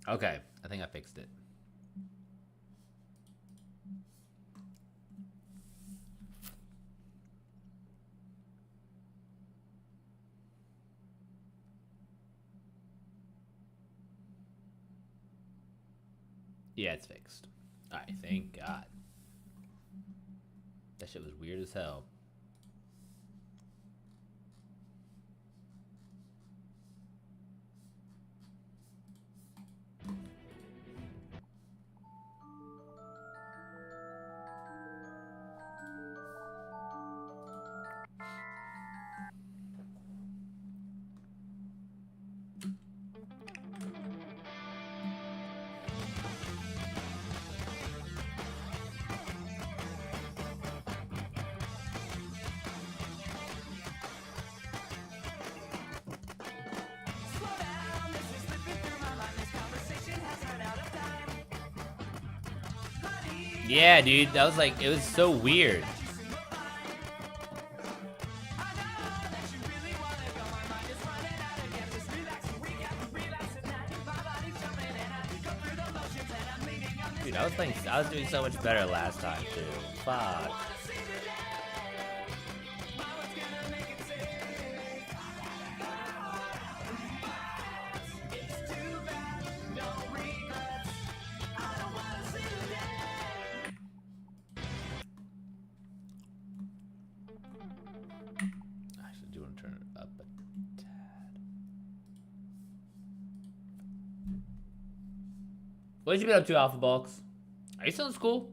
Okay, I think I fixed it. Yeah, it's fixed. Alright, thank God. That shit was weird as hell. Yeah, dude, that was like, it was so weird. Dude, I was doing so much better last time, too. Fuck. Actually, do want to turn it up a tad. What have you been up to, Alpha Box? Are you still in school?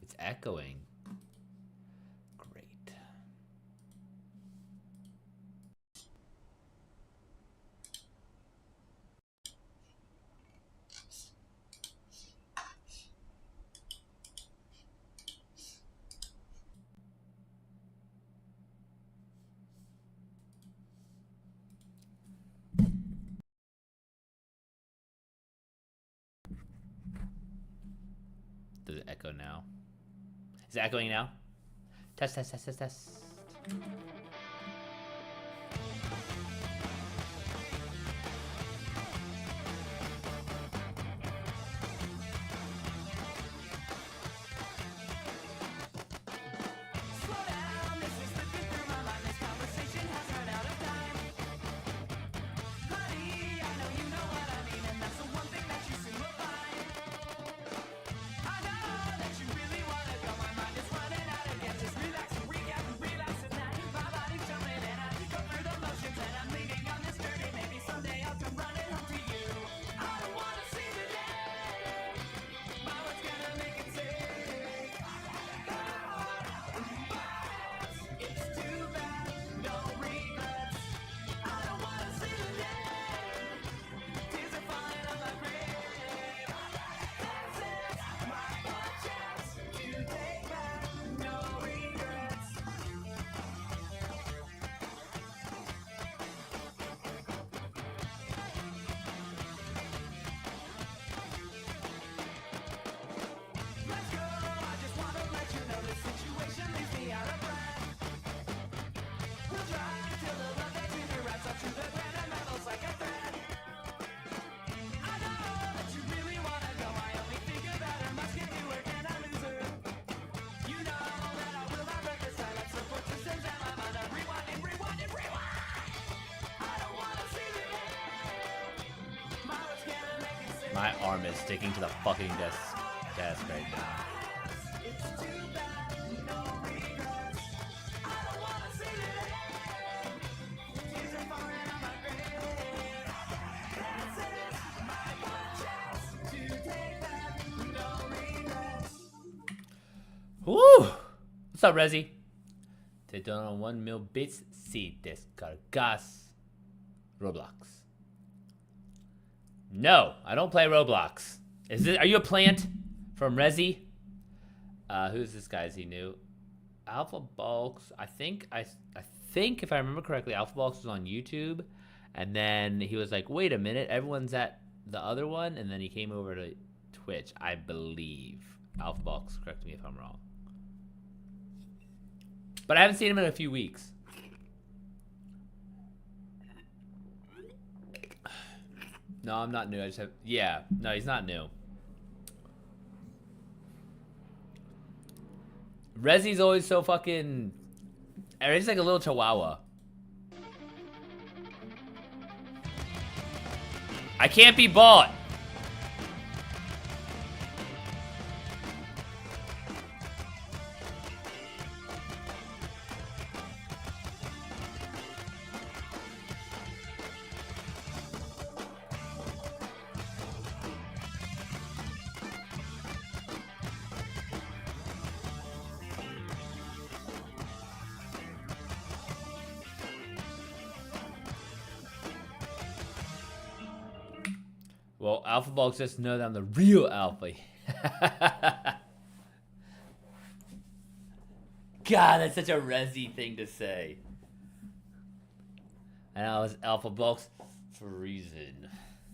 It's echoing. Great. Does it echo now? Is it echoing now? Test, test, test, test, test. My arm is sticking to the fucking desk right now. Woo! What's up, Rezi? Te dono 1,000 bits si descargas Roblox. No, I don't play Roblox. Are you a plant from Rezi? Who's this guy? Is he new? Alpha Bulks. I think if I remember correctly, Alpha Bulks was on YouTube, and then he was like, "Wait a minute, everyone's at the other one," and then he came over to Twitch. I believe Alpha Bulks. Correct me if I'm wrong. But I haven't seen him in a few weeks. No, I'm not new. I just have... Yeah. No, he's not new. Rezzy's always so fucking... He's like a little chihuahua. I can't be bought. Well, Alpha Bulks just know that I'm the real Alpha. God, that's such a Rezzy thing to say. And I was Alpha Bulks for a reason.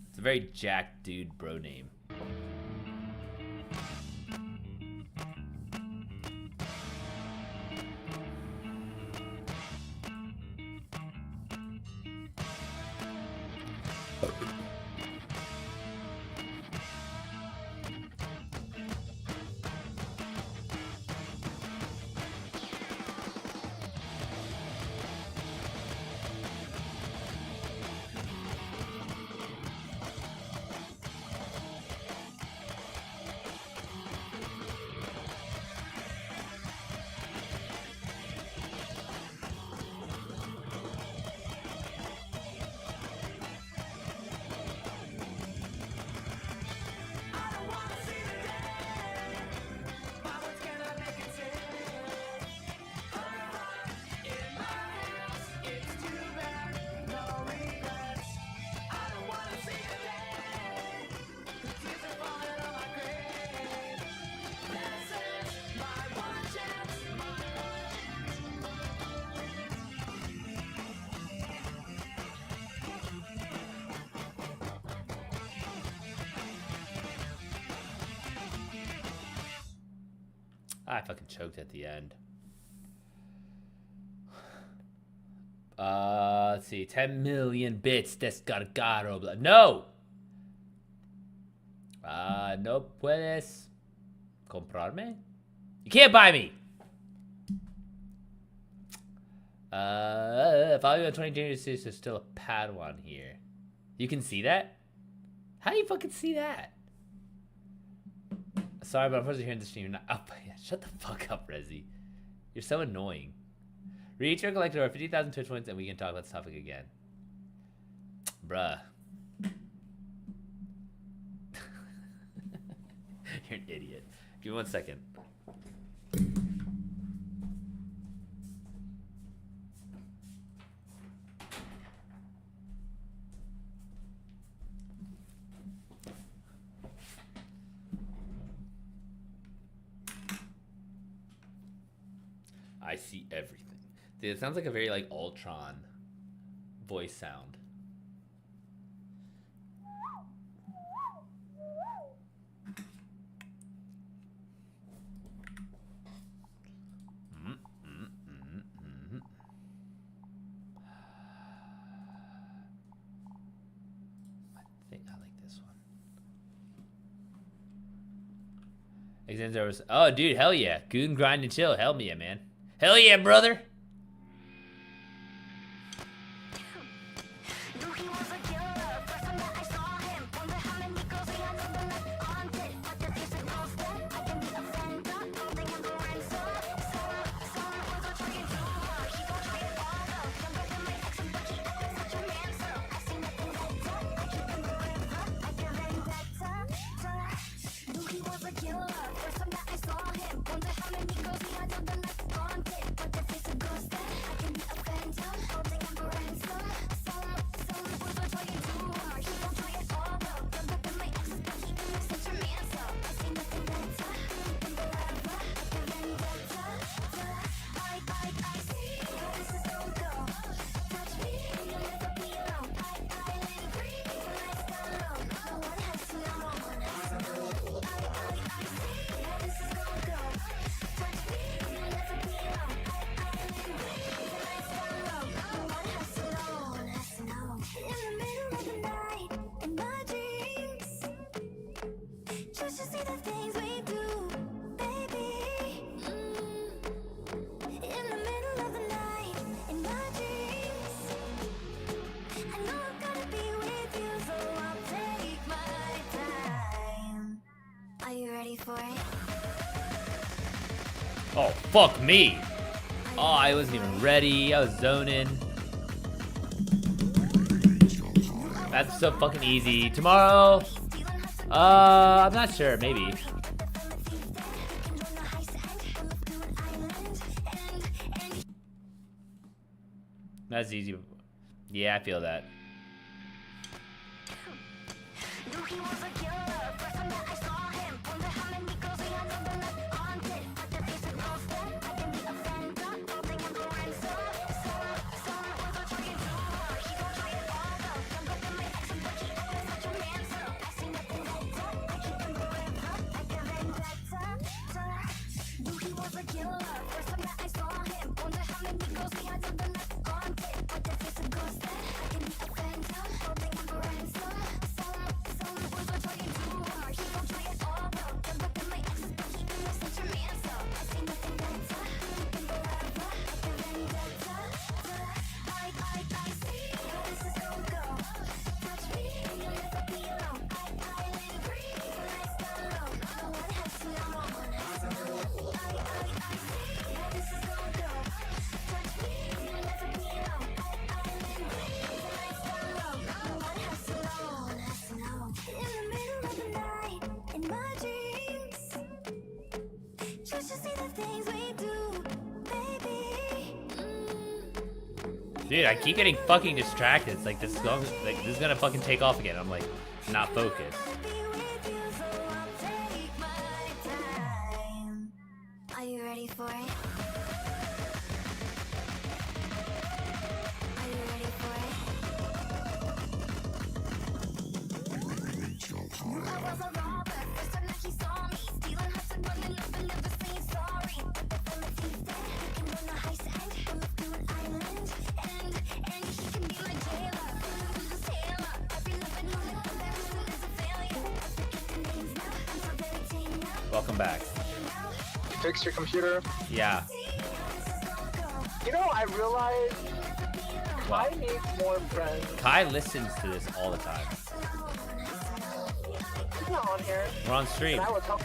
It's a very jack dude bro name. I fucking choked at the end. Let's see. 10 million bits. Descargado. No! No puedes comprarme? You can't buy me! Follow on 20 junior series, there's still a Padawan here. You can see that? How do you fucking see that? Sorry, but I'm supposed to hear in the stream. You're not up. Yeah, shut the fuck up, Rezzy. You're so annoying. Reach your collector over 50,000 Twitch points and we can talk about this topic again. Bruh. You're an idiot. Give me 1 second. I see everything. Dude, it sounds like a very like Ultron voice sound. I think I like this one. Oh, dude, hell yeah. Goon, grind, and chill. Hell yeah, man. Hell yeah, brother. Oh, fuck me. Oh, I wasn't even ready. I was zoning. That's so fucking easy. Tomorrow, I'm not sure. Maybe. That's easy. Yeah, I feel that. Dude, I keep getting fucking distracted. It's like this song, like this is gonna fucking take off again. I'm like not focused. Are you ready for it? Are you ready for it? I was a robber, first time that he saw me, stealing hustle, running up and never saying sorry. But the feeling seems dead. He can run a heist and run through an island, and he can be my jailer. Who's a sailor? Every living moment, comparison is a failure. I forget the names now, I'm so very tame now. Welcome back. Fix your computer. Yeah. You know, I realized I need more friends. Kai listens to this all the time. He's not on here. We're on stream. And I will tell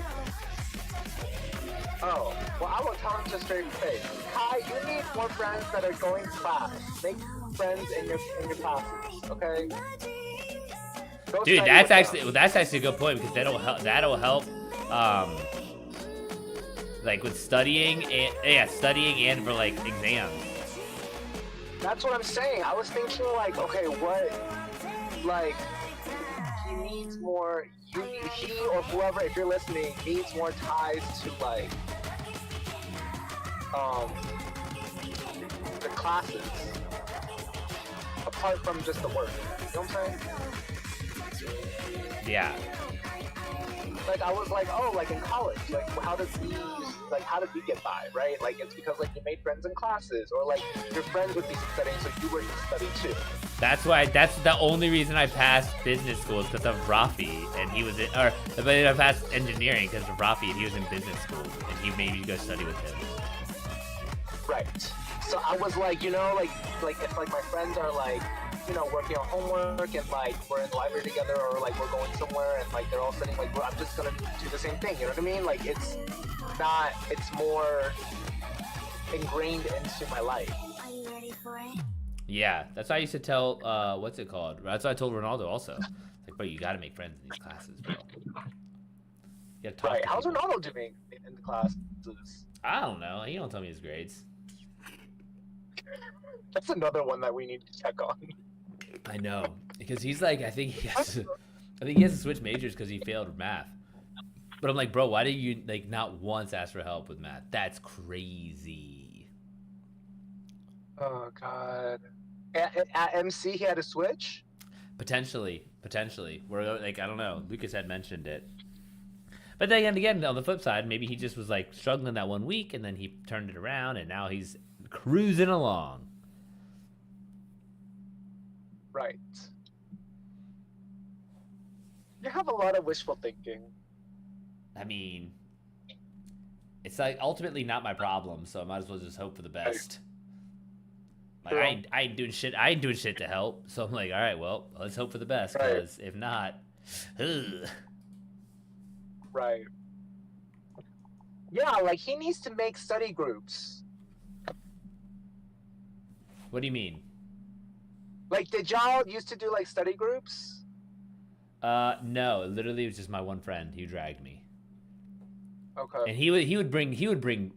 Oh, well, I will tell him to straight face. Kai, you need more friends that are going to class. Make friends in your classes, okay? Go Dude, study that's with them. actually a good point because that'll help like with studying and for like exams. That's what I'm saying. I was thinking like, okay, what, like, he needs more, he or whoever, if you're listening, needs more ties to like, the classes, apart from just the work. You know what I'm saying? Yeah. Like I was like, oh, like in college, like how did we get by, right? Like it's because like you made friends in classes, or like your friends would be studying, so you were to study too. That's the only reason I passed business school is because of Rafi, and he was I passed engineering because of Rafi, and he was in business school, and he made me go study with him. Right. So I was like, you know, like if like my friends are like, you know, working on homework and like we're in the library together, or like we're going somewhere and like they're all studying, like I'm just gonna do the same thing. You know what I mean? Like it's more ingrained into my life. Are you ready for it? Yeah, that's why I used to tell what's it called? That's what I told Ronaldo also. It's like, bro, you got to make friends in these classes, bro. You gotta talk Right. to How's people. Ronaldo doing in the classes? I don't know. He don't tell me his grades. That's another one that we need to check on. I know, because he's like, I think he has to switch majors because he failed math. But I'm like, bro, why did you like not once ask for help with math? That's crazy. Oh God. At MC, he had to switch. Potentially. We're like, I don't know. Lucas had mentioned it. But then again, on the flip side, maybe he just was like struggling that 1 week, and then he turned it around, and now he's cruising along. Right. You have a lot of wishful thinking. I mean, it's like ultimately not my problem, so I might as well just hope for the best. Like True. I ain't doing shit. I ain't doing shit to help. So I'm like, all right, well, let's hope for the best. Right. Because if not, ugh. Right. Yeah, like he needs to make study groups. What do you mean? Like, did y'all used to do like study groups? No, literally it was just my one friend who dragged me. Okay. And he would bring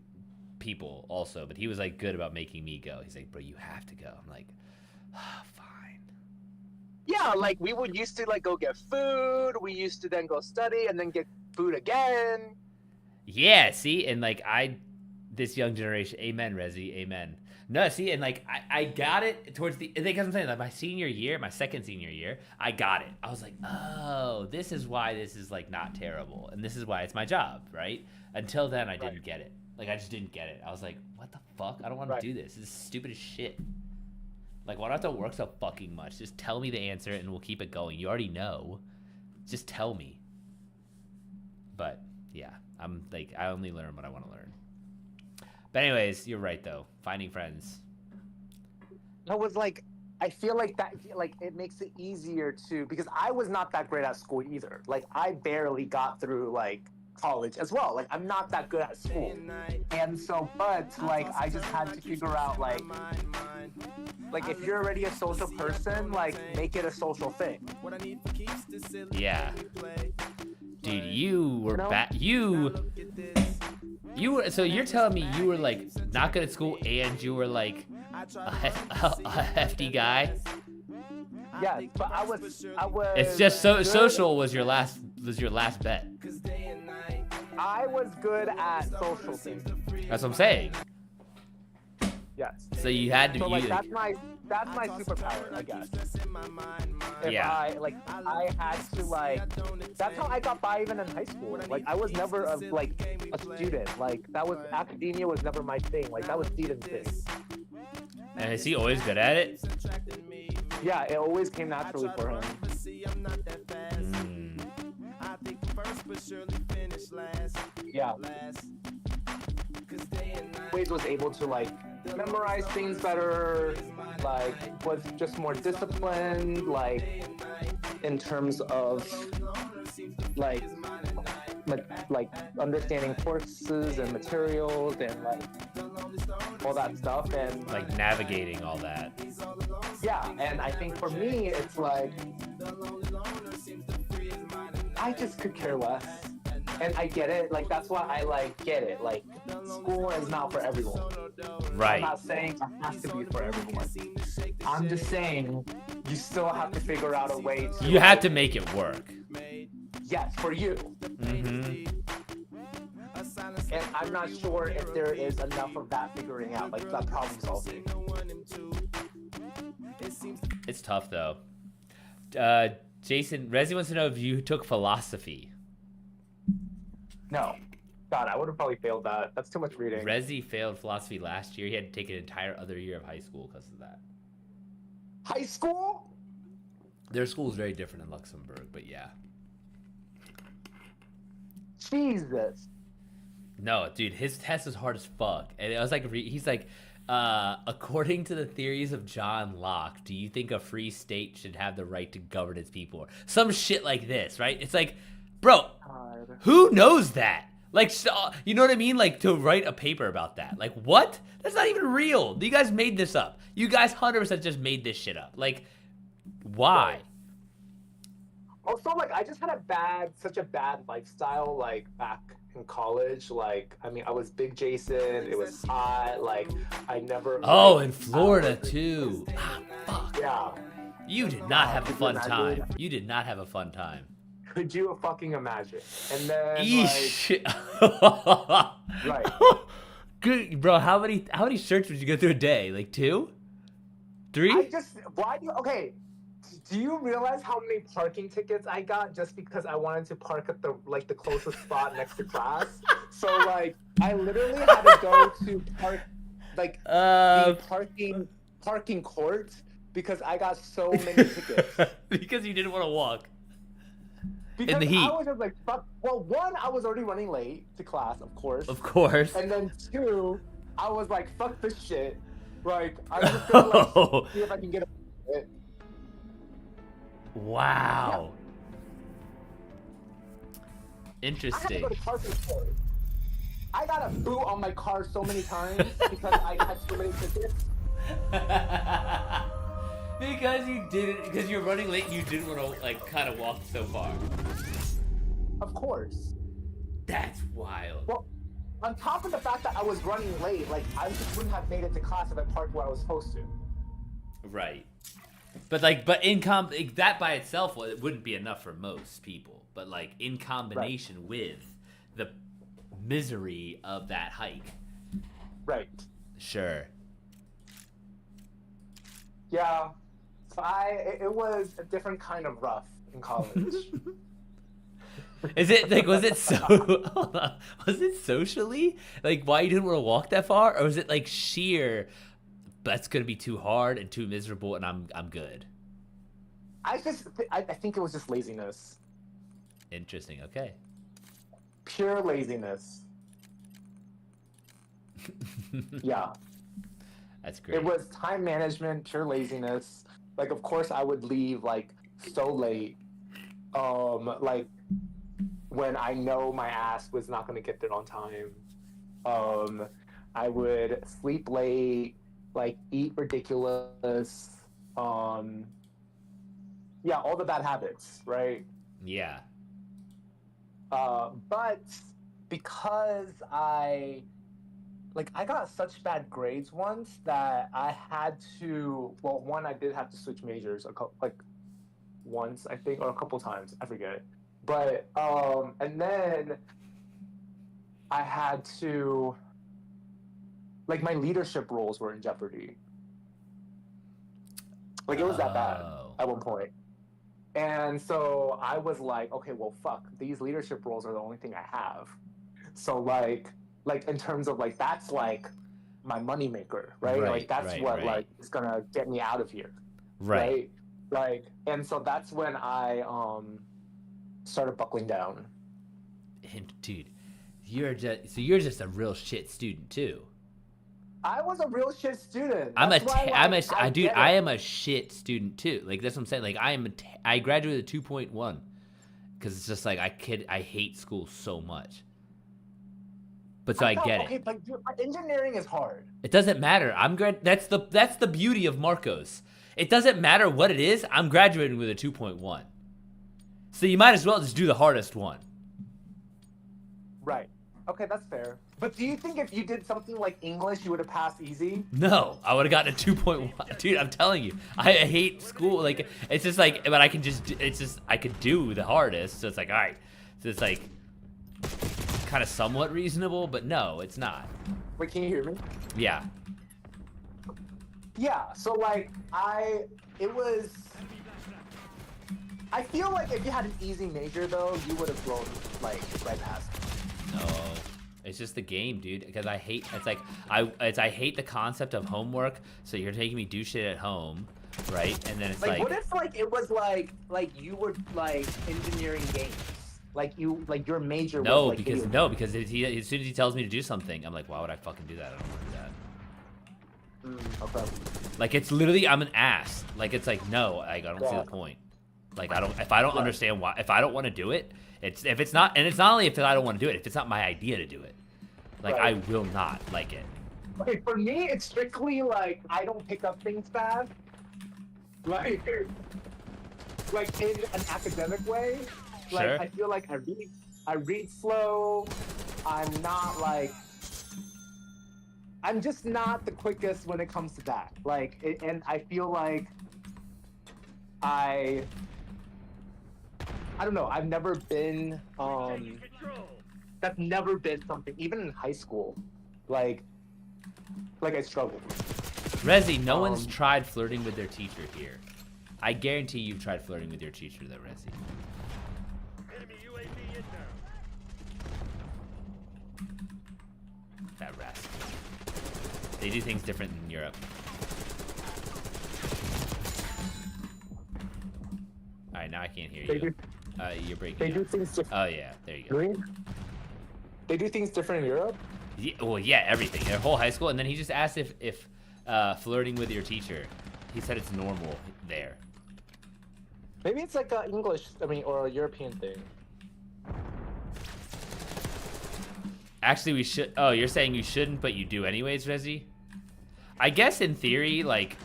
people also, but he was like good about making me go. He's like, bro, you have to go. I'm like, oh, fine. Yeah, like we would used to like go get food. We used to then go study and then get food again. Yeah, see, and like this young generation, amen, Rezi, amen. No, see, and like I got it towards the, because I'm saying like my second senior year, I got it. I was like, oh, this is why this is like not terrible, and this is why it's my job, right? Until then, I didn't get it. Like I just didn't get it. I was like, what the fuck? I don't want to do this. This is stupid as shit. Like, why do I have to work so fucking much? Just tell me the answer and we'll keep it going. You already know. Just tell me. But yeah, I'm like, I only learn what I want to learn. But anyways, you're right though. Finding friends. I was like, I feel like that, like it makes it easier to, because I was not that great at school either. Like I barely got through like college as well. Like I'm not that good at school. And so, but like I just had to figure out like if you're already a social person, like make it a social thing. Yeah. Dude, you were you were, so you're telling me you were like not good at school and you were like a hefty guy? Yeah, but I was. It's just social was your last bet. I was good at social things. That's what I'm saying. Yes. So you had to. So like that's my superpower, I guess. If I had to that's how I got by even in high school. Like I was never a student. Like that was, academia was never my thing. Like that was Steven's thing. And is he always good at it? Yeah, it always came naturally for him. Yeah. Always was able to like memorize things better, like was just more disciplined, like in terms of like understanding courses and materials and like all that stuff, and like navigating all that. Yeah, and I think for me it's like I just could care less. And I get it, like that's why I like get it. Like school is not for everyone. Right. I'm not saying it has to be for everyone. I'm just saying you still have to figure out a way to. You have to make it work. Yes, for you. Mm-hmm. And I'm not sure if there is enough of that figuring out, like that problem solving. It's tough though. Jason, Rezi wants to know if you took philosophy. No. God, I would have probably failed that. That's too much reading. Rezi failed philosophy last year. He had to take an entire other year of high school because of that. High school? Their school is very different in Luxembourg, but yeah. Jesus. No, dude, his test was hard as fuck. And I was like, he's like, according to the theories of John Locke, do you think a free state should have the right to govern its people? Some shit like this, right? It's like, bro, who knows that? Like, you know what I mean? Like, to write a paper about that. Like, what? That's not even real. You guys made this up. You guys 100% just made this shit up. Like, why? Also, like, I just had such a bad lifestyle, like, back in college. Like, I mean, I was big Jason. It was hot. Like, I never. Oh, in Florida, too. Ah, fuck. Yeah. You did not have a fun time. You did not have a fun time. Could you fucking imagine? And then, Eesh. right. Good, bro. How many shirts would you go through a day? Like 2? 3? Okay. Do you realize how many parking tickets I got just because I wanted to park at the closest spot next to class? So like I literally had to go to park the parking court because I got so many tickets. Because you didn't want to walk. Because in the heat. I was just like, fuck. Well, 1, I was already running late to class, of course. Of course. And then 2, I was like, fuck this shit. Like, I'm just gonna see if I can get it. Wow. Yeah. I Interesting. had to go to parking court. I got a boot on my car so many times because I had so many tickets. Because you're running late and you didn't want to like kind of walk so far. Of course. That's wild. Well, on top of the fact that I was running late, like I just wouldn't have made it to class if I parked where I was supposed to. Right. But that by itself it wouldn't be enough for most people. But like in combination with the misery of that hike. Right. Sure. Yeah. So it was a different kind of rough in college. Is it like was it socially like why you didn't want to walk that far, or was it like sheer that's gonna be too hard and too miserable and I'm good? I think it was just laziness. Interesting. Okay. Pure laziness. Yeah. That's great. It was time management, pure laziness. Like, of course, I would leave like so late. Like when I know my ass was not gonna get there on time. I would sleep late, like eat ridiculous. Yeah, all the bad habits, right? Yeah. But because I got such bad grades once that I had to. Well, one, I did have to switch majors once, I think, or a couple times. I forget. But and then I had to. Like my leadership roles were in jeopardy. Like it was that bad at one point. And so I was like, okay, well, fuck. These leadership roles are the only thing I have. So like in terms of like that's like my moneymaker, right? Like that's what like is gonna get me out of here, right? Like, and so that's when I started buckling down. And dude, you're just a real shit student too. I was a real shit student. I am a shit student too. Like that's what I'm saying. Like I graduated 2.1 because it's just like I hate school so much. But so I get it. Okay, but engineering is hard. It doesn't matter. That's the beauty of Marcos. It doesn't matter what it is. I'm graduating with a 2.1. So you might as well just do the hardest one. Right. Okay, that's fair. But do you think if you did something like English, you would have passed easy? No, I would have gotten a 2.1. Dude, I'm telling you, I hate school. Like, it's just like, but I could do the hardest. So it's like, all right. So it's like kind of somewhat reasonable, but no, it's not. Wait, can you hear me? Yeah. Yeah, so like, I feel like if you had an easy major though, you would have blown like right past it. No. It's just the game, dude. Because I hate. I hate the concept of homework. So you're making me do shit at home, right? And then it's like what if like it was like you were like engineering games, like your major? No, was, like, because as soon as he tells me to do something, I'm like, why would I fucking do that? I don't want to do that. Okay. Like it's literally I'm an ass. Like it's like no, I don't see the point. Like if I don't understand why, if I don't want to do it, it's not only if I don't want to do it, if it's not my idea to do it, like I will not like it. Okay, for me, it's strictly like I don't pick up things fast, like in an academic way. Like Sure. I feel like I read slow. I'm just not the quickest when it comes to that. Like, and I feel like I don't know. I've never been. That's never been something. Even in high school, like I struggled. Rezi, no one's tried flirting with their teacher here. I guarantee you've tried flirting with your teacher, though, Rezi. Enemy UAV inbound. That rascal. They do things different in Europe. All right, now I can't hear you. You're breaking. They up. do things different. Oh yeah, there you go. They do things different in Europe? Yeah, well, yeah, everything. Their whole high school, and then he just asked if flirting with your teacher. He said it's normal there. Maybe it's like a English, or a European thing. Actually, we should. Oh, you're saying you shouldn't, but you do anyways, Rezi? I guess in theory, like,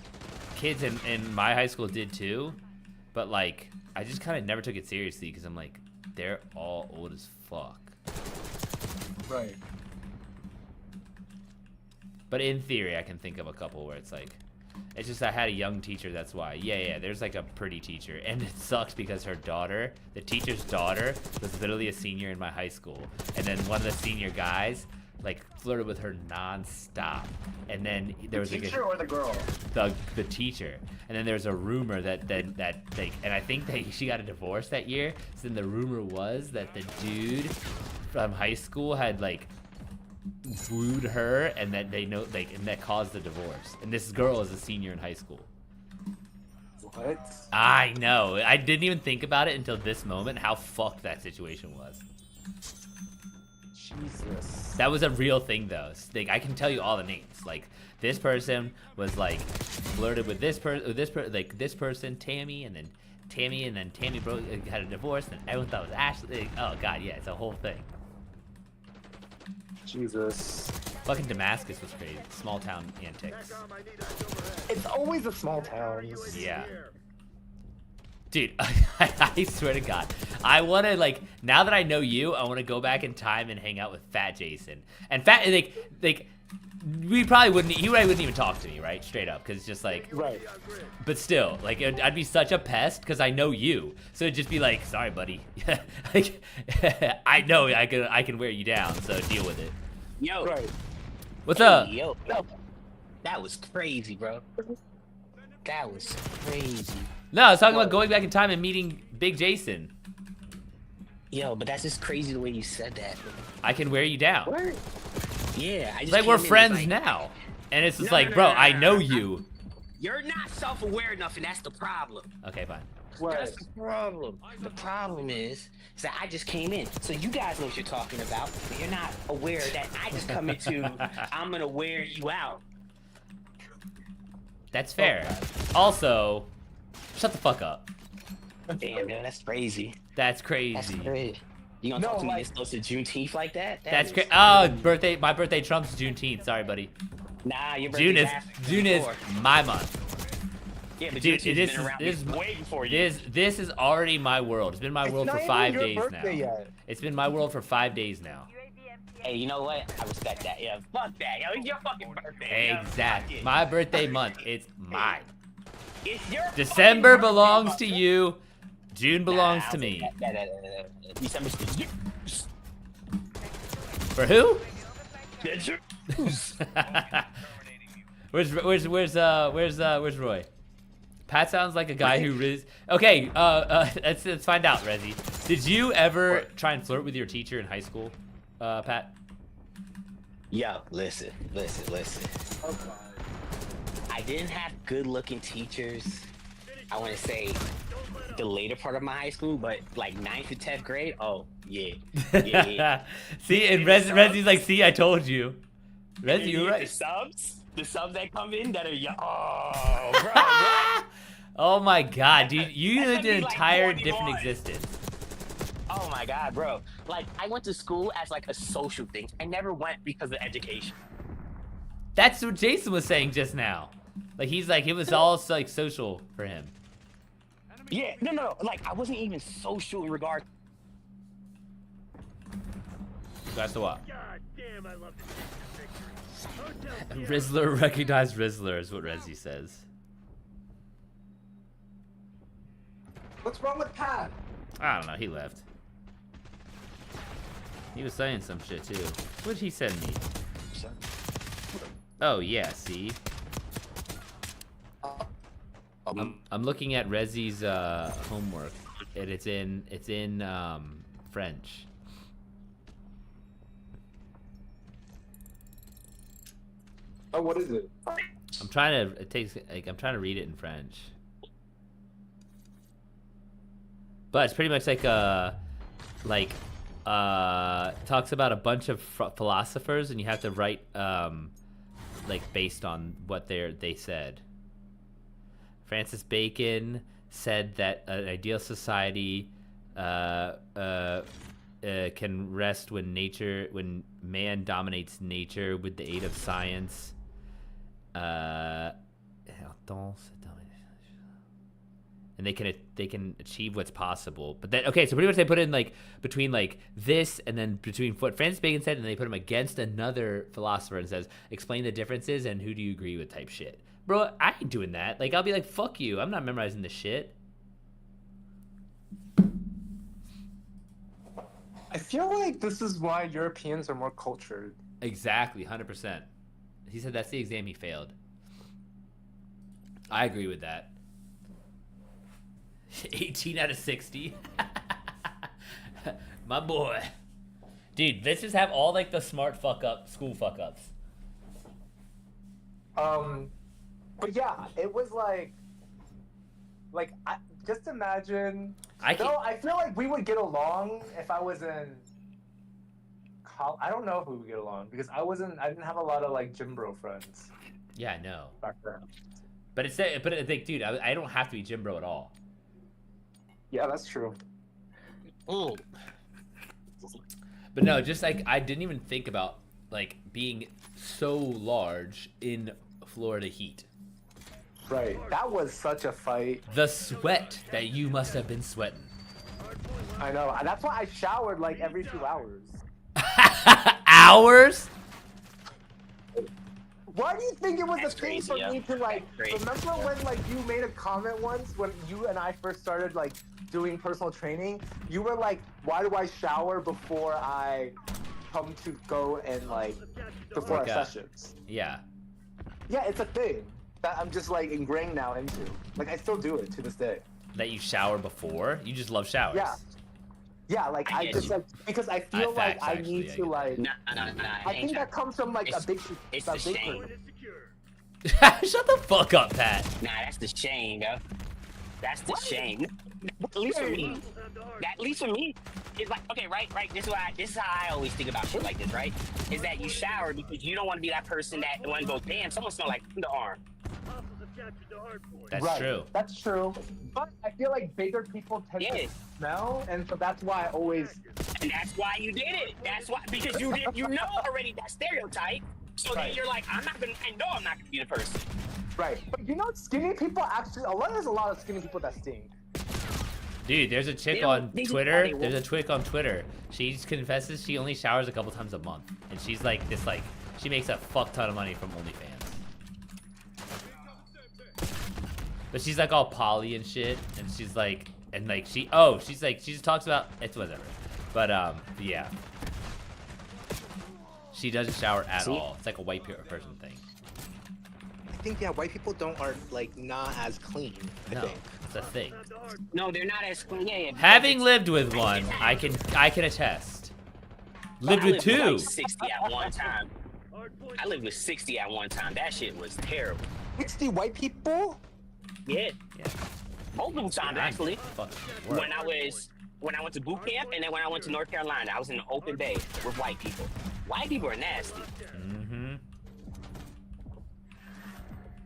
kids in my high school did too, but like, I just kind of never took it seriously because I'm like, they're all old as fuck. Right. But in theory, I can think of a couple where it's like, it's just I had a young teacher, that's why. Yeah, there's like a pretty teacher, and it sucked because her daughter, the teacher's daughter, was literally a senior in my high school, and then one of the senior guys like flirted with her non-stop, and then there was the like teacher or the girl? the teacher, and then there's a rumor that like, and I think that she got a divorce that year. So then the rumor was that the dude from high school had like wooed her, and that they know, like, and that caused the divorce. And this girl is a senior in high school. What? I know. I didn't even think about it until this moment. How fucked that situation was. Jesus. That was a real thing, though. Like, I can tell you all the names. Like, this person was like flirted with this person, Tammy, and then Tammy had a divorce, and everyone thought it was Ashley. Like, oh god, yeah, it's a whole thing. Jesus. Fucking Damascus was crazy. Small town antics. TACOM, I need eyes overhead. It's always the small towns. Yeah. UAV here. Dude, I swear to God, I want to, like, now that I know you, I want to go back in time and hang out with Fat Jason. And like, we probably wouldn't, he wouldn't even talk to me, right? Straight up, because it's just like, Right. UAV on grid. but still, like, I'd be such a pest because I know you. So it'd just be like, sorry, buddy. Like, I know I can wear you down, so deal with it. Yo, Right. What's up? yo, that was crazy, bro. That was crazy. No, I was talking about going back in time and meeting Big Jason. Yo, but that's just crazy the way you said that. I can wear you down. What? Yeah, I It's just like we're came in, friends like, now. And it's just No, like, no, bro, no, no, I no, know no. you. You're not self-aware enough, and that's the problem. Okay, fine. What? That's the problem. The problem is that I just came in, so you guys know what you're talking about, but you're not aware that I just come into. I'm gonna wear you out. That's fair. Also, shut the fuck up. Damn, man, that's crazy. That's That's crazy. crazy. You gonna No, talk to me like- this close to Juneteenth like that? That's is- great. Oh, birthday! My birthday trumps Juneteenth. Sorry, buddy. Nah, your June birthday's is after June is 24. my month. Yeah, but Dude, Juneteenth's this been is- around this is way before you. This is already my world. It's been my It's world not for even 5 your days now. birthday yet. It's been my world for 5 days now. Hey, you know what? I respect that. Yeah, fuck that. Yo, it's your fucking birthday. yo. Exactly. Fuck it. My birthday month. It's mine. It's your December fucking belongs birthday to month. you. June belongs Nah, to me. December's to you. For who? That's your- Where's Roy? Pat sounds like a guy who is okay. Let's find out, Rezi. Did you ever try and flirt with your teacher in high school, Pat? Yo, listen. Oh, God. I didn't have good-looking teachers. I want to say the later part of my high school, but like 9th to 10th grade. Oh yeah, yeah. See, and Rezi's like, see, I told you. Rezi, you're The right. subs that come in that are young. Oh, bro, what? Oh my God, dude, you That's lived gonna an be like entire 41. different existence. Oh my God, bro. Like, I went to school as like a social thing. I never went because of education. That's what Jason was saying just now. Like, he's like, it was all like social for him. Yeah, no. Like, I wasn't even social in regard. That's the what? God damn, I love to see this victory. Hotel Rizzler recognized Rizzler is what Rezi says. What's wrong with Pat? I don't know, he left. He was saying some shit too. What did he send me? Oh yeah, see? I'm looking at Rezi's homework, and it's in French. Oh, what is it? I'm trying to read it in French. But it's pretty much like talks about a bunch of philosophers, and you have to write like based on what they said. Francis Bacon said that an ideal society can rest when man dominates nature with the aid of science. And they can achieve what's possible. But then, okay, so pretty much they put in like between like this and then between what Francis Bacon said, and they put him against another philosopher and says, explain the differences and who do you agree with type shit. Bro, I ain't doing that. Like, I'll be like, fuck you. I'm not memorizing this shit. I feel like this is why Europeans are more cultured. Exactly, 100%. He said that's the exam he failed. I agree with that. 18 out of 60. My boy. Dude, let's just have all like the smart school fuck ups. But yeah, it was like just imagine. I feel like we would get along if I was in college. I don't know if we would get along because I didn't have a lot of like gym bro friends. Yeah, I know. Back then. But it's like, dude, I don't have to be gym bro at all. Yeah, that's true. Mm. But no, just like I didn't even think about like being so large in Florida heat. Right. That was such a fight. The sweat that you must have been sweating. I know. That's why I showered like every few hours. Hours? Why do you think it was That's a thing crazy, for me to like? Crazy, Remember when like you made a comment once when you and I first started like doing personal training? You were like, "Why do I shower before I come to go and like before our sessions?" Yeah. Yeah, it's a thing that I'm just like ingrained now into. Like I still do it to this day. That you shower before? You just love showers. Yeah. Yeah, like I just like because I feel like I actually, need to like. No. I think that comes from like a big. It's a the big shame. person. Shut the fuck up, Pat. Nah, that's the shame, yo. That's the shame. At least for me. At least for me. It's like, okay, right. This is how I always think about shit like this, right? Is that you shower because you don't want to be that person that one goes, damn, someone smell like underarm. That's right. true. That's true. But I feel like bigger people tend to smell, and so that's why I always. And that's why you did it. That's why, because you know already that stereotype. So then you're like, I know I'm not gonna be the person. Right. But you know, skinny people actually. There's a lot of skinny people that stink. Dude, there's a chick on Twitter. There's a chick on Twitter. She confesses she only showers a couple times a month, and she's like this. Like she makes a fuck ton of money from OnlyFans. But she's like all poly and shit, and she's like, she just talks about it's whatever. But yeah, she doesn't shower at all. It's like a white person thing. I think white people are like not as clean. I think it's a thing. No, they're not as clean. Yeah, Having lived with one, I can attest. Lived with two. I lived with like 60 at one time. I lived with 60 at one time. That shit was terrible. 60 white people? Yeah. Multiple times actually. When I went to boot camp and then when I went to North Carolina, I was in the open bay with white people. White people are nasty. Mm-hmm.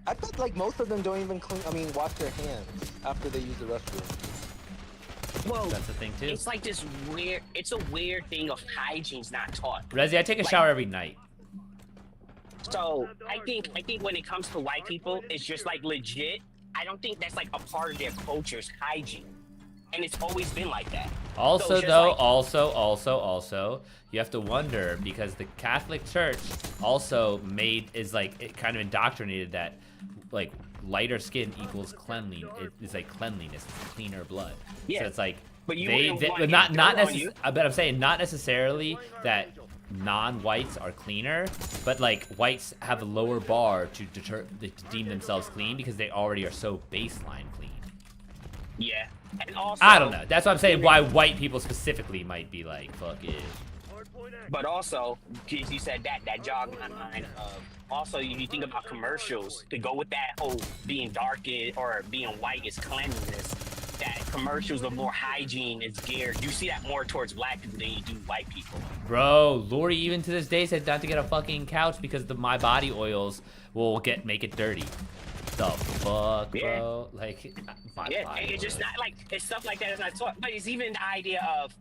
I bet like most of them don't even wash their hands after they use the restroom. Well, that's the thing too. It's like this weird. It's a weird thing of hygiene's not taught. Rezi, I take a shower every night. So I think when it comes to white people, it's just like legit. I don't think that's like a part of their culture's hygiene, and it's always been like that. Also, so though, like, also, you have to wonder because the Catholic Church also is like it kind of indoctrinated that like lighter skin equals cleanliness. It's like cleanliness, it's cleaner blood. Yeah. So it's like but you but not necessarily. But I'm saying not necessarily that non-whites are cleaner, but like whites have a lower bar to deem themselves clean because they already are so baseline clean. Yeah. And also, I don't know. That's what I'm saying. Why white people specifically might be like, fuck it. But also, because you said that jogged my mind. Also, you think about commercials to go with that whole being dark or being white is cleanliness. That commercials of more hygiene is geared. You see that more towards black people than you do white people. Bro, Lori even to this day said not to get a fucking couch because the My Body oils will make it dirty. The fuck, bro? Like, body it's just not like it's stuff like that is not taught. But it's even the idea of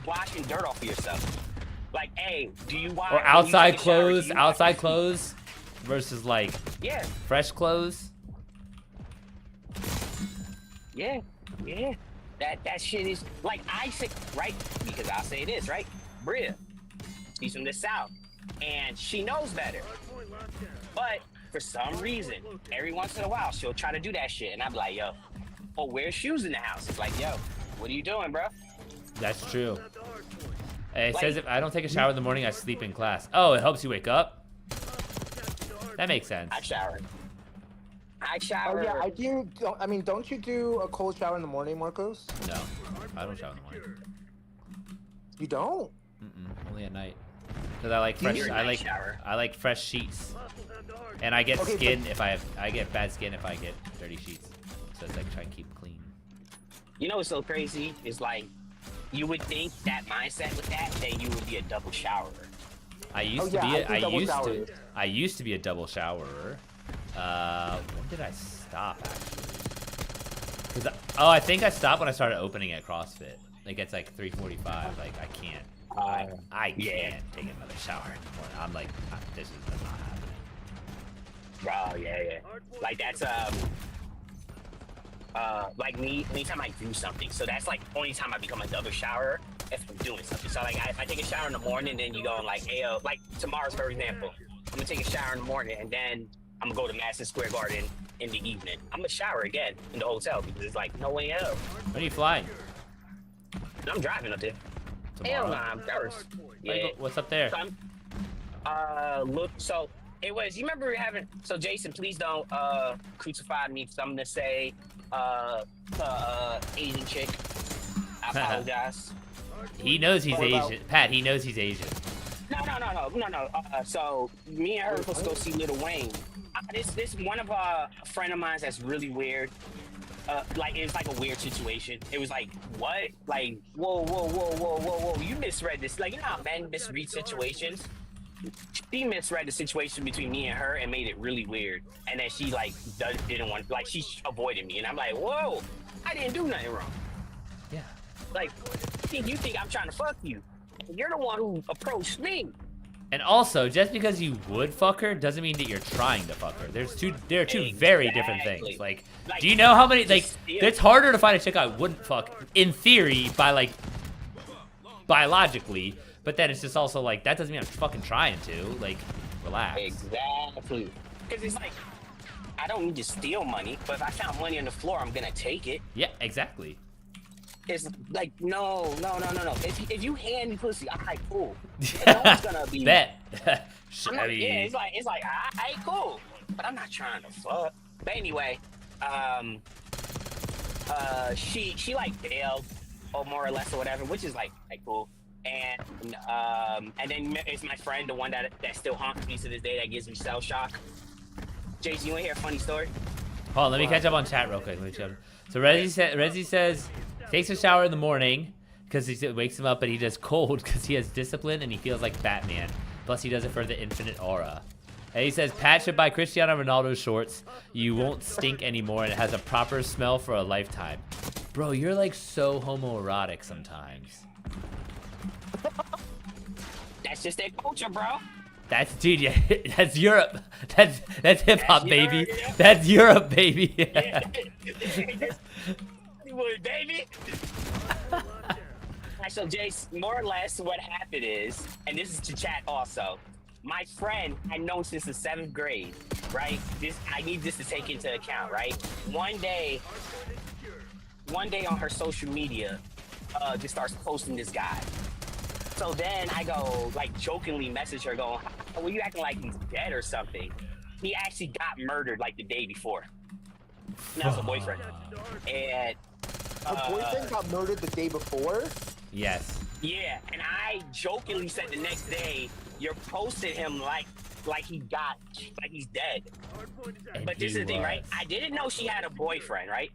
washing dirt off of yourself. Like, hey, do you want? Or outside clothes versus like Yeah, fresh clothes. yeah. That shit is like I say, right? Because I'll say this, right? Bria, she's from the South, and she knows better. But for some reason, every once in a while, she'll try to do that shit, and I'm like, yo, oh, wear shoes in the house. It's like, yo, what are you doing, bro? That's true. It says if I don't take a shower in the morning, I sleep in class. Oh, it helps you wake up? That makes sense. I shower. Oh yeah, I do. I mean, don't you do a cold shower in the morning, Marcos? No, I don't shower in the morning. You don't? Only at night. Cause I like fresh. You're a night shower. I like fresh sheets, and I get skin if I get bad skin if I get dirty sheets. So it's like try and keep clean. You know what's so crazy? It's like you would think that mindset with that you would be a double showerer. I used to be a double showerer. When did I stop actually? I think I stopped when I started opening at CrossFit. Like it's like 3:45. Like I can't. I can't take another shower anymore. I'm like, this is not happening. Bro, yeah. Like that's like me. Anytime I do something, so that's like only time I become a double shower if I'm doing something. So like if I take a shower in the morning, then you go and like, hey, like tomorrow's for example, I'm gonna take a shower in the morning and then I'm gonna go to Madison Square Garden in the evening. I'm gonna shower again in the hotel because it's like no way else. When are you flying? I'm driving up there. Tomorrow? Hell nah, that was, yeah. What's up there? So look, so it was, you remember having, so Jason, please don't crucify me because I'm gonna say Asian chick. I apologize. He knows he's Asian. Pat, he knows he's Asian. No. So me and her were supposed to go see Lil Wayne. This one of a friend of mine that's really weird. Like it's like a weird situation. It was like, what? Like, whoa. You misread this. Like, you know how men misread situations? She misread the situation between me and her and made it really weird. And then she like didn't want, like she avoided me. And I'm like, whoa, I didn't do nothing wrong. Yeah. Like, you think I'm trying to fuck you? You're the one who approached me. And also, just because you would fuck her doesn't mean that you're trying to fuck her. There are two very different things. Like, do you know how many, like, it's harder to find a chick I wouldn't fuck, in theory, by, like, biologically, but then it's just also, like, that doesn't mean I'm fucking trying to. Like, relax. Exactly. Because it's like, I don't need to steal money, but if I found money on the floor, I'm gonna take it. Yeah, exactly. It's like, no. If you hand me pussy, alright, cool. No one's gonna be... Bet. It's like, alright, cool. But I'm not trying to fuck. But anyway, she like bailed, or more or less, or whatever, which is like cool. And then it's my friend, the one that still haunts me to this day, that gives me cell shock. Jason, you wanna hear a funny story? Hold on, let me catch up on chat real quick. So Rezi says, takes a shower in the morning because it wakes him up, but he does cold because he has discipline and he feels like Batman. Plus, he does it for the infinite aura. And he says, Pat should buy Cristiano Ronaldo shorts. You won't stink anymore, and it has a proper smell for a lifetime. Bro, you're like so homoerotic sometimes. That's just their culture, bro. That's, dude, yeah, that's Europe. That's hip hop, baby. Yeah. That's Europe, baby. Hollywood, baby. So, Jace, more or less what happened is, and this is to chat also, my friend I know since the 7th grade, right? I need this to take into account, right? One day on her social media, just starts posting this guy. So then I go, like, jokingly message her going, well, you acting like he's dead or something. He actually got murdered, like, the day before. And that was a boyfriend. And... Her boyfriend got murdered the day before? Yes. Yeah, and I jokingly said the next day, you're posting him like he's dead. But this is the thing, right? I didn't know she had a boyfriend, right?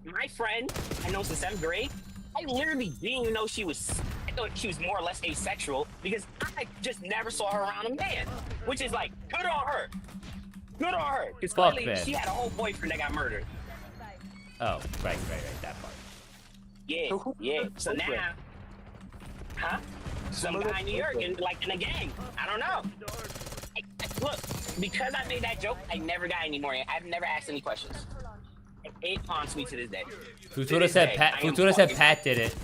My friend, I know since 7th grade, I literally didn't even know she was... I thought she was more or less asexual because I just never saw her around a man, which is like, good on her. Good on her. Because clearly she had a whole boyfriend that got murdered. Oh, right, that part. Yeah. So now, huh? some guy in New York in like in a gang. I don't know. Look, because I made that joke, I never got any more. I've never asked any questions. It haunts me to this day. Futura said Pat. Futura said Pat did it.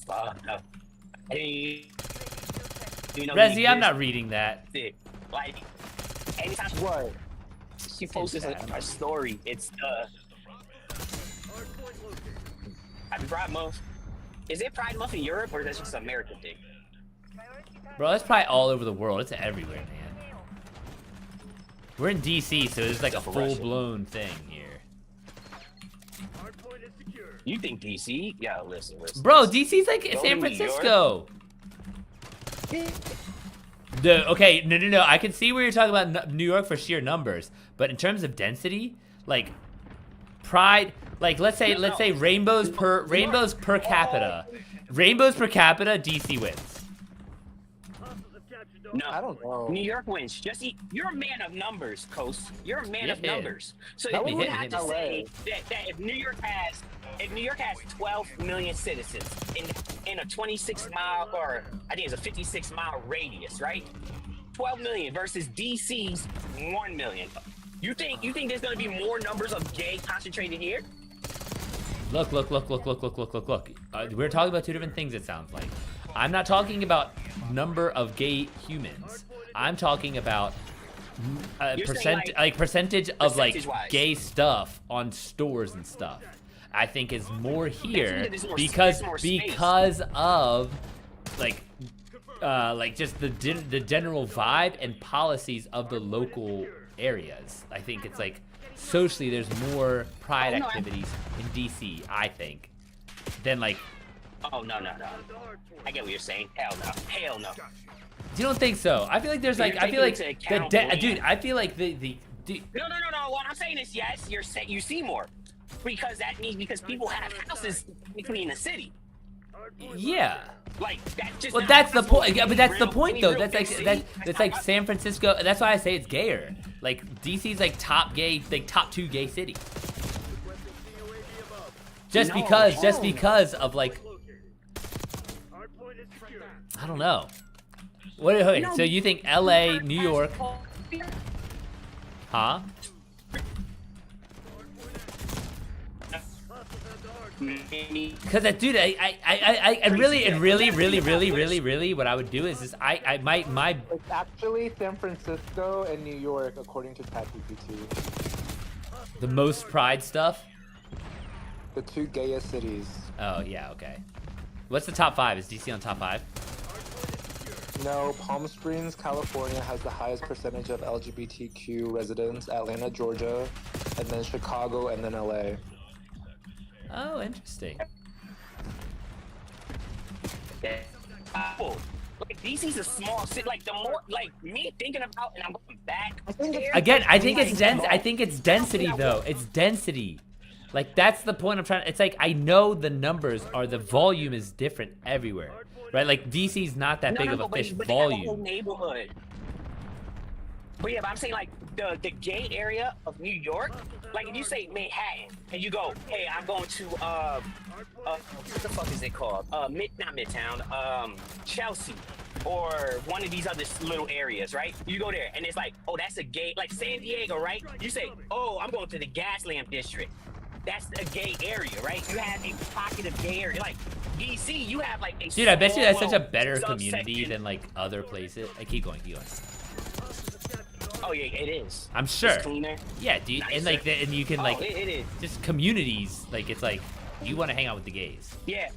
No. Hey, you know, Rezi, I'm not reading that. Like, anytime What? she posts a story, it's Happy Pride Month. Is it Pride Month in Europe or is that just an American thing? Bro, that's probably all over the world. It's everywhere, man. We're in DC, so it's like a full-blown thing here. You think DC? Yeah, listen. Bro, DC's like Go San to New Francisco. Okay, no. I can see where you're talking about New York for sheer numbers, but in terms of density, like Pride, like let's say rainbows per capita, DC wins. No, I don't know. New York wins. You're a man of numbers, Coast. You're a man of Yeah. numbers. So That you would would have hit to LA. say that if New York has 12 million citizens in a 26-mile or I think it's a 56-mile radius, right? 12 million versus DC's 1 million. You think there's gonna be more numbers of gay concentrated here? Look. We're talking about two different things, it sounds like. I'm not talking about number of gay humans. I'm talking about You're saying, percentage of like percentage-wise. gay stuff on stores and stuff. I think is more here there's more because of like just the general vibe and policies of the local areas. I think it's like socially there's more pride activities in DC, I think, than like. Oh no. I get what you're saying. Hell no. You don't think so? I feel like there's like You're I feel like taking the into account dude. I feel like the No. What I'm saying is yes. You see more because that means because people have houses between the city. yeah. Like that's just. Well, not that's the possible point. in Yeah, but any that's the real- point any though. real That's big like city. that's like San Francisco. That's why I say it's gayer. Like DC's like top 2 gay city. Just because of like I don't know. Wait, so you think LA, New York, huh? Because dude, I really, what I would do is just my It's actually San Francisco and New York, according to ChatGPT. the most pride stuff. The two gayest cities. Oh yeah, okay. What's the top 5? Is DC on top 5? No, Palm Springs, California has the highest percentage of LGBTQ residents, Atlanta, Georgia, and then Chicago, and then LA. Oh, interesting. Like DC's a small city. Like the more like me thinking about, and I'm going back. Again, I think it's dense. I think it's density though. It's density. Like that's the point I'm trying. It's like I know the numbers are the volume is different everywhere, right? Like DC's not that big of a fish but they have a whole volume. neighborhood. But yeah, but I'm saying like the gay area of New York. Like if you say Manhattan and you go, hey, I'm going to what the fuck is it called? Not Midtown, Chelsea, or one of these other little areas, right? You go there and it's like, oh, that's a gay, like San Diego, right? You say, oh, I'm going to the gas lamp district. That's a gay area, right? You have a pocket of gay area. Like DC, you have like a Dude, I bet you that's such a small better community subsection. than like other places. I keep going. Oh yeah, it is. I'm sure. It's cleaner. Yeah, dude, and like and you can Oh, like it is. just communities. Like it's like you want to hang out with the gays. Yeah.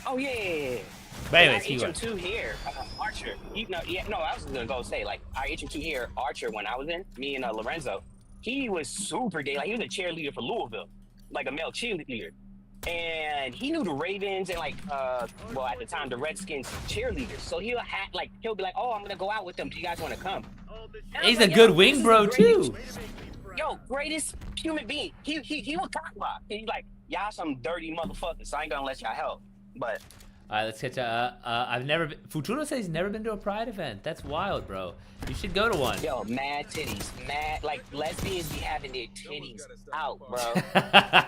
Oh yeah. But anyways, keep our going. HM2 here, Archer. I was gonna go say like our HM2 here, Archer. When I was in, me and Lorenzo, he was super gay. Like he was a cheerleader for Louisville, like a male cheerleader, and he knew the Ravens and like well at the time the Redskins cheerleaders. So he'll be like, oh, I'm gonna go out with them. Do you guys want to come? And I He's was a like, good yo, wing this is bro the greatest- too. Yo, greatest human being. He will talk about. He's like, y'all some dirty motherfuckers. So I ain't gonna let y'all help. But All right, let's catch up. I've never been. Futuro says he's never been to a pride event. That's wild, bro. You should go to one. yo, mad titties, mad like lesbians be having their titties out, bro.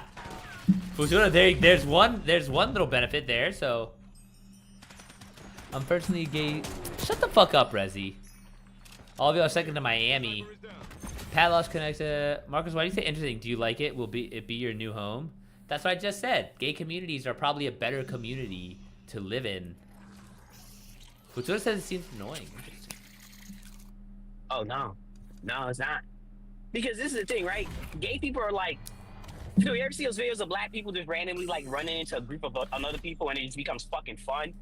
Futuro, there's one little benefit there. So I'm personally gay. Shut the fuck up, Resi. All of you are second to Miami. Pat lost connected. Marcus, why do you say interesting? Do you like it? Will it be your new home? That's what I just said. Gay communities are probably a better community to live in. Futura says it seems annoying. Interesting. Oh no, no, it's not. Because this is the thing, right? Gay people are like, you ever see those videos of black people just randomly like running into a group of another people and it just becomes fucking fun?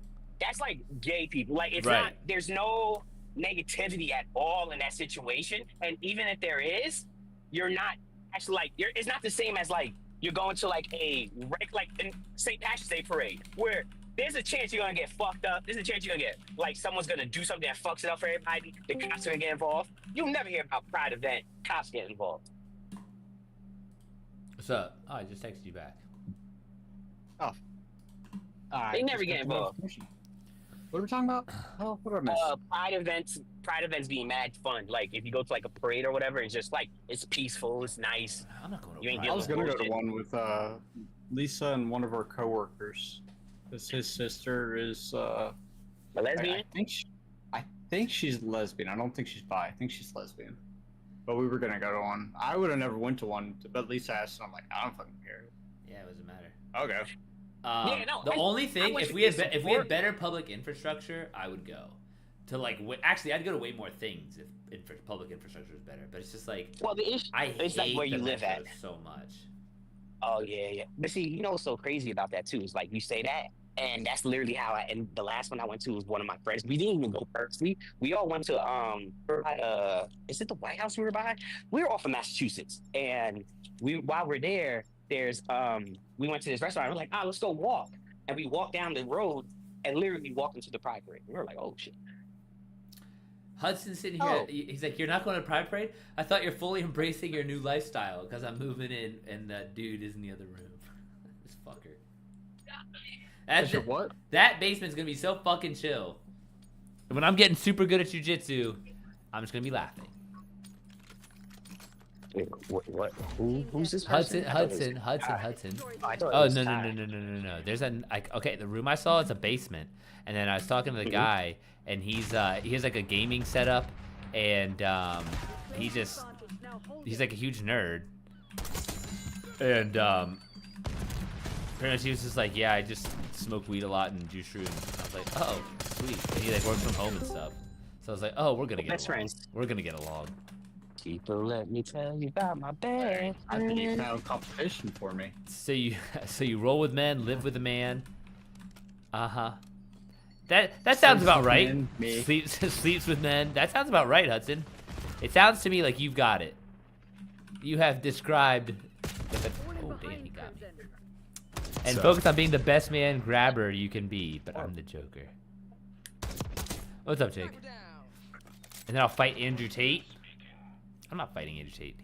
That's like gay people. Like it's Right. not. There's no negativity at all in that situation, and even if there is, you're not actually like it's not the same as like you're going to like a like in St. Patrick's Day parade where there's a chance you're gonna get fucked up. There's a chance you're gonna get like someone's gonna do something that fucks it up for everybody. The cops are gonna get involved. You'll never hear about pride event cops get involved. What's up? Oh, I just texted you back. They never get involved. What are we talking about? Oh, what did I miss? Pride events being mad fun. Like if you go to like a parade or whatever, it's just like it's peaceful, it's nice. I'm not going to You ain't Pride. I was gonna go to bullshit. one with Lisa and one of our coworkers. Because his sister is A lesbian? I think she's lesbian. I don't think she's bi. I think she's lesbian. But we were gonna go to one. I would have never went to one, but Lisa asked, and I'm like, I don't fucking care. Yeah, it doesn't matter. Okay. Yeah, no, the only I thing, went if to we had get if we had support. better public infrastructure, I would go. To like, actually, I'd go to way more things if public infrastructure was better. But it's just like, Well, the issue I it's hate like where you the live at. metros so much. Oh yeah. But see, you know what's so crazy about that too is like you say that, and that's literally how and the last one I went to was one of my friends. We didn't even go personally. We all went to we were by, is it the White House we were by? We were off of Massachusetts, and while we're there, there's we went to this restaurant. We're like, let's go walk, and we walked down the road and literally walked into the Pride Parade. We were like, oh shit. Hudson's sitting here. He's like, "You're not going to Pride Parade? I thought you're fully embracing your new lifestyle because I'm moving in and that dude is in the other room." This fucker. What? That basement's gonna be so fucking chill. And when I'm getting super good at jujitsu, I'm just gonna be laughing. Wait, what? Who's this Hudson. person? Oh, I thought it Oh was no. Ty. There's okay. The room I saw is a basement, and then I was talking to the guy, and he has like a gaming setup, and he's like a huge nerd, and pretty much he was just like, yeah, I just smoke weed a lot and do shrooms. I was like, oh, sweet. And he like works from home and stuff. So I was like, oh, we're gonna get Best along. friends. We're gonna get along. People, let me tell you about my best I think you friend. found competition for me. So you roll with men, live with a man. That sounds about with right. men, me. Sleeps with men. That sounds about right, Hudson. It sounds to me like you've got it. You have described. Oh damn, he got me. And focus on being the best man grabber you can be. But I'm the Joker. What's up, Jake? And then I'll fight Andrew Tate. I'm not fighting Andrew Tate.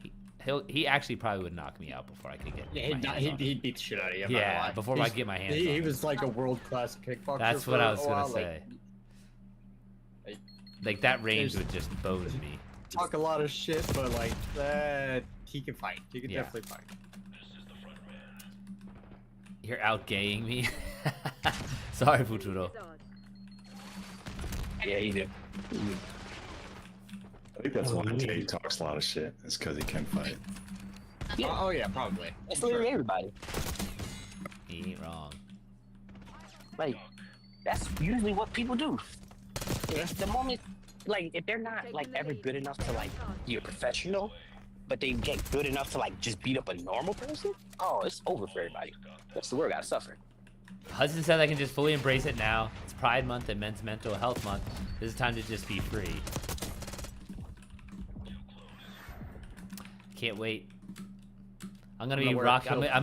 He actually probably would knock me out before I could get my hands on him. He'd beat the shit out of you. I'm not gonna Yeah, lie. before I get my hands on He him. was like a world-class kickboxer. That's for what I a was gonna while, say. like, Like that range there's- would just bone me. talk a lot of shit, but like he can fight. He can Yeah. definitely fight. You're outgaying me. Sorry, Futuro. Yeah, you do. I think that's why Jay talks a lot of shit. It's because he can fight. Yeah. Oh yeah, probably. It's literally everybody. He ain't wrong. Like, that's usually what people do. It's the moment, like, if they're not, like, ever good enough to, like, be a professional, but they get good enough to, like, just beat up a normal person, oh, it's over for everybody. That's the word, gotta suffer. Hudson said I can just fully embrace it now. It's Pride Month and Men's Mental Health Month. This is time to just be free. Can't wait. I'm gonna be I'm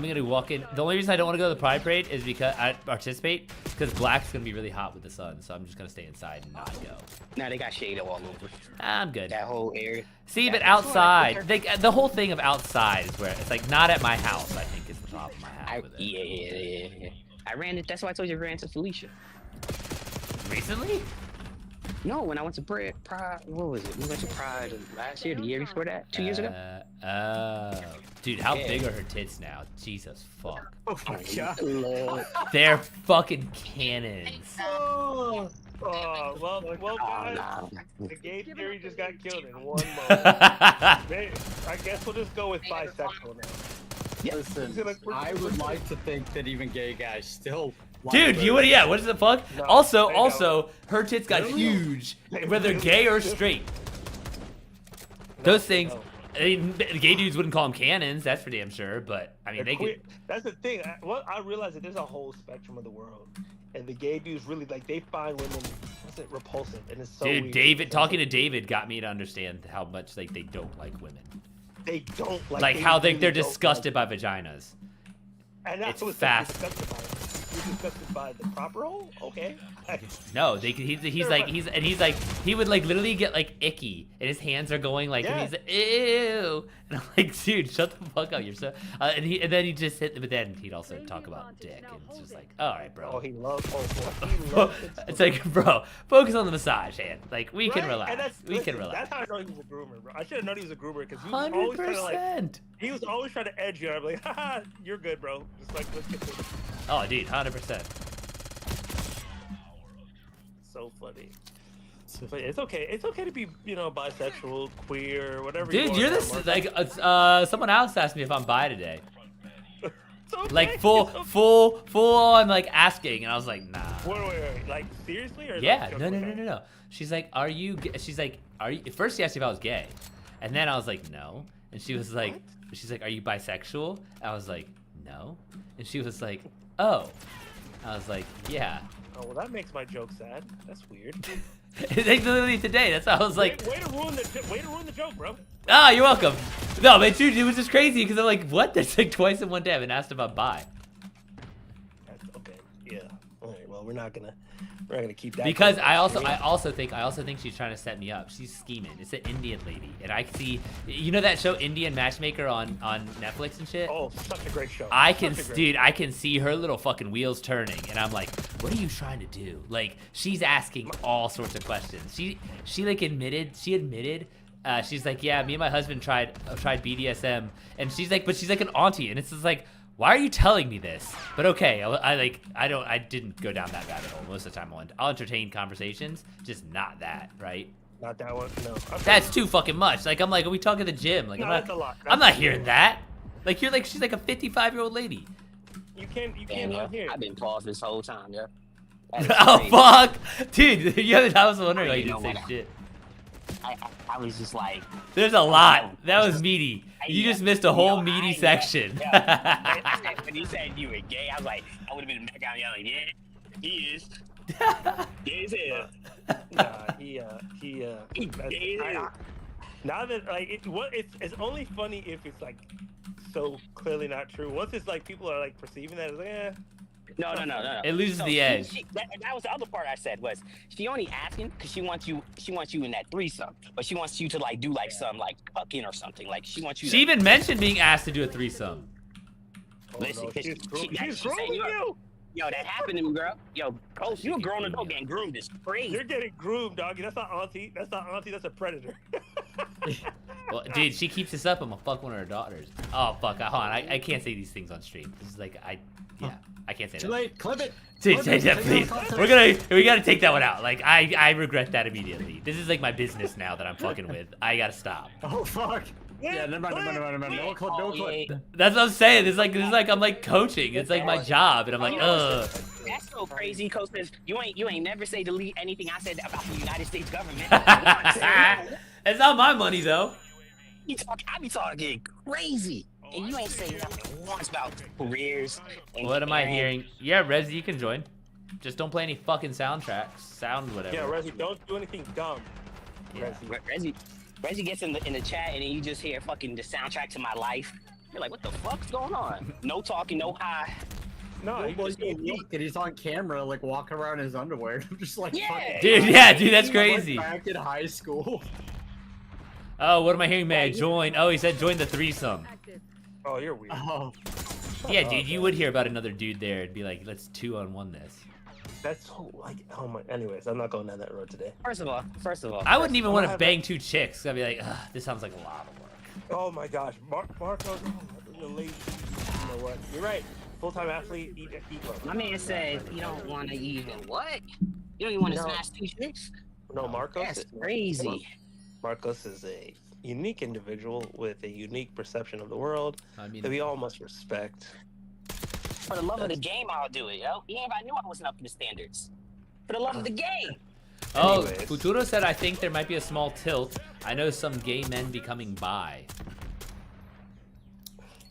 gonna walk in. The only reason I don't want to go to the Pride Parade is because I participate because black's gonna be really hot with the sun, so I'm just gonna stay inside and not go. Now they got shade all over I'm good. that whole area. See, but That's outside, the whole thing of outside is where it's like not at my house. I think is the problem I have with it. Yeah. I ran it. That's why I told you I ran to Felicia. Recently? No, when I went to Pride, what was it? We went to Pride last year, the year before that, 2 years ago. Dude, how Yeah. big are her tits now? Jesus fuck. Oh my god. Lord. They're fucking cannons. Well, guys, Oh, no. the gay theory just got killed in one moment. I guess we'll just go with bisexual now. Listen, I would like to think that even gay guys still. like Dude, you women. would, yeah, what the fuck? No, also, they don't. also, her tits got huge, whether gay or straight. Those things, no. I mean, gay dudes wouldn't call them cannons, that's for damn sure, but, I mean, They're they queer. could. That's the thing. I realize that there's a whole spectrum of the world, and the gay dudes really like they find women repulsive, and it's so Dude, weird. David, talking to David got me to understand how much, like, they don't like women. They don't Like, they how really they're don't disgusted like- by vaginas. And that's it's what fast. Disgusted by. You're disgusted by the proper hole? Okay. No, he's like, he would, like, literally get, like, icky, and his hands are going, like, and he's like, ew. And I'm like, dude, shut the fuck up, you're so, and then he just hit, but then he'd also talk about dick, and it's just like, alright, bro. Oh, he loves. He loves it. It's like, bro, focus on the massage hand. Like, we can Right? relax. And We can listen, relax. That's how I know he was a groomer, bro. I should have known he was a groomer because he was always trying to like. 100%. He was always trying to edge you. I'm like, haha, you're good, bro. Just like, let's get this. Oh, dude, 100%. So funny. But it's okay. It's okay to be, bisexual, queer, whatever. Dude, you you're are, this, Mark. like, someone else asked me if I'm bi today. It's okay, Like, it's full okay. on, like, asking, and I was like, nah. Wait. Like, seriously? Or Yeah, like, no. She's like, are you, she's like, are you, first she asked me if I was gay. And then I was like, no. And she was like, she's like, are you bisexual? I was like, no. And she was like, oh. I was like, yeah. Oh, well, that makes my joke sad. That's weird. It's like literally today. That's how I was like, way to ruin the joke, bro. ah, you're welcome. No, but dude, it was just crazy because I'm like, what? That's like twice in one day. I've been asked about bi. That's okay. Yeah. All right. Well, we're not gonna keep that. Because going. I also think she's trying to set me up. She's scheming. It's an Indian lady, and I see, you know that show Indian Matchmaker on Netflix and shit. Oh, such a great show. I can, Such a great dude, I can see her little fucking wheels turning, and I'm like, what are you trying to do? Like, she's asking all sorts of questions. She admitted, she's like, yeah, me and my husband tried BDSM, and she's like, but she's like an auntie, and it's just like, why are you telling me this? But okay, I didn't go down that rabbit hole. Most of the time I'll entertain conversations, just not that, right? Not that one. No. That's too fucking much. Like, I'm like, are we talking to the gym? Like, No, that's a lot. I'm not That's hearing that. Like, you're like, she's like a 55-year-old lady. You can't Damn, yo, unhear. I've been paused this whole time, yo. That is Oh crazy. fuck, dude! I was wondering why you You didn't know say what? shit. I was just like, There's a lot. That was meaty. You just missed a whole meaty section. when he said you were gay, I was like, I would have been back out yelling, yeah, he is. Gay as hell. Nah, he Gay as hell. now that like it's only funny if it's like so clearly not true. Once it's like people are like perceiving that, it's like, eh. No. It loses the edge. That was the other part I said was she only asking because she wants you in that threesome, but she wants you to like do like some like fucking or something. Like she wants you. She even mentioned being asked to do a threesome. Listen, no, 'cause she's grooming said, you. Yo, that happened to me, girl. Yo, Coach, you a grown adult getting groomed is crazy. You're getting groomed, doggy. That's not auntie. That's not auntie. That's a predator. Well, dude, she keeps this up. I'm gonna fuck one of her daughters. Oh fuck! Hold on, I can't say these things on stream. This is like I can't say Too that. late. Clip it. Dude, Clip it. yeah, Take it please. out of context. We gotta take that one out. Like I regret that immediately. This is like my business now that I'm fucking with. I gotta stop. Oh fuck. Yeah, never mind. No clip. No clip. That's what I'm saying. This is like I'm like coaching. It's like my job, and I'm like, ugh. That's so crazy, Coach. Says you ain't never say delete anything I said about the United States government. It's not my money though. I be talking crazy, and you ain't say nothing once about careers. And What am I hearing? Yeah, Rezi, you can join. Just don't play any fucking soundtracks. Sound whatever. Yeah, Rezi, don't do anything dumb. Yeah. Reggie gets in the chat, and then you just hear fucking the soundtrack to my life. You're like, what the fuck's going on? No talking, no hi. No, No, you well, just you go look, and he's on camera, like walking around in his underwear. I'm just like, Yeah. fucking Dude, yeah, dude, that's I'm, crazy. like, back in high school. Oh, what am I hearing? May I join? Oh, he said join the threesome. Oh, you're weird. Oh, Yeah, dude, you would hear about another dude there and be like, let's 2-on-1 this. That's so like, oh my. Anyways, I'm not going down that road today. First of all, I wouldn't even want to have bang 2 chicks. I'd be like, ugh, this sounds like a lot of work. Oh my gosh, Marco's the lady. You know what? You're right. Full-time athlete, eat well. my man said you don't want to even what? You don't even want to No. smash 2 chicks? No, Marcos. That's crazy. Marcos is a unique individual with a unique perception of the world I mean, that we all must respect. For the love of the game, I'll do it, yo. Even if I knew I wasn't up to the standards. For the love of the game. oh, Anyways. Futuro said, I think there might be a small tilt. I know some gay men becoming bi.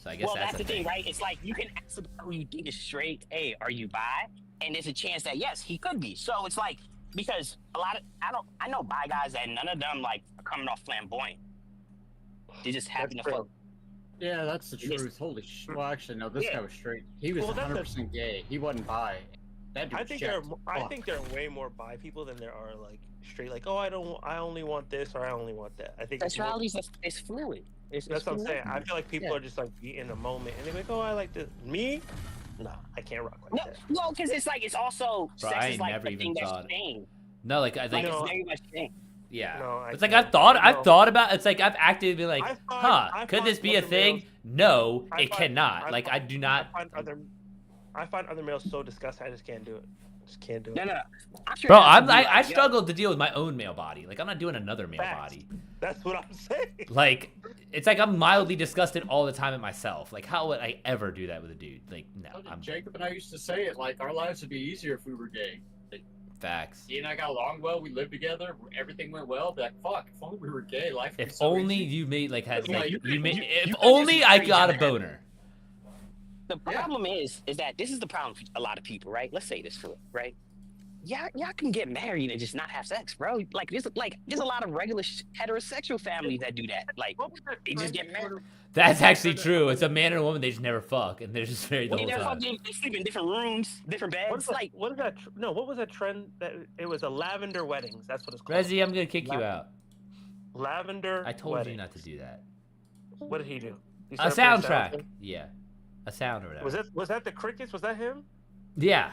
So I guess Well, that's that's a the thing, thing. right? It's like you can ask the guy who you think is straight, hey, are you bi? And there's a chance that yes, he could be. So it's like because a lot of I know bi guys that none of them like are coming off flamboyant. They just happen to That's fuck. Yeah, that's the Yes. truth. Holy sh! Well, actually, no. This Yeah. guy was straight. He was Well, that's 100% gay. He wasn't bi. That dude I think there checked. are I think there are way more bi people than there are like straight. Like, oh, I only want this or I only want that. I think it's more- Sexuality is fluid. that's what I'm saying. I feel like people Yeah. are just like in a moment and they're like, oh, I like this. Me? Nah, I can't rock like No, that. well, because it's like it's also Bro, sex I is like never the even thing that's thought- changed. No, like I Like think, No, it's very much changed. yeah. No, I It's like can't. I've No. thought about. It's like I've actively been like, I find- huh? I Could find this be a other thing? males- No, I it find- cannot. I Like I find- do not. I find other males so disgusting. I just can't do it. Just can't do it. No. I'm sure Bro, it has to be I like, yo, struggle to deal with my own male body. Like I'm not doing another male Facts. body. That's what I'm saying. Like it's like I'm mildly disgusted all the time at myself. Like how would I ever do that with a dude? Like no, I'm Jacob and I used to say it like our lives would be easier if we were gay. facts. He and I got along well. We lived together. Everything went well. Be like, fuck, if only we were gay, life would be If so only easy. you made like had Yeah, like, you you could- made. you- If you could only just I marry got a your boner. The problem is that this is the problem for a lot of people, right? Let's say this for it, right? Y'all can get married and just not have sex, bro. Like there's a lot of regular heterosexual families that do that. Like What was that they just trend get married. That's actually true. It's a man and a woman. They just never fuck, and they're just married the They whole never time. fucking they sleep in different rooms, different What beds. is that? Like What is that? No, what was that trend? That it was a lavender weddings. That's what it's called. Rezi, I'm gonna kick you out. Lavender. I told weddings. you not to do that. What did he do? He A started putting sounds soundtrack. in? Yeah, a sound or whatever. Was that the crickets? Was that him? Yeah.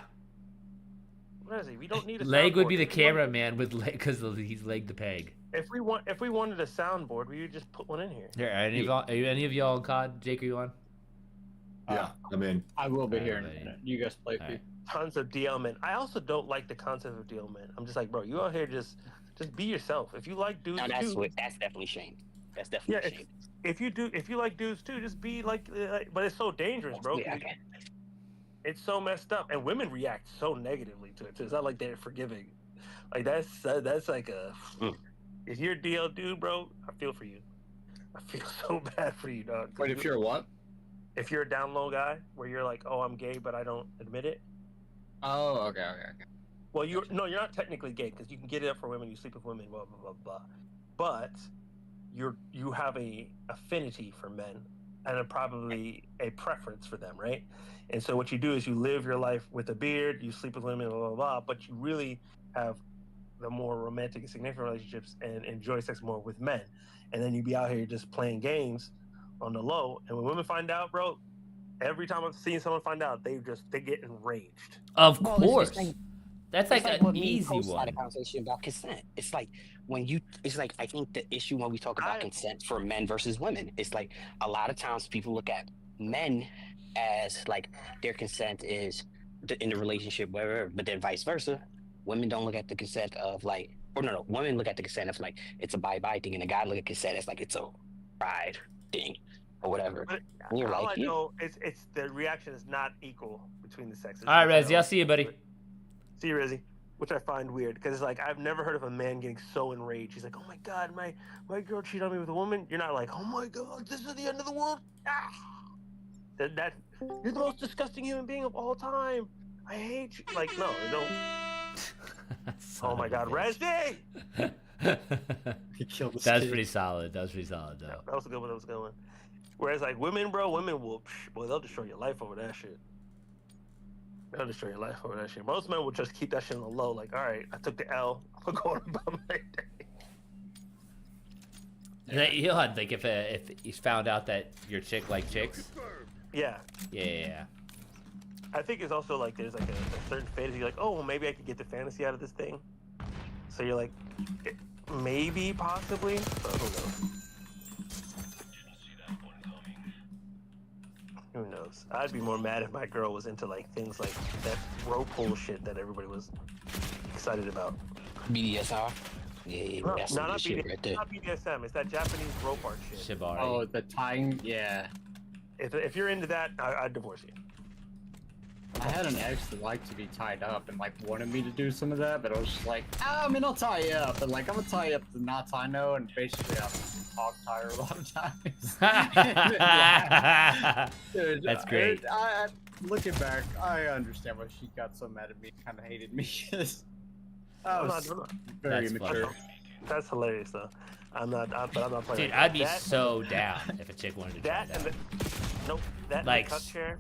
Where is he? We don't need a Leg would be soundboard. the If we want- cameraman with leg because he's leg the peg. If we wanted a soundboard, we would just put one in here. Here, are any of y'all on COD? Jake, are you on? Yeah, I mean, I will be here in a Alright. minute. You guys play. Alright. Tons of DL men. I also don't like the concept of DL men. I'm just like, bro, you out here just be yourself. If you like dudes no, too, that's definitely shame. That's definitely Yeah, shame. if you like dudes too, just be like. But it's so dangerous, bro. Yeah, okay. It's so messed up, and women react so negatively to it. Too. It's not like they're forgiving. Like that's like a. Mm. If you're a DL dude, bro, I feel for you. I feel so bad for you, dog. 'Cause Wait, if you're what? if you're a down low guy, where you're like, oh, I'm gay, but I don't admit it. Oh, okay. Well, you're not technically gay because you can get it up for women, you sleep with women, blah blah blah blah. But you have a affinity for men and probably a preference for them, right? And so what you do is you live your life with a beard, you sleep with women, blah blah blah. But you really have the more romantic and significant relationships and enjoy sex more with men. And then you be out here just playing games on the low. And when women find out, bro, every time I've seen someone find out, they get enraged. Of Well, course. it's like- That's like It's an when me and easy Coach had one. a conversation about consent. It's like I think the issue when we talk about consent for men versus women, it's like a lot of times people look at men as like their consent is in the relationship, whatever, but then vice versa. Women don't look at the consent of like, or no, women look at the consent of like it's a bye-bye thing, and the guy look at consent as like it's a ride thing or whatever. But And you're all like, I yeah. know is it's the reaction is not equal between the sexes. All right, which I Rezi, I'll see you, buddy. See you, Rizzy. Which I find weird because it's like I've never heard of a man getting so enraged. He's like, "Oh my god, my girl cheated on me with a woman." You're not like, "Oh my god, this is the end of the world." Ah! That you're the most disgusting human being of all time. I hate you. Like, no, don't. Son Oh my of a god, bitch. Rezzy! He killed this That was kid. pretty solid. That was pretty solid, though. That was a good one. That was a good one. Whereas like women, bro, women will, boy, they'll destroy your life over that shit. They'll destroy your life over that shit. Most men will just keep that shit on the low. Like, all right, I took the L. I'm going about my day. And then he'll have, like if he's found out that your chick like chicks. Yeah. Yeah. I think it's also like there's like a certain fantasy, like, oh, well, maybe I could get the fantasy out of this thing. So you're like, maybe, possibly, but who knows? Who knows? I'd be more mad if my girl was into like things like that rope pull shit that everybody was excited about. BDSR. Yeah, No, that's no, some not, good shit right there. not BDSM. It's that Japanese rope art shit. Shibari. Oh, the tying. Yeah. If you're into that, I'd divorce you. I had an ex that liked to be tied up and like wanted me to do some of that, but I was just like, I mean, I'll tie you up, but like I'm gonna tie you up to knots I know, and basically I'm hog tie her a lot of times. Dude, That's great. Looking back, I understand why she got so mad at me, kind of hated me. I was very That's immature. funny. That's hilarious though. I'm not playing. Dude, like I'd be that. so down if a chick wanted to try That and that. nope. That Like, and the cut chair.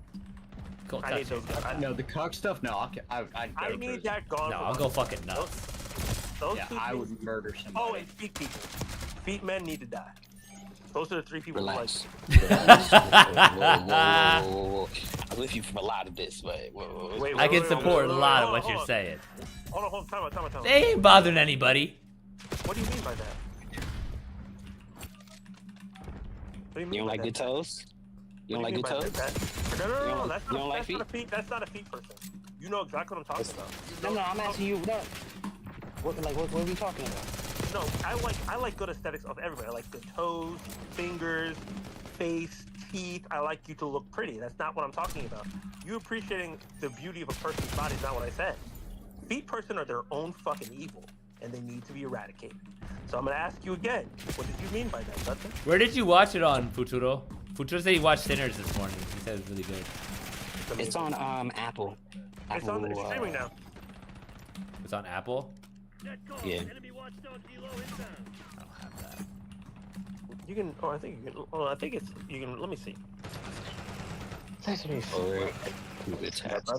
Cool, I need those. No, the cock stuff. No, I'd I go need crazy. that gone. No, for I'll my- go fucking nuts. Those Yeah, two I things- would murder somebody. Oh, and feet people. Feet men need to die. Those are the three people. Relax. Who Relax. Whoa. I'm with you for a lot of this, but whoa. Wait, I can wait, support a wait, lot of hold what on, you're hold on. saying. Hold on, time out. They ain't bothering anybody. What do you mean by that? What do you mean You don't by like that? good toes? You don't What like do good mean toes? by that? No. That's you don't like not a feet. That's not a feet person. You know exactly what I'm talking about. No, I'm asking you. What are we talking about? No, I like good aesthetics of everybody. I like the toes, fingers, face, teeth. I like you to look pretty. That's not what I'm talking about. You appreciating the beauty of a person's body is not what I said. Feet person are their own fucking evil, and they need to be eradicated. So I'm gonna ask you again. What did you mean by that, Dustin? Where did you watch it on, Futuro? Futuro said he watched Sinners this morning. He said it was really good. It's on Apple. It's on. It's streaming now. It's on Apple? Yeah. I don't have that. You can. Oh, I think you can. Oh, I think it's. You can. Let me see. Or good tabs.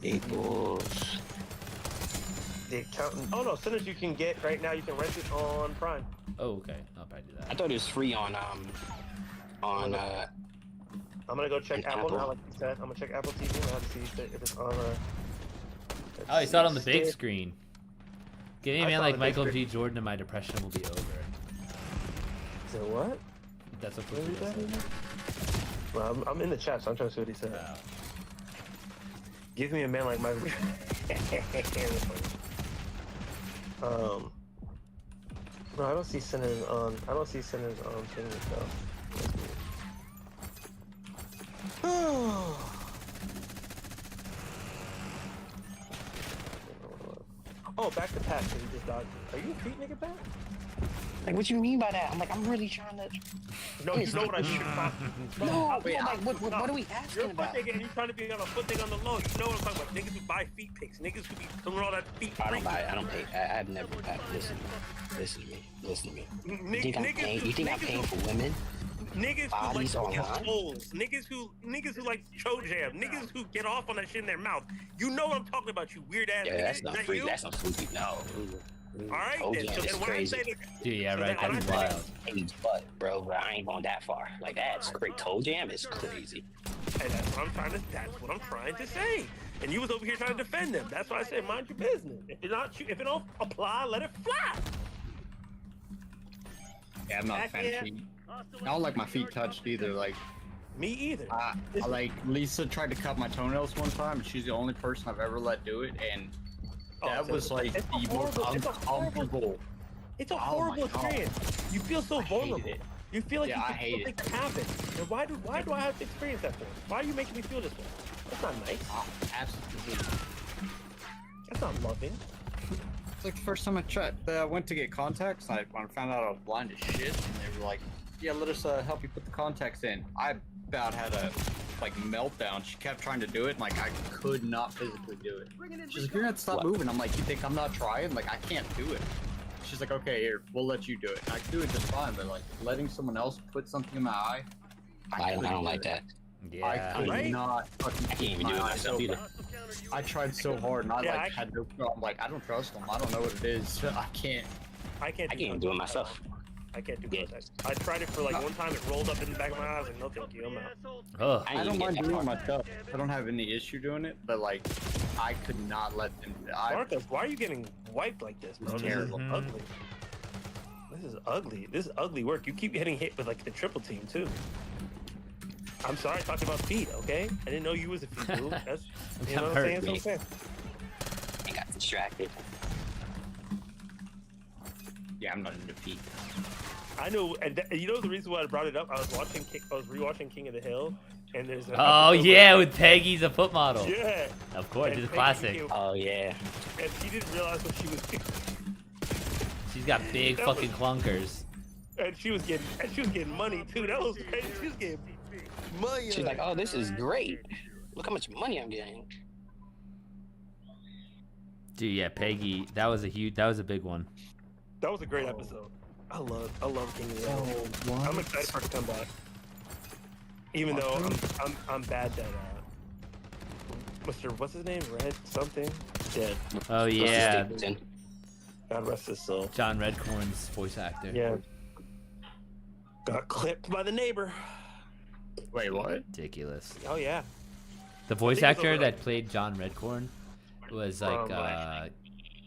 Equals. The accountant. Oh no, Sinners you can get right now. You can rent it on Prime. Oh, okay. I'll probably do I that. thought it was free on I'm gonna go check An Apple, Apple. now, like you said. I'm gonna check Apple TV now to see if it's on. Oh, you saw it on the big Stick. screen. Getting a I man saw like the big Michael screen. G. Jordan and my depression will be over. Is it what? That's what What is Futuro that? said. Well, I'm in the chat, so I'm trying to see what he said. Wow. Give me a man like Michael. No, I don't see Sinners on. I don't see Sinners on Sinners though. Oh, back to Pat. He just dodged me. Are you a feet nigga, Pat? like, what you mean by that? I'm like, I'm really trying to. No, you know what I mean. No, what are we You're asking a foot about? nigga and you're trying to be on a foot thing on the low. You know what I'm talking about? Niggas who buy feet pics. Niggas who be doing all that feet. I don't buy it. I don't pay. I've never. Listen to me. You think I'm paying? You think I'm paying for women? Niggas who Bodies like online? holes. Niggas who like cho jam. Niggas who get off on that shit in their mouth. You know what I'm talking about, you weird ass Yeah, nigga. that's not Is that free. you? That's not free. No. All right, Oh, then. yeah, So that's then when I crazy. say that, Dude, yeah, So right. then That'd be when I say wild. Hey, but bro, but I ain't going that far. Like that's great. Toe jam is crazy. hey, that's what I'm trying to say. And you was over here trying to defend them. That's why I said mind your business. If it don't apply, let it fly. Yeah, I'm not a fan of feet. I don't like my feet touched either. Like, Me either. I like Lisa tried to cut my toenails one time, and she's the only person I've ever let do it, and that so was like it's a the most horrible- uncomfortable. It's a Oh my horrible God. experience. You feel so I hated vulnerable. it. You feel like Yeah, I you hate can something happen. And why do I have to experience that for? Why are you making me feel this way? That's not nice. Oh, absolutely. That's not loving. It's like the first time I went to get contacts, and I found out I was blind as shit, and they were like, "Yeah, let us help you put the contacts in." I about had a meltdown. She kept trying to do it, and like I could not physically do it. She's like, "You're gonna have to stop moving." I'm like, "You think I'm not trying? Like I can't do it." She's like, "Okay, here, we'll let you do it." And I can do it just fine, but like letting someone else put something in my eye, I couldn't don't do like it. that. I Yeah. could Right? not fucking I can't keep even my do it eyes myself open. either. I tried so hard, and I Yeah, like had no. I'm like, I don't trust them. I don't know what it is. I can't. I can't I can't even do it myself. I can't do contacts. I tried it for like one time. It rolled up in the back of my eyes, and no thank you. I'm out. Ugh. I ain't don't even mind get doing that it far. myself. I don't have any issue doing it, but like, I could not let them. Marcus, why are you getting wiped like this, bro? It's This is terrible. ugly. This is ugly. This is ugly work. You keep getting hit with like the triple team too. I'm sorry, talking about feet, okay? I didn't know you was a feet dude. That's you know I'm what I'm saying. hurt, That's what I'm saying. I got distracted. Yeah, I'm not in defeat. I know, and you know the reason why I brought it up. I was rewatching King of the Hill, and there's an Oh episode yeah, with Peggy's a foot model. where- yeah, Of course, and it's a Peggy classic. came- Oh yeah. and she didn't realize what she was doing, She's got big That fucking clunkers. and she was getting money too. That was crazy. She was getting money. She's like, oh, this is great. Look how much money I'm getting. Dude, yeah, Peggy. That was a big one. That was a great episode. I love King of the Hill. I'm excited for it to come back. Even though I'm bad that what's his name? Red something? Dead. Oh yeah, Stapleton. God rest his soul. John Redcorn's voice actor. Yeah. Got clipped by the neighbor. Wait, what? Ridiculous. Oh yeah. The voice I think it was actor over- that played John Redcorn was like From,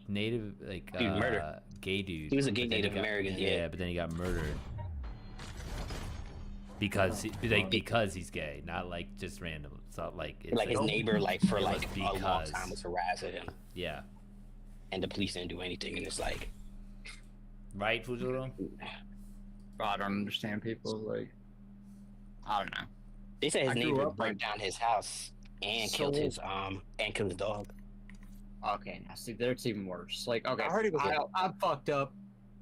native, like Dude, murder. gay dude. He was a gay But then he Native got- American, Yeah, yeah. but then he got murdered because because he's gay, not like just random. It's not like it's Like his neighbor, like for it was like a long because- time was harassing him, Yeah. and the police didn't do anything. And it's like, Right, Fujuro? I don't understand people. Like, I don't know. they said his I grew neighbor up, burned down his house and killed his dog. Okay, now see, that's even worse. Like, okay, I heard he was I'm fucked up.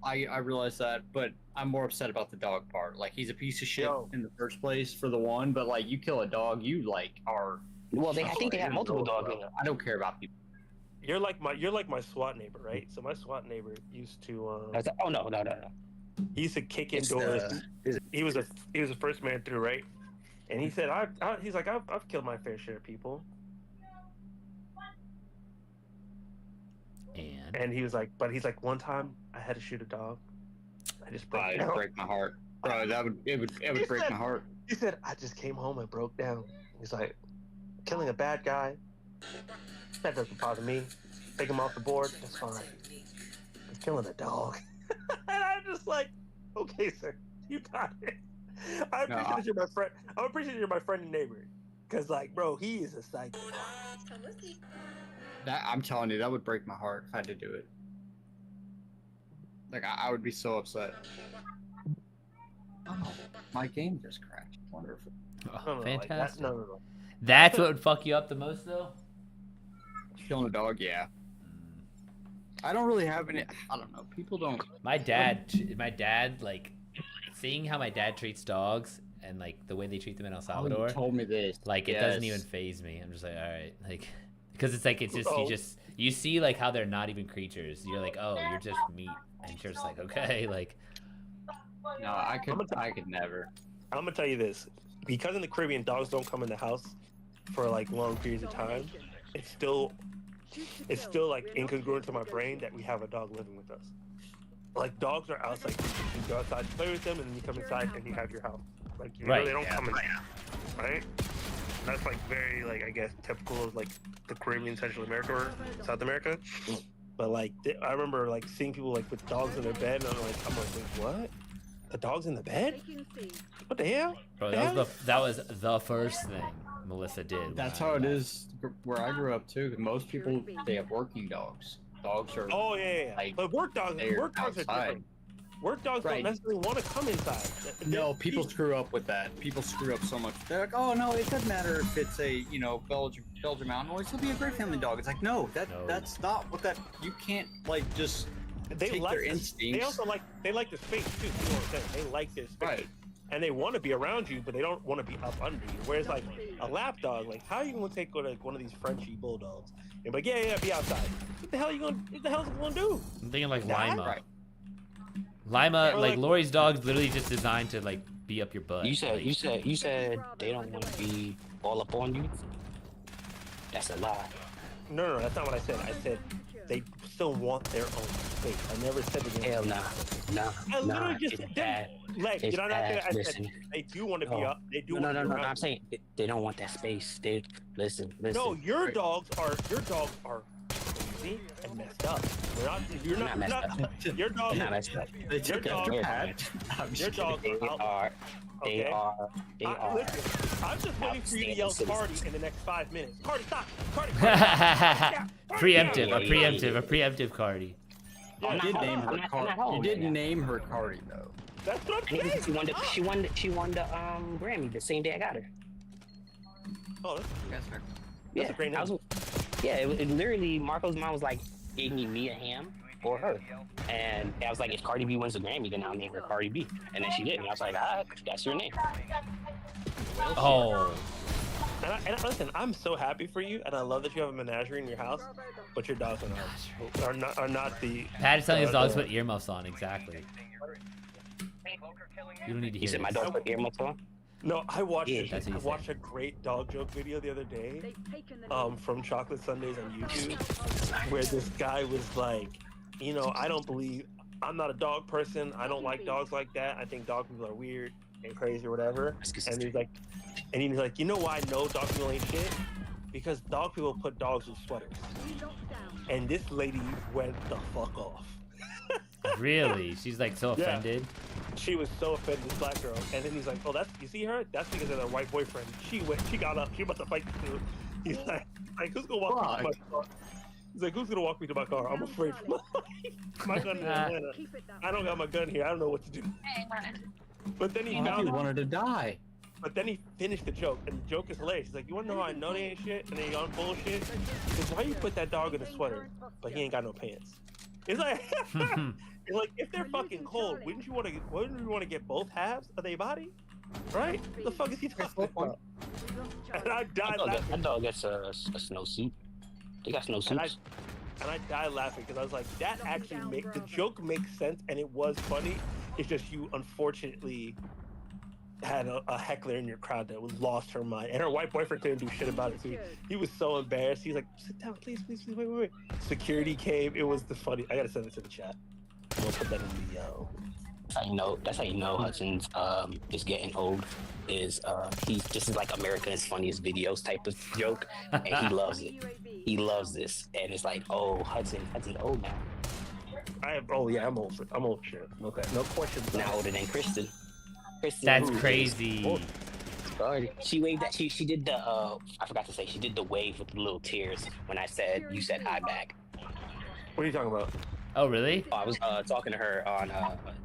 I realize that, but I'm more upset about the dog part. Like, he's a piece of shit Yo. in the first place for the one, but like, you kill a dog, you like are. Well, I think they had multiple dogs. I don't care about people. You're like my SWAT neighbor, right? So my SWAT neighbor used to I was like, oh no. he used to kick in It's doors. the- He was a first man through, right? And he said, he's like, I've killed my fair share of people. And he was like, but he's like, one time I had to shoot a dog. I just broke It'd down. break my heart, bro. It would He break said- my heart. He said, I just came home and broke down. He's like, killing a bad guy, that doesn't bother me. Take him off the board, that's fine. But killing a dog. And I'm just like, okay, sir, you got it. I appreciate that you're my friend. I appreciate you're my friend and neighbor. Cause like, bro, he is a psycho. That I'm telling you, that would break my heart if I had to do it. Like, I would be so upset. Oh, my game just crashed. Wonderful. Oh, No, like that, fantastic. no. That's what would fuck you up the most, though. Killing a dog, yeah. I don't really have any. I don't know. People don't. My dad, like, seeing how my dad treats dogs and like the way they treat them in El Oh, Salvador, you told me this. like it doesn't even faze me. I'm just like, all right, like, because it's like it's just you see like how they're not even creatures. You're like, oh, you're just meat, and you're just like, okay, like. No, I could never. I'm gonna tell you this. Because in the Caribbean, dogs don't come in the house for like long periods of time. It's still like incongruent to my brain that we have a dog living with us. Like dogs are outside. You go outside to play with them, and then you come inside and you have your house. Like you know, they don't come in, right? That's like very like I guess typical of like the Caribbean, Central America, or South America. But like I remember like seeing people like with dogs in their bed, and I'm like, wait, what? The dog's in the bed? What the hell? Bro, that was the first thing Melissa did. That's how it is where I grew up too. Most people they have working dogs. Dogs are. Oh yeah. Like, But work dogs are outside. different. Work dogs don't Right. necessarily want to come inside. No, people screw up with that. People screw up so much. They're like, oh no, it doesn't matter if it's a Belgian Mountain Noise. It'll be a great family dog. It's like no, that's not what that. You can't like just take their instincts. They also like the space too. You know what I'm saying? They like their space. Right. And they want to be around you, but they don't want to be up under you. Whereas like a lap dog, like how are you gonna take like one of these Frenchie bulldogs and be like, yeah, be outside? What the hell it gonna do? I'm thinking like Die? Lima. Right. Lima, Or like like- Lori's dog's literally just designed to like be up your butt. You said like, you said they don't want to be all up on you. That's a lie. No, that's not what I said. I said they still want their own space. I never said they didn't. Hell no. I literally just It's said bad. like It's you know what bad. I said Listen. they do want to be No. up. They do. No. want to be around I'm saying they don't want that space. They listen. No, your dogs are See, and messed up. You're Not messed up. Your dog. Not messed up. They took Your after dog- Pat. I'm Your just dog. kidding. They are. They Okay. are. They are. Listen, I'm just waiting for you to yell Outstanding Cardi citizens. in the next 5 minutes. Cardi, stop! Cardi, Cardi. Preemptive, a Yeah. preemptive Cardi. You did name her I'm not Cardi. home You did right now. name her Cardi though. That's what I'm I think saying. she won the Grammy the same day I got her. Oh, that's That's fair. Yeah, a great I was, yeah. It literally, Marco's mom was like, gave me Mia Hamm or her, and I was like, if Cardi B wins the Grammy, then I'll name her Cardi B, and then she did, and I was like, ah, that's your name. Oh, listen, I'm so happy for you, and I love that you have a menagerie in your house, but your dogs are not the. Pat is telling his dogs to put earmuffs on. Exactly. You don't need to You hear said my this. dog put earmuffs on. No, I watched. Yeah, that's what I you watched a great dog joke video the other day, from Chocolate Sundays on YouTube, where this guy was like, you know, I'm not a dog person. I don't like dogs like that. I think dog people are weird and crazy or whatever. And he's like, you know why I know dog people ain't shit? Because dog people put dogs in sweaters. And this lady went the fuck off. Really? She's like so Yeah. offended. She was so offended, this black girl. And then he's like, oh, you see her? That's because of her white boyfriend. She got up. She about to fight the dude. He's like, who's gonna walk me to my car? He's like, who's gonna walk me to my car? I'm afraid for my life. My gun in Atlanta. I don't got my gun here. I don't know what to do. But then he found You wanted to die. But then he finished the joke, and the joke is hilarious. He's like, you wanna know how I know they ain't shit? And they on bullshit? He says, why you put that dog in a sweater, but he ain't got no pants? It's like, it's like, if they're fucking cold, wouldn't you want to get both halves of their body? Right? What the fuck is he talking about? And I died laughing. That dog gets a snowsuit. They got snowsuits. And I died laughing because I was like, that actually the joke makes sense, and it was funny. It's just you unfortunately had a heckler in your crowd that was lost her mind, and her white boyfriend couldn't do shit about it too. He was so embarrassed. He's like, sit down, please, wait. Security came. It was the funny. I gotta send it to the chat. We'll put that in the That's how you know Hudson's is getting old. This is like America's Funniest Videos type of joke, and he loves it. He loves this, and it's like, oh, Hudson's old now. I'm old. I'm old shit. Okay, no questions. Now older than Kristen. That's who is crazy. old. She waved that. She did the. I forgot to say. She did the wave with the little tears when I said you said hi back. What are you talking about? Oh, really? I was talking to her on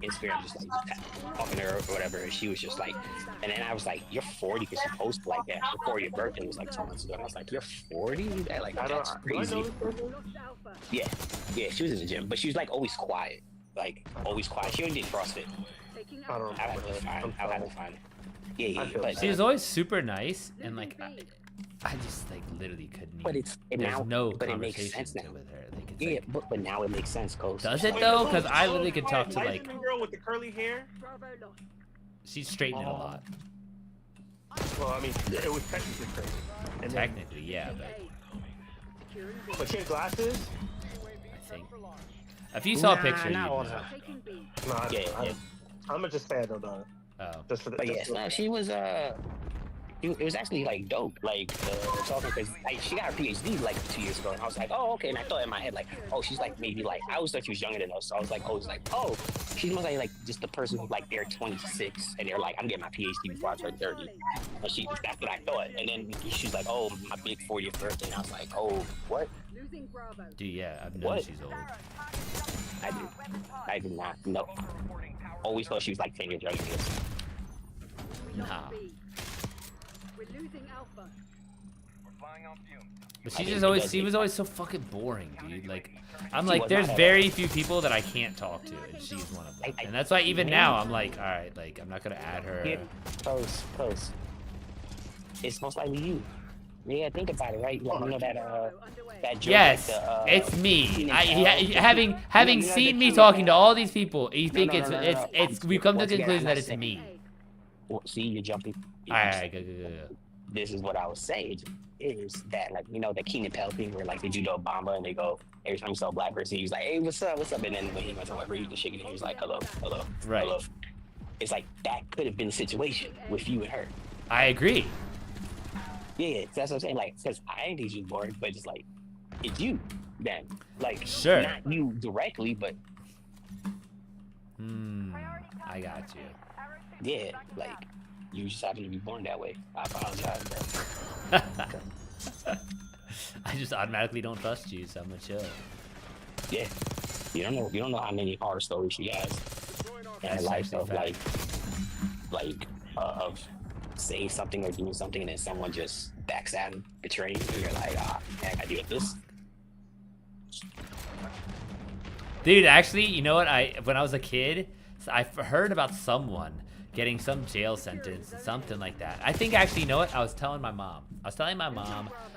Instagram, just like talking to her or whatever, and she was just like, and then I was like, "You're 40," because she posted like that before your birthday was like 2 months ago. And I was like, "You're 40? That's crazy." Yeah, she was in the gym, but she was like always quiet, She only did CrossFit. I don't know. I'll have to find it. Yeah, but She was always super nice, and like I just like literally couldn't. But There's no but it makes conversation sense now. with her. Like, it's Yeah, like, but now it makes sense, Coach. does it though? Because I literally could talk to Why is like the girl with the curly hair. she's straightened it a lot. Well, I mean, it was technically crazy. And then, Technically, yeah, but she had glasses. I think. If you saw a picture, you'd not all know. the No, Yeah. I'm gonna just say I don't know. Oh. Just for the. But just yes, for- no, she was it was actually like dope. Like talking because like she got her PhD like 2 years ago, and I was like, oh okay. And I thought in my head like, oh she's like maybe like I always thought she was younger than us. So I was like, oh she's most like just the person who's like they're 26 and they're like I'm getting my PhD before I turn 30. And that's what I thought. And then she's like, oh my big 40th birthday, and I was like, oh what? Dude, yeah, I've known What? she's old. I did not know. Always thought she was like 10 years younger than us. Nah. But I she think just always because she it- was always so fucking boring, dude. Like I'm She like was there's not at very few people that I can't talk to, and she's one of them. I- And that's why even now I'm like, all right, like I'm not gonna add her. Yeah, close. It's most likely you. Yeah, think about it, right? Like, you know that joke. Yes, like it's me. Teenage girl. Having You know, seen the me truth, talking to man. all these people, you think no, it's no, it's we've come to the Once again, conclusion I'm that not it's me. Well, see, you're jumping. All right, go. This is what I was saying is that like you know the Keenan Pell thing where like they do the Obama and they go every time you saw a black person he's like hey what's up and then when he went to whatever he was shaking it he was like hello. Right. Hello. It's like that could have been the situation with you and her. I agree. Yeah, that's what I'm saying. Like, because I ain't think she was boring, but just like, it's you. then. Like, Sure. not you directly, but I got you. yeah, like, you just happen to be born that way. I apologize, bro. I just automatically don't trust you, so I'm gonna chill. Yeah, you don't know how many horror stories she has in her That's life actually of of saying something or doing something, and then someone just backstabbing, betraying you, and you're like, man, I deal with this. Dude, actually, you know what? When I was a kid, I heard about someone getting some jail sentence, something like that. I think actually, you know what? I was telling my mom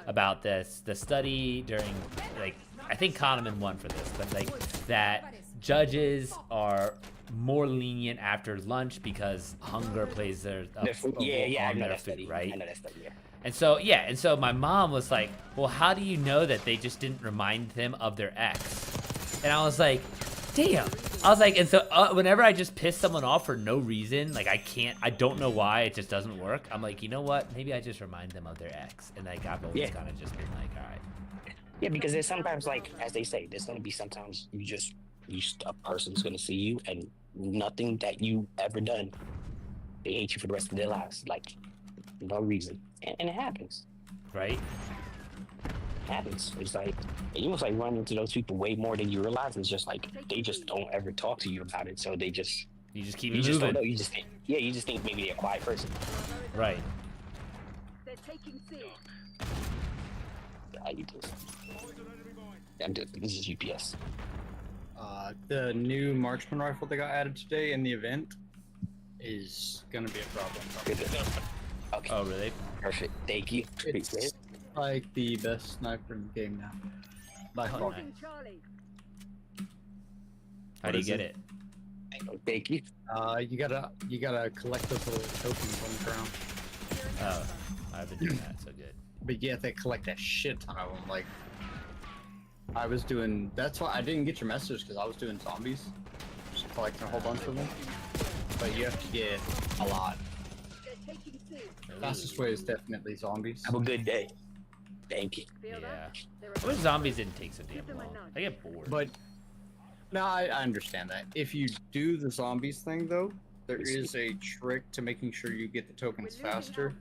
about this, the study during, like, I think Kahneman won for this, but like that judges are more lenient after lunch because hunger plays their I know their that food, study. right? I know that study. Yeah. And so my mom was like, well, how do you know that they just didn't remind them of their ex? And I was like, damn. I was like, and so whenever I just piss someone off for no reason, like I don't know why, it just doesn't work. I'm like, you know what? Maybe I just remind them of their ex. And like I've always kind of just been like, all right. Yeah, because there's sometimes, like, as they say, there's gonna be sometimes a person's gonna see you and nothing that you ever done, they hate you for the rest of their lives, like, no reason, and it happens. Right? It happens. It's like, you almost like run into those people way more than you realize. It's just like they just don't ever talk to you about it, so you just keep moving. Just don't know. You just think maybe they're a quiet person. Right. They're taking C. How you doing? I'm doing. This is UPS. The new marksman rifle that got added today in the event is gonna be a problem. Okay. Oh, really? Perfect. Thank you. It's like the best sniper in the game now. By far. Nice. How do you get it? Thank you. You gotta collect those little tokens on the ground. Oh, I've been doing that. So good. But you have to collect a shit ton of them. Like, I was doing. That's why I didn't get your message, because I was doing zombies, just collecting a whole bunch of them. But you have to get a lot. Fastest way is definitely zombies. Have a good day. Thank you. Yeah. I wish zombies didn't take so damn long. I get bored. But no, I understand that. If you do the zombies thing, though, there is a trick to making sure you get the tokens faster.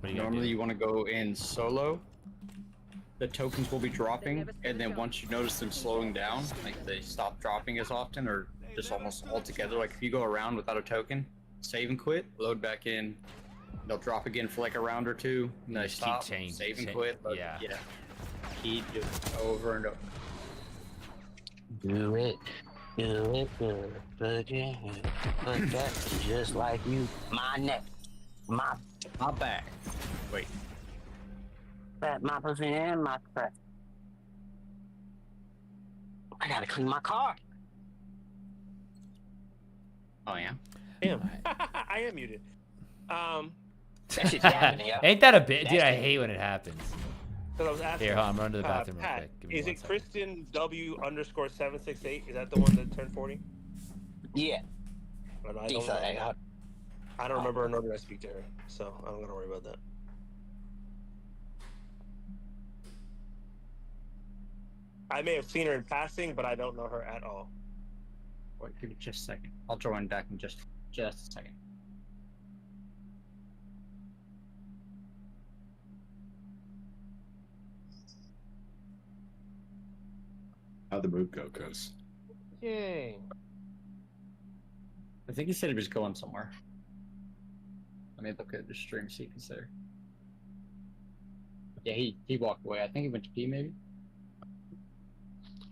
Normally, you want to go in solo. The tokens will be dropping, and then once you notice them slowing down, like they stop dropping as often, or just almost altogether. Like if you go around without a token, save and quit, load back in. They'll drop again for like a round or two, and they stop, save and quit. Yeah. Keep doing it over and over. Do it good, but yeah, but that's just like you. My neck, my back. Wait. My pussy and my crack. I gotta clean my car. Oh yeah. Damn. I am muted. That shit's happening, yo. Ain't that a bit, dude? I hate when it happens. Because I was asking. Here, hold on, I'm running to the bathroom real Pat, quick. Give me is one it second. Kristen W_768? Is that the one that turned 40? Yeah. I don't remember her nor did I speak to her, so I'm not gonna worry about that. I may have seen her in passing, but I don't know her at all. Wait, give me just a second. I'll join back in just a second. How'd the move go, Cuz? Yay. I think he said he was going somewhere. Let me look at the stream, see if he's there. Yeah, he walked away. I think he went to pee, maybe.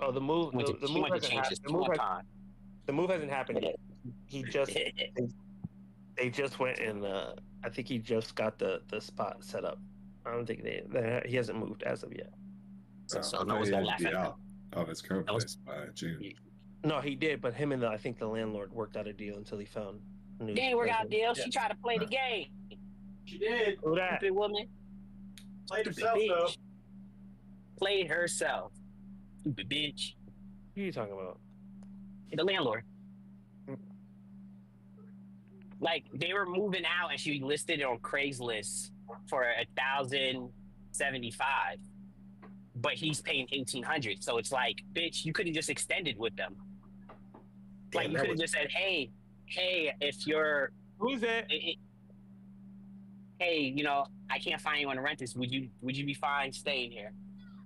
Oh, the move hasn't happened. The move hasn't happened yet. He just they just went and I think he just got the spot set up. I don't think he hasn't moved as of yet. So no one's gonna laugh at him. Oh, his current place by June. No, he did, but him and I think the landlord worked out a deal until he found. They ain't work out a deal. She tried to play the game. She did. Who that? Stupid woman. Played Stupid herself, though. bitch. Played herself. Stupid bitch. Who are you talking about? The landlord. Like, they were moving out and she listed it on Craigslist for $1,075. but he's paying 1,800. So it's like, bitch, you could have just extended with them. Like you could have just said, hey, if you're Who's it? hey, you know, I can't find anyone to rent this. Would you be fine staying here?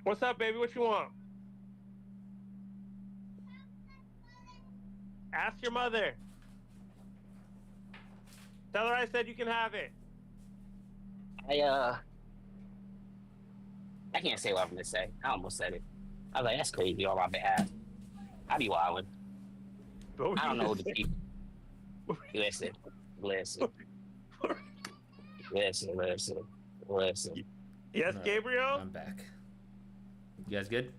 What's up, baby? What you want? Ask your mother. Tell her I said you can have it. I can't say what I'm gonna say. I almost said it. I was like, that's crazy on my behalf. I be wildin'. I don't know the people. Listen. Yes, Alright, Gabriel? I'm back. You guys good?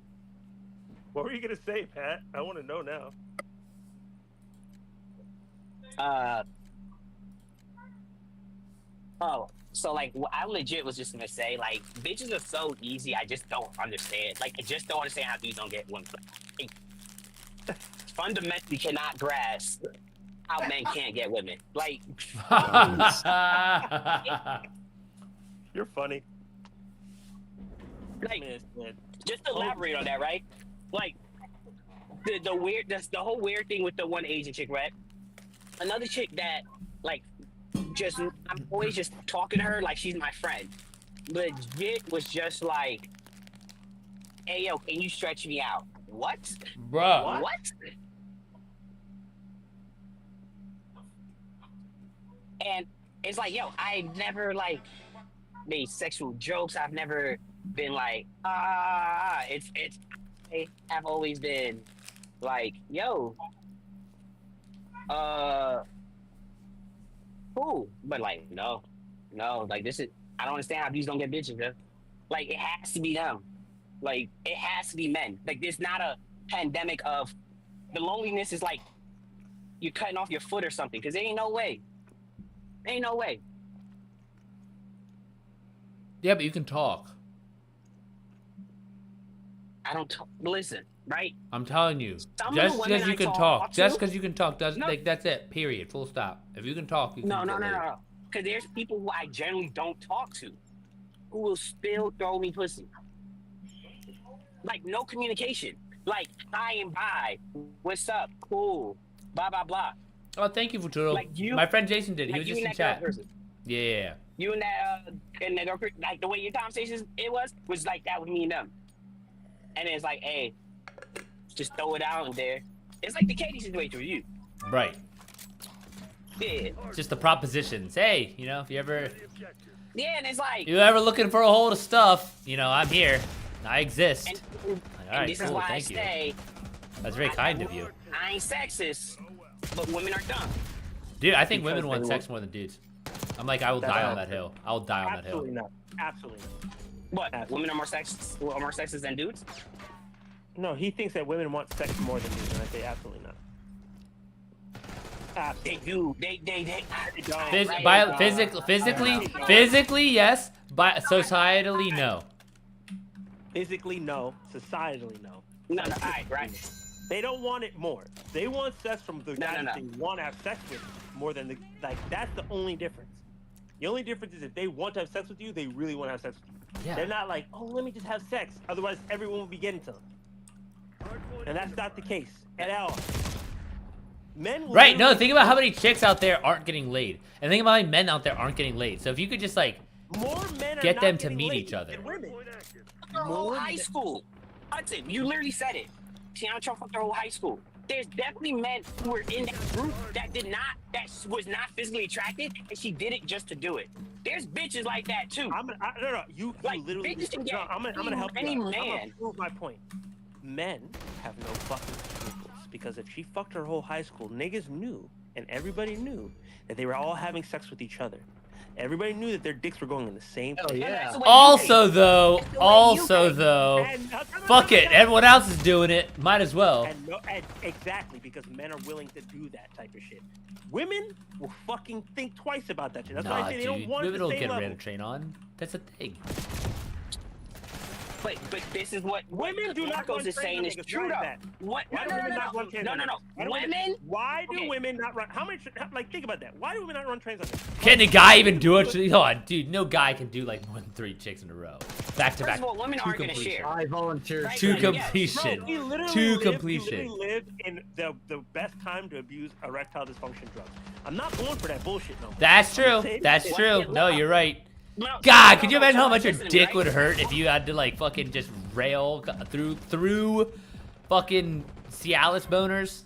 What were you gonna say, Pat? I want to know now. Oh, so like, I legit was just gonna say, like, bitches are so easy. I just don't understand. Like, I just don't understand how these don't get women. Like, fundamentally cannot grasp how men can't get women. Like, You're funny. like, Man. just to elaborate on that, right? Like, the whole weird thing with the one Asian chick, right? Another chick that, like, just, I'm always just talking to her like she's my friend. Legit was just like, hey, yo, can you stretch me out? What? Bruh. What? And it's like, yo, I never, like, made sexual jokes. I've never been like, it's, I have always been like, yo, cool. But like, no, like this is, I don't understand how these don't get bitches, bro. Like, it has to be them. Like, it has to be men. Like, there's not a pandemic of the loneliness is like you're cutting off your foot or something, because there ain't no way. Ain't no way. Yeah, but you can talk. I don't listen, right? I'm telling you. Some of Just the women because you I can talk talk. to- Just because you can talk doesn't, No. like, that's it. Period. Full stop. If you can talk, you can No. get laid. Because there's people who I generally don't talk to who will still throw me pussy. Like, no communication. Like, hi and bye. What's up? Cool. Blah, blah, blah. Oh, thank you, Futuro. Like you- My friend Jason did. He Like, was you just and in that girl chat. person. Yeah. You and that girl, like, the way your conversations was like that with me and them. And it's like, hey, just throw it out there. It's like the Katie situation with you. Right. Yeah. Just the propositions. Hey, you know, if you ever Yeah, and it's like, looking for a hold of stuff, you know, I'm here. I exist. and, All right, and this is cool. why I Thank you. say, That's very kind of you. I ain't sexist, but women are dumb. Dude, I think Because women want they sex more than dudes. I'm like, I will die on that hill. I will die on that hill. Absolutely not. Absolutely not. What? Absolutely. Women are more sexist than dudes? No, he thinks that women want sex more than dudes, and I say absolutely not. They Absolutely. do. They Phys- Right. bio- physically, yes. But societally, no. Physically, no. Societally, no. No, all right. They don't want it more. They want sex from the guy no. that they want to have sex with more than the, like, that's the only difference. The only difference is if they want to have sex with you, they really want to have sex with you. Yeah. They're not like, oh, let me just have sex. Otherwise, everyone will be getting to them. And that's not the case at all. Men will Right, no, literally- think about how many chicks out there aren't getting laid. And think about how many men out there aren't getting laid. So if you could just, like, more men are get not them to getting meet laid each other. than women. Their whole high school. Hudson, you literally said it. Tiana Trump fucked their whole high school. There's definitely men who were in that group that was not physically attracted, and she did it just to do it. There's bitches like that too. No, you Like, literally. bitches can get No, I'm gonna help any you. I'm gonna man. prove my point. Men have no fucking scruples because if she fucked her whole high school, niggas knew, and everybody knew that they were all having sex with each other. Everybody knew that their dicks were going in the same place. That's the way Also, you though, That's the way you think. And, fuck it. Everyone else is doing it. Might as well. And exactly, because men are willing to do that type of shit. Women will fucking think twice about that shit. That's why Nah, I say they dude. don't want Women the don't same get level. ran a train on. That's a thing. But this is what Women do not Marcos run is saying trains is on niggas. true Why is though. that? What? Why do women not run trains No. on niggas? Why do Women. Why do Okay. women not run? How many? Like, think about that. Why do women not run trains on niggas? Can a guy even do it? Hold on, dude. No guy can do like more than 3 chicks in a row. Back to First back. of all, women to aren't gonna completion. share. I volunteer. Right, To like, yeah. completion. Bro, we literally To live, completion. We live in the best time to abuse erectile dysfunction drugs. I'm not going for that bullshit no more. That's true. saying- That's true. No, you're right. No, God, no, could you no, imagine how so much your listen, dick right? would hurt if you had to like fucking just rail through fucking Cialis boners?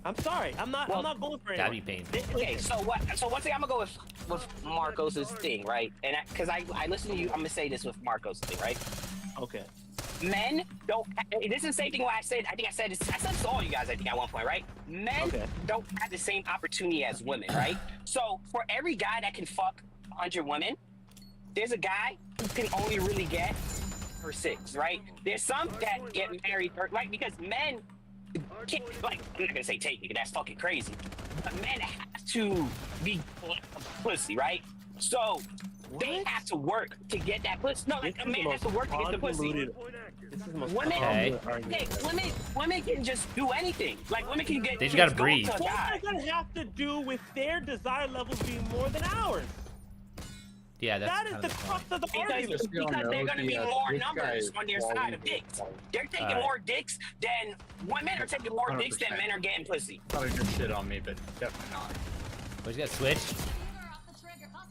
I'm sorry. I'm not going for it. That'd be painful. Okay, so what? So one thing I'm gonna go with Marcos's thing, right? And because I listen to you, I'm gonna say this with Marcos' thing, right? Okay. Men don't. This is the same thing. What I said. I think I said this. I said this to all you guys. I think at one point, right? Men Okay. don't have the same opportunity as women, right? So for every guy that can fuck 100 women, there's a guy who can only really get for 6, right? There's some that get married, right? Because men can't, like, I'm not gonna say take it, that's fucking crazy. But men have to be pussy, right? So they have to work to get that pussy. No, like, a man has to work to get the pussy. This is the most Women, Okay. women can just do anything. Like women can get. They just gotta go breathe. to a What guy. does that have to do with their desire levels being more than ours? Yeah, that's That is kind the of the crux point. of the argument. Because they're going to be more numbers on their side of dicks. They're taking Alright. more dicks than women are taking more dicks than 100%. men are getting pussy. Probably good shit on me, but definitely not. But you got switched.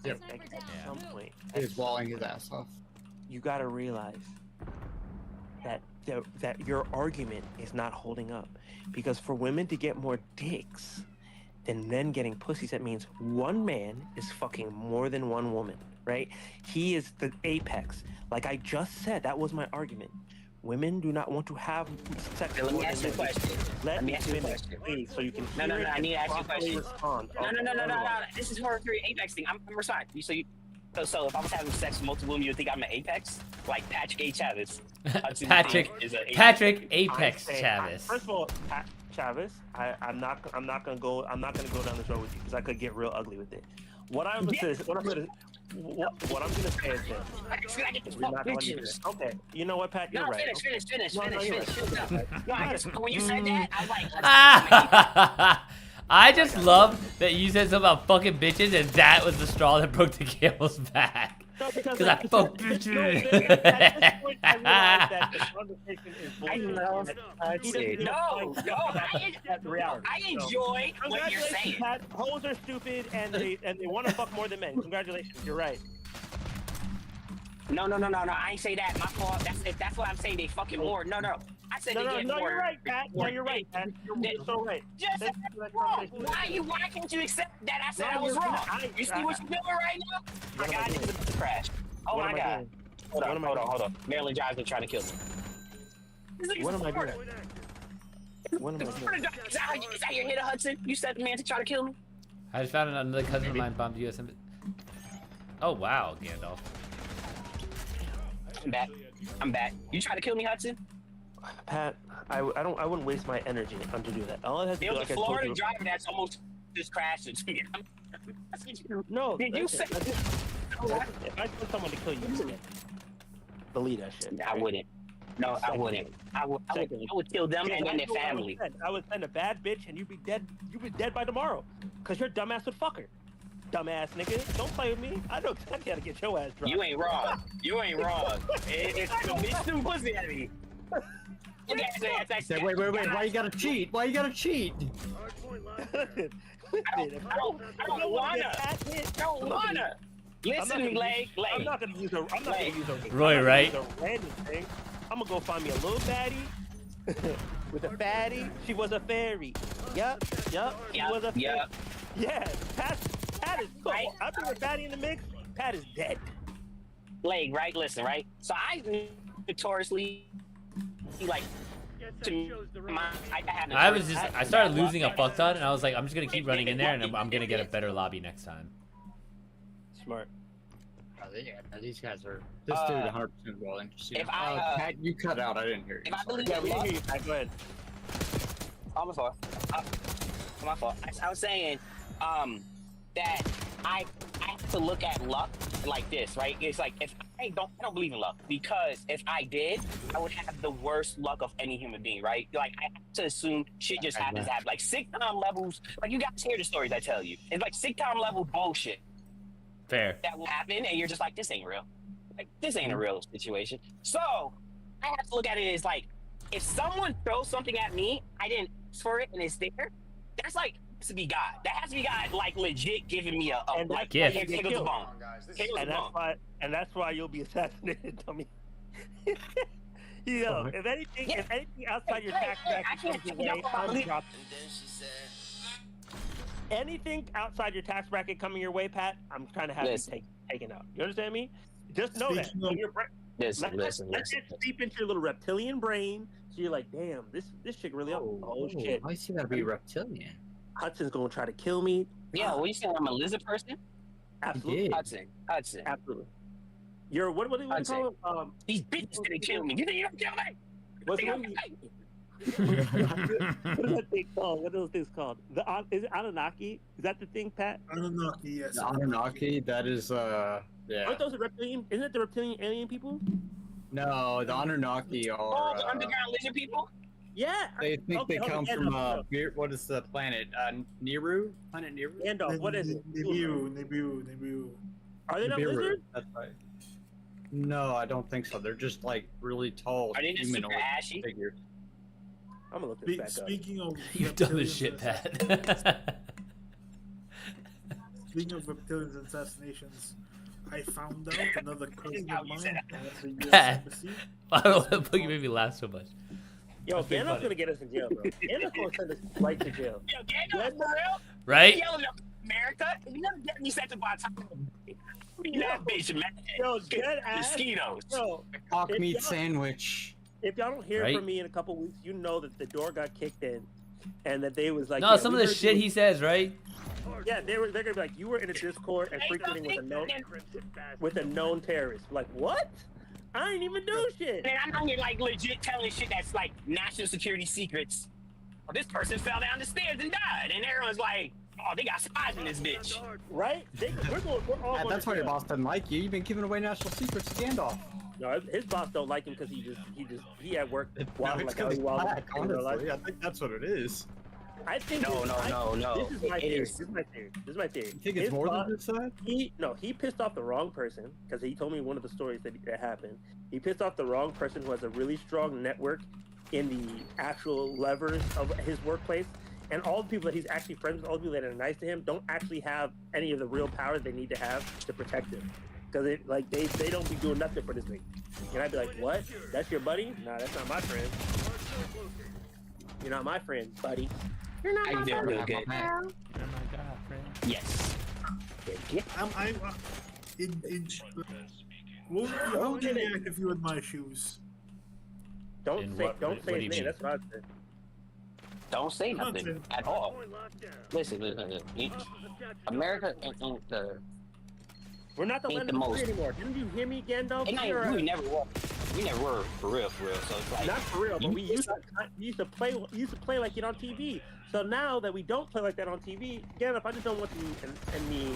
Yep. At some point, He's walling his ass off. you gotta realize that your argument is not holding up, because for women to get more dicks than men getting pussies, that means one man is fucking more than one woman, right? He is the apex. Like I just said, that was my argument. Women do not want to have sex. Now, let me more ask than you a men. question. Let me ask you a finish, question. please, so you can No, no, hear no, it I need to and ask you a properly question. respond. No. This is for your apex thing. I'm responding. So if I was having sex with multiple women, you would think I'm an apex? Like Patrick A. Chavez. Patrick Apex Chavez. First of all, Chavez, I'm not gonna go down this road with you because I could get real ugly with it. What I'm gonna say is this. Can I get this You're fuck not gonna let me do bitches? this. Okay, you know what, Pat? You're No, right. finish. No, you're right. No, I just, when you said that, I was like, I just love that you said something about fucking bitches and that was the straw that broke the camel's back. No, because I fuck at this bitches. point, I realize that the conversation is bullshit. love He doesn't know that's reality. I So, enjoy what you're congratulations, saying. Pat. Hoes are stupid and they want to fuck more than men. Congratulations, you're right. No, I ain't say that. My fault. That's what I'm saying. They fucking more. No. I said they get more. You're right, Pat. No, you're right, Pat. You're so right. Just Thank you for that wrong. conversation. Why can't you accept that I said No, I was you're wrong? right. You see what you're doing right now? My What am I God, this doing? is about to crash. Oh What my am I God. doing? Hold What am I doing? on. Marilyn Giles been trying to kill me. What am I doing? What am I doing? Is that your hitter, Hudson? You said the man to try to kill me? I just found another cousin of mine bombed US. Oh wow, Gandalf. I'm back. You trying to kill me, Hudson? Pat, I wouldn't waste my energy on to do that. All I have to There do, was like a I told Florida you. driver that's almost just crashed into me. No, Did you say? if I told someone to kill you, you would believe that shit. I wouldn't. No, I wouldn't. I would kill them and then their family. I would send a bad bitch and you'd be dead. You'd be dead by tomorrow, cause your dumbass would fuck her. Dumbass nigga, don't play with me. I know exactly how to get your ass dropped. You ain't wrong. It's the bitch too pussy at me. Wait, why you gotta cheat? Why you gotta cheat? I don't wanna. Listen to me, Leg. I'm not gonna use a. Roy, right? A random thing. I'm gonna go find me a little baddie with a fatty. She was a fairy. Yup. She was a fairy. Yep. Yeah. Pat is cool. Right. I bring a baddie in the mix. Pat is dead. Leg, right? Listen, right? So I notoriously like I started losing a fuck ton and I was like, I'm just gonna keep running in there and I'm gonna get a better lobby next time. Smart. These guys are. This dude 100% well interested. If I, Pat, you cut out. I didn't hear you. If I believe Yeah, in we luck, can hear you, Pat. Go ahead. oh, my fault. My fault. I was saying, that I have to look at luck like this, right? It's like if I don't believe in luck, because if I did, I would have the worst luck of any human being, right? Like I have to assume shit just happens to happen. Like sitcom levels, like you guys hear the stories I tell you. It's like sitcom level bullshit Fair. that will happen, and you're just like, this ain't real. Like, this ain't a real situation. So I have to look at it as like, if someone throws something at me, I didn't ask for it, and it's there. That's like has to be God. That has to be God, like legit giving me a And like gift. here goes a bone. Here goes a bone. And that's why you'll be assassinated, dummy. Yo, if anything outside your tax bracket comes your way, I'm dropping. Anything outside your tax bracket coming your way, Pat, I'm trying to have you taken out. You understand me? Just know that. When your Listen. let it seep into your little reptilian brain, so you're like, damn, this chick really up. Oh shit. Why is he gotta be reptilian? Hudson's gonna try to kill me. Yeah, what you saying? I'm a lizard person? Absolutely. Yeah. Hudson. Absolutely. You're what do you call it? These bitches gonna kill me. You think you're gonna kill me? What's what is that thing called? What are those things called? Is it Anunnaki? Is that the thing, Pat? Anunnaki, yes. The Anunnaki, that is yeah. Aren't those the reptilian? Isn't it the reptilian alien people? No, the Anunnaki are. Oh, the underground lizard people? Yeah. They think Okay, they come hold from on, what is the planet? Nibiru? Planet Nibiru? Gandalf, what is it? Nibiru. Are they not Nibiru, lizards? that's right. No, I don't think so. They're just like really tall Are they just super humanoid ashy? figures. I'm gonna look this back up. Speaking of You dumb as reptilians shit, and- Pat. Speaking of reptilians and assassinations, I found out another cousin of mine at the US Pat. embassy. I don't know what you made me laugh so much. Yo, That's pretty Gandalf's funny. gonna get us in jail, bro. Gandalf's gonna send us right to jail. Yo, Gandalf, for real? Right? Yelling at America? If you never get me sent to Guantanamo, be that bitch, man. Yo, dead ass. Mosquitoes. Yo, Cock If meat y'all- sandwich. if y'all don't hear Right? from me in a couple weeks, you know that the door got kicked in, and that they was like, No, yeah, some we of the heard shit you- he says, right? Yeah, they're gonna be like, you were in a Discord and frequenting with a known terrorist. Like, what? I ain't even do shit. And I'm out here like legit telling shit that's like national security secrets. Oh, this person fell down the stairs and died, and everyone's like, "Oh, they got spies in this bitch." Right? We're all going That's to why your jail. boss doesn't like you. You've been giving away national secrets to Gandalf. No, his boss don't like him because he at work wild No, like it's how he 'cause wild he's black, in real life. honestly. I think that's what it is. I think No. This is my It theory. is. This is my theory. This is my theory. You think it's His more boss- than this side? He pissed off the wrong person because he told me one of the stories that happened. He pissed off the wrong person who has a really strong network in the actual levers of his workplace, and all the people that he's actually friends with, all the people that are nice to him, don't actually have any of the real power they need to have to protect him. Because they don't be doing nothing for this thing. And I'd be like, what? That's your buddy? Nah, that's not my friend. You're not my friend, buddy. You're not How you doing? Real good. Oh my god, friend. Yes. What would you react if you were in my shoes? Don't In say what- what his do you name. mean? That's what I said. Don't say nothing Nothing. at all. Listen. America ain't the. We're not the Ain't land the of the free most. anymore. Didn't you hear me, Gandalf? And You're we never were. We never were for real. So it's like not for real, but we used to play like it on TV. So now that we don't play like that on TV, Gandalf, I just don't want you and me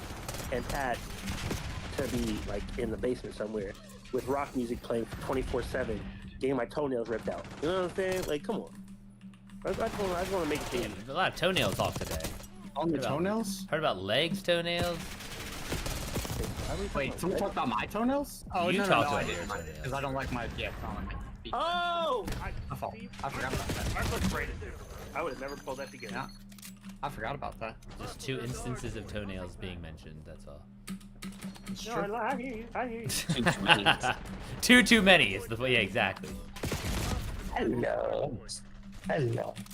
and Pat to be like in the basement somewhere with rock music playing 24/7, getting my toenails ripped out. You know what I'm saying? Like, come on. I just want to make it clear. A lot of toenail talk today. On the Heard about- toenails? Heard about legs, toenails? Wait, someone talked about my toenails? Oh, You no, talked I about your didn't. toenails. Because I don't like my, I don't like my feet. Oh! My fault. I forgot about that. I was afraid of it. I would have never pulled that together. Yeah. I forgot about that. Just 2 instances of toenails being mentioned, that's all. It's No, true. I hear you. I hear you. too many. Too many is the yeah, exactly. Hello.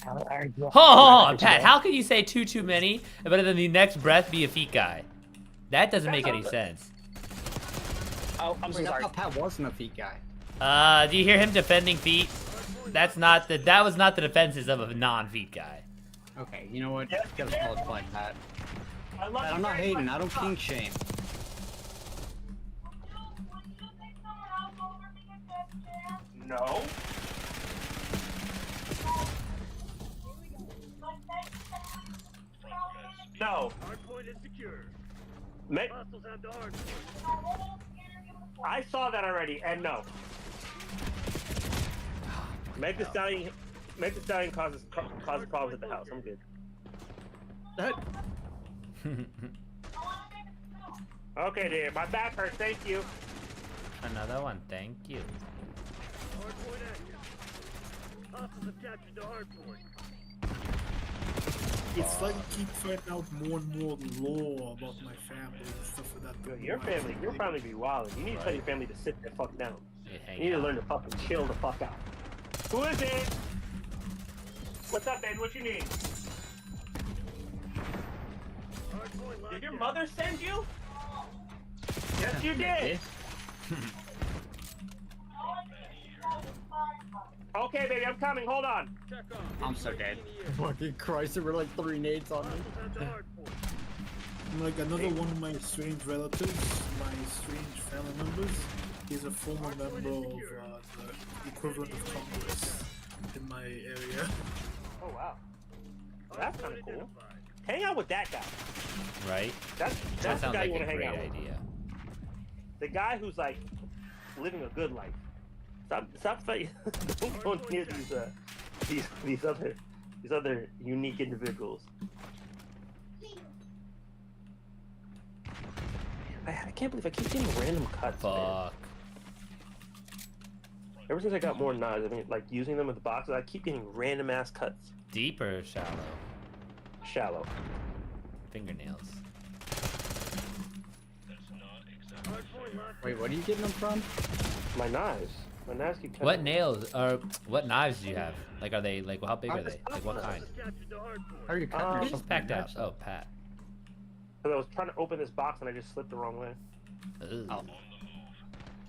How are you? Hold on, Pat, how can you say too many, but then the next breath be a feet guy? That doesn't make any sense. Oh, I'm so Wait, I sorry. thought Pat wasn't a feet guy. Do you hear him defending feet? That was not the defenses of a non-feet guy. Okay, you know what? You gotta call it like Pat. I love I'm you not very hating. much. I don't kink shame. No. No. I saw that already, and no. Make the stallion causes problems at the house. I'm good. Okay, dear. My back hurts. Thank you. Another one, thank you. It's like I keep finding out more and more lore about my family and stuff like that. Your family be wild. You need to tell your family to sit the fuck down. Hang You need to out. learn to fucking chill the fuck out. Who is it? What's up, babe? What you need? Did your mother send you? Yes, you did. Okay, baby, I'm coming. Hold on. I'm so dead. Fucking Christ, there were like 3 nades on me. Like another one of my strange relatives, my strange family members, is a former member of the equivalent of Congress in my area. Oh wow. Oh, that's kind of cool. Hang out with that guy. Right? That's That the sounds guy like you a want to hang great out with. idea. The guy who's like living a good life. Stop fighting. Don't go near these other unique individuals. I can't believe I keep getting random cuts. Man. Fuck. Ever since I got more knives, I've been like using them with the boxes. I keep getting random ass cuts. Deep or shallow? Shallow. Fingernails. Wait, what are you getting them from? My knives. My knives keep cutting. What nails or what knives do you have? Like, are they like how big are they? Like, what kind? How are you cutting It's yourself? just packed out. Oh, Pat. Because I was trying to open this box and I just slipped the wrong way. Ugh. Oh.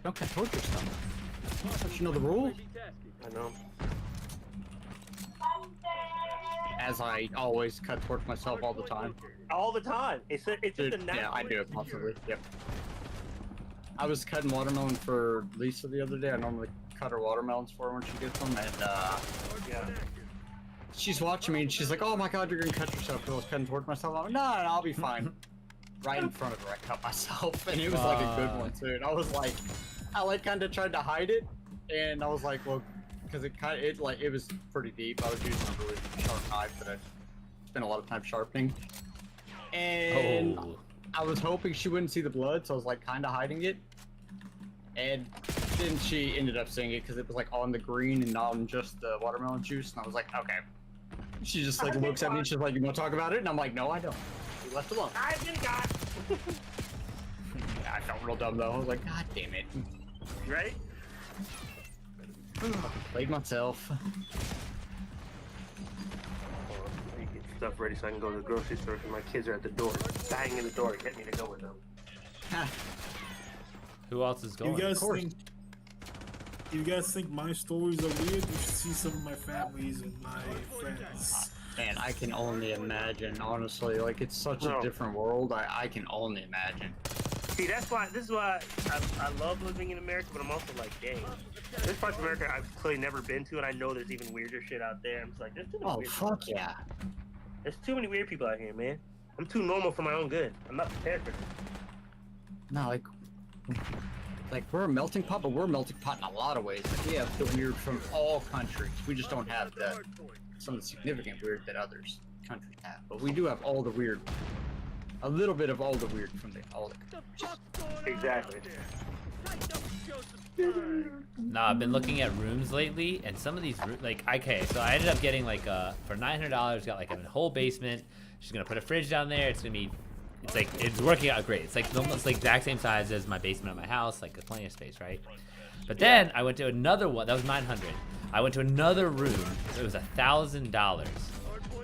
Don't cut towards yourself. Don't you know the rule? I know. As I always cut towards myself all the time. All the time. It's just Dude, a natural. yeah, I do it possibly. Yep. I was cutting watermelon for Lisa the other day. I normally cut her watermelons for her when she gets them, and Yeah. she's watching me and she's like, "Oh my God, you're gonna cut yourself." Because I was cutting towards myself. I'm like, no, I'll be fine. Right in front of her, I cut myself, and it was like a good one too. And I was like, I kind of tried to hide it, and I was like, well, because it was pretty deep. I was using a really sharp knife that I spent a lot of time sharpening, and Oh. I was hoping she wouldn't see the blood, so I was like kind of hiding it. And then she ended up seeing it because it was like on the green and not on just the watermelon juice. And I was like, okay. She just like looks at me and she's like, "You want to talk about it?" And I'm like, "No, I don't." We left alone. I did got. Yeah, I felt real dumb though. I was like, "God damn it!" Right? Played myself. Get stuff ready so I can go to the grocery store because my kids are at the door, banging the door to get me to go with them. Who else is going? You guys think my stories are weird? You should see some of my families and my friends. Man, I can only imagine. Honestly, like it's such a different world. I can only imagine. See, this is why I love living in America, but I'm also like, dang, there's parts of America I've clearly never been to, and I know there's even weirder shit out there. I'm just like, there's too many weird fuck people. yeah. There's too many weird people out here, man. I'm too normal for my own good. I'm not prepared for this. No, like we're a melting pot, but we're a melting pot in a lot of ways. Like we have the weird from all countries. We just don't have some of the significant weird that others countries have. But we do have all the weird, a little bit of all the weird from all the countries. Exactly. Nah, I've been looking at rooms lately, and some of these like, okay, so I ended up getting like for $900, got like a whole basement. She's gonna put a fridge down there. It's gonna be, it's like, it's working out great. It's like almost like exact same size as my basement at my house, like there's plenty of space, right? But then I went to another one that was $900. I went to another room. It was $1,000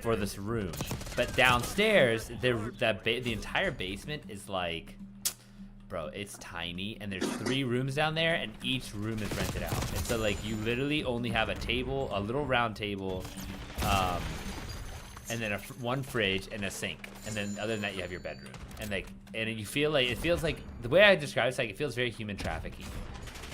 for this room, but downstairs the entire basement is like, bro, it's tiny, and there's 3 rooms down there, and each room is rented out. And so like you literally only have a table, a little round table, and then one fridge and a sink, and then other than that you have your bedroom. And like, and you feel like, it feels like, the way I describe it's like, it feels very human trafficking.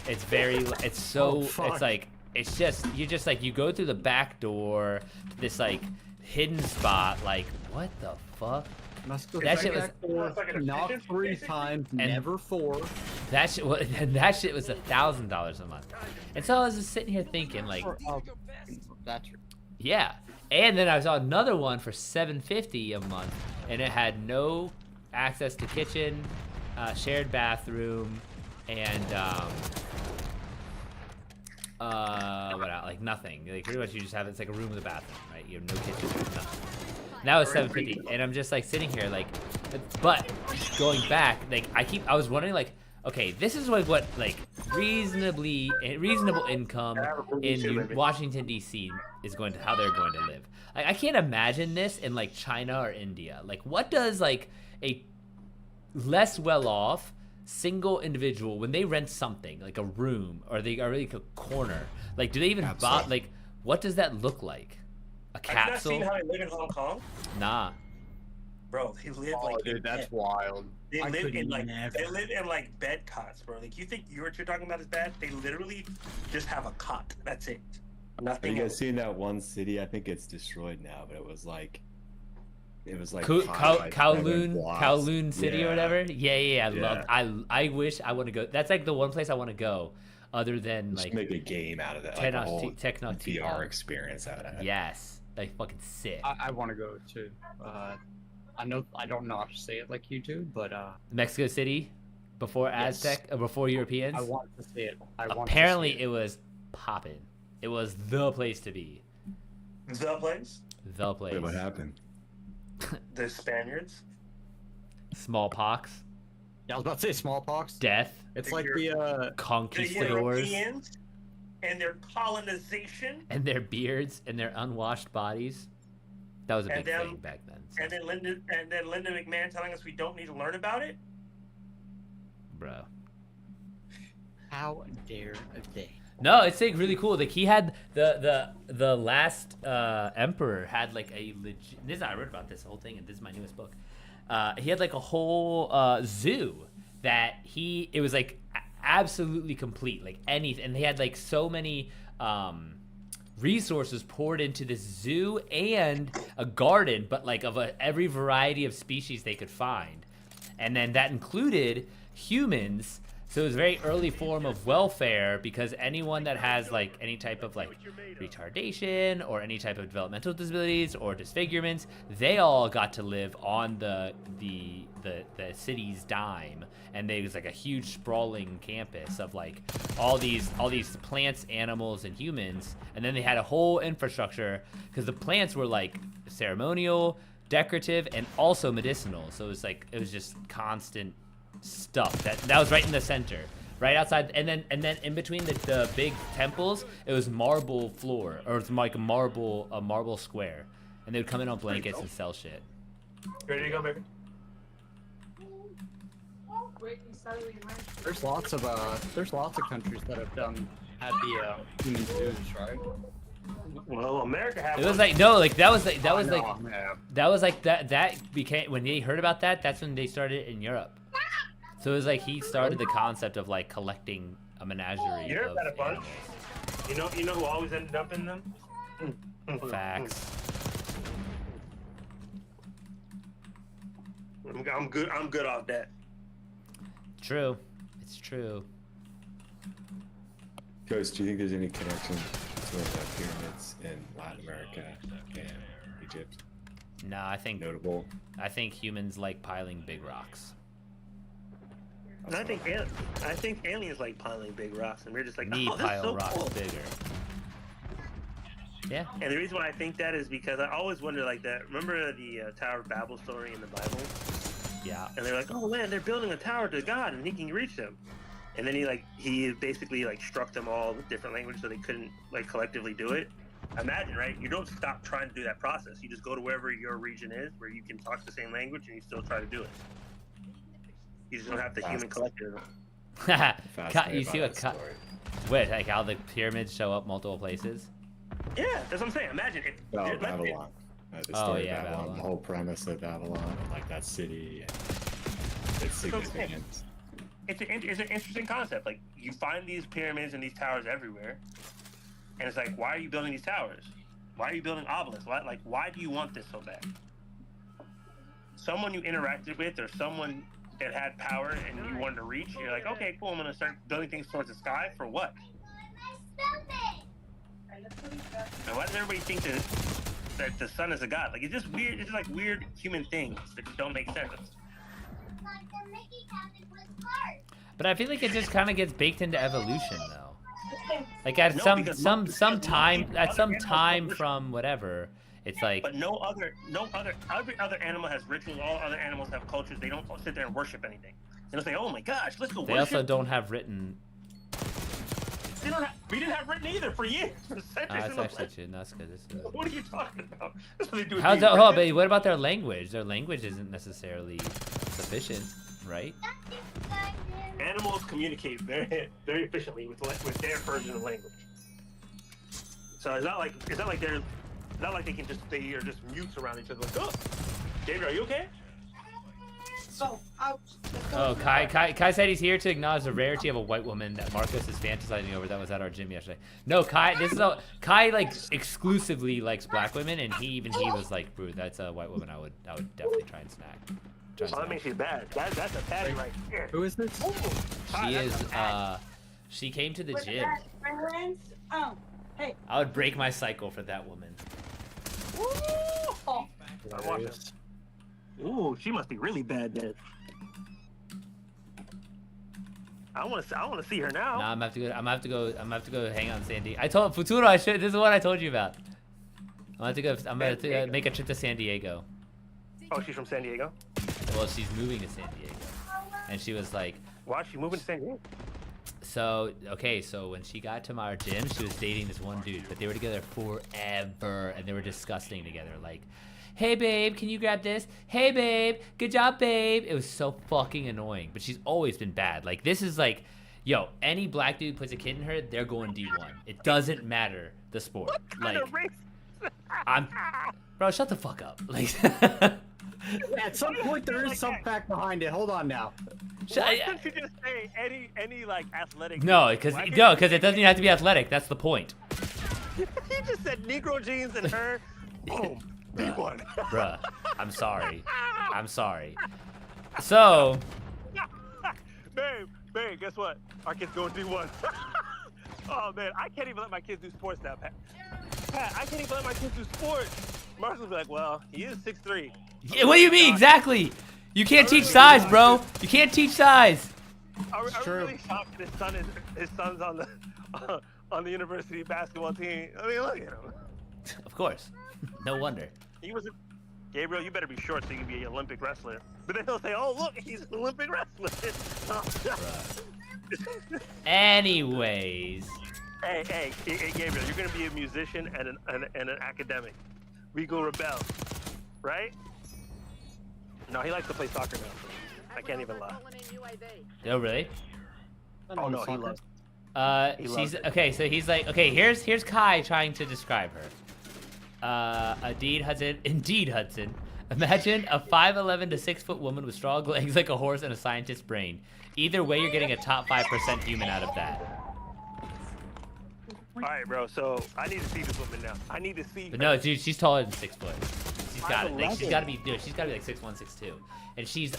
It's very, it's so, it's like, it's just, you just like, you go through the back door to this like hidden spot, like, what the fuck? That shit was not 3 times, never 4. That shit was $1,000 a month. And so I was just sitting here thinking, like, That's yeah. And then I saw another one for $750 a month, and it had no access to kitchen, shared bathroom, and what else? Like nothing. Like pretty much you just have it's like a room with a bathroom, right? You have no kitchen, nothing. Now it's 7:50, and I'm just like sitting here like, but going back, like I was wondering like, okay, this is like what like reasonable income in Washington D.C. is going to how they're going to live. Like I can't imagine this in like China or India. Like what does like a less well off single individual when they rent something like a room or they are like a corner, like do they even buy like what does that look like? A capsule? Have you not seen how they live in Hong Kong? Nah. Bro, they live like dude, that's wild. They live in like bed cots, bro. Like you think what you're talking about is bad? They literally just have a cot. That's it. Have Nothing you guys else. seen that one city? I think it's destroyed now, but it was like Kowloon City or whatever. Yeah. I wish I want to go. That's like the one place I want to go, other than Just like make a game out of that, like a whole Techno VR experience out of that. Yes, like fucking sick. I want to go too. I don't know how to say it like you do, but Mexico City, before Aztec, before Europeans. I want to see it. Apparently, it was popping. It was the place to be. The place? The place. Wait, what happened? The Spaniards? Smallpox. Yeah, I was about to say smallpox. Death. It's like the conquistadors. Europeans and their colonization. And their beards and their unwashed bodies. That was a big thing back then. So. And then Linda McMahon telling us we don't need to learn about it? Bro. How dare they? No, it's like really cool. Like he had the last emperor had like a legit. This I read about this whole thing, and this is my newest book. He had like a whole zoo that it was like absolutely complete, like anything, and they had like so many resources poured into this zoo and a garden, but like of every variety of species they could find, and then that included humans. So it was a very early form of welfare because anyone that has like any type of like retardation or any type of developmental disabilities or disfigurements, they all got to live on the city's dime. And there was like a huge sprawling campus of like all these plants, animals, and humans. And then they had a whole infrastructure because the plants were like ceremonial, decorative, and also medicinal. So it was just constant stuff that was right in the center, right outside, and then in between the big temples, it was marble floor, or it's like a marble square, and they would come in on blankets and sell shit. Ready to go, baby? There's lots of countries that have had the human zoos, right? Well, America has. It was like that became when they heard about that. That's when they started in Europe. So it was like he started the concept of like collecting a menagerie. Europe of had a bunch. animals. You know who always ended up in them? Facts. I'm good off that. True. It's true. Ghost, do you think there's any connection to the pyramids in Latin America and Egypt? No, I think Notable. I think humans like piling big rocks. And I think aliens like piling big rocks, and we're just like, Me oh, that's pile so rocks cool. bigger. Yeah. And the reason why I think that is because I always wonder like that. Remember the Tower of Babel story in the Bible? Yeah. And they're like, oh man, they're building a tower to God, and he can reach them. And then he basically like struck them all with different language, so they couldn't like collectively do it. Imagine, right? You don't stop trying to do that process. You just go to wherever your region is, where you can talk the same language, and you still try to do it. You just don't have the human collective. You see what? Wait, like how the pyramids show up multiple places? Yeah, that's what I'm saying. Imagine it. Babylon. The story of Babylon. The whole premise of Babylon, and like that city, and its significance. It's an interesting concept. Like you find these pyramids and these towers everywhere, and it's like, why are you building these towers? Why are you building obelisks? Why do you want this so bad? Someone you interacted with, or someone that had power and you wanted to reach, you're like, okay, cool, I'm gonna start building things towards the sky for what? And why does everybody think that the sun is a god? Like it's just weird. It's just like weird human things that don't make sense. But I feel like it just kind of gets baked into evolution, though. Like at No, some because time from whatever, it's like. But every other animal has rituals. All other animals have cultures. They don't sit there and worship anything. They don't say, "Oh my gosh, let's go worship." They also don't have written. We didn't have written either for years, for centuries. That's actually true. No, that's good. What are you talking about? That's what they do. How's that? Oh, but what about their language? Their language isn't necessarily sufficient, right? Animals communicate very, very efficiently with their version of language. So it's not like they can just they are just mutes around each other. Like, oh, David, are you okay? Oh, Kai said he's here to acknowledge the rarity of a white woman that Marcos is fantasizing over that was at our gym yesterday. No, Kai like exclusively likes black women, and he was like, bro, that's a white woman I would definitely try and snack. Oh, that makes you bad. That's a patty right here. Who is this? She is she came to the gym. Oh, hey. I would break my cycle for that woman. Oh. Ooh, she must be really bad then. I want to see her now. Nah, I'm gonna have to go hang out in San Diego. I told Futuro this is what I told you about. I'm gonna make a trip to San Diego. Oh, she's from San Diego? Well, she's moving to San Diego. And she was like, why is she moving to San Diego? So when she got to our gym, she was dating this one dude, but they were together forever, and they were disgusting together. Like, hey babe, can you grab this? Hey babe, good job babe. It was so fucking annoying, but she's always been bad. Like, this is like, yo, any black dude puts a kid in her, they're going D1. It doesn't matter the sport. What kind of race? Bro, shut the fuck up. Like, at some point there is some fact behind it. Hold on now. Why couldn't you just say any like athletic? No, because it doesn't even have to be athletic. That's the point. You just said Negro jeans and her. Boom. Bruh, bruh, I'm sorry. So, babe, guess what? Our kids going D1. Oh man, I can't even let my kids do sports now, Pat. I can't even let my kids do sports. Marcus will be like, well, he is 6'3". Yeah, what do you mean exactly? You can't teach size, bro. You can't teach size. Are we really shocked that his son's on the university basketball team? I mean, look at him. Of course. No wonder. He was Gabriel, you better be short so you can be an Olympic wrestler. But then he'll say, oh, look, he's an Olympic wrestler. Anyways. Hey, Gabriel, you're going to be a musician and an academic. We go rebel, right? No, he likes to play soccer now. I can't even lie. Oh, really? Oh, no, he loves okay, so he's like, okay, here's Kai trying to describe her. Indeed, Hudson. Imagine a 5'11" to 6 foot woman with strong legs like a horse and a scientist's brain. Either way, you're getting a top 5% human out of that. All right, bro. So I need to see this woman now. I need to see. But no, dude, she's taller than 6 foot. She's got it. Like, she's got to be like 6'1", 6'2", and she's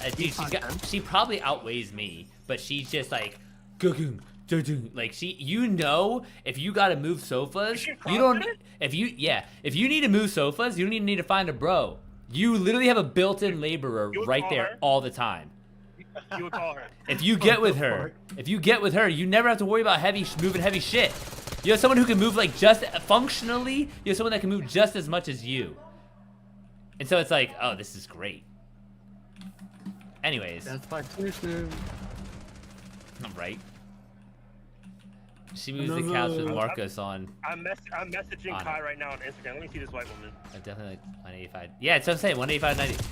she probably outweighs me, but she's just like, like if you gotta move sofas, you don't. If you need to move sofas, you don't even need to find a bro. You literally have a built-in laborer right there all the time. You would call her. If you get with her, you never have to worry about moving heavy shit. You have someone who can move like just functionally. You have someone that can move just as much as you. And so it's like, oh, this is great. Anyways. That's my tuition. Right. She moves the couch with Marcos on. I'm messaging Kai right now on Instagram. Let me see this white woman. Definitely like 185. Yeah, it's what I'm saying. 185, 90.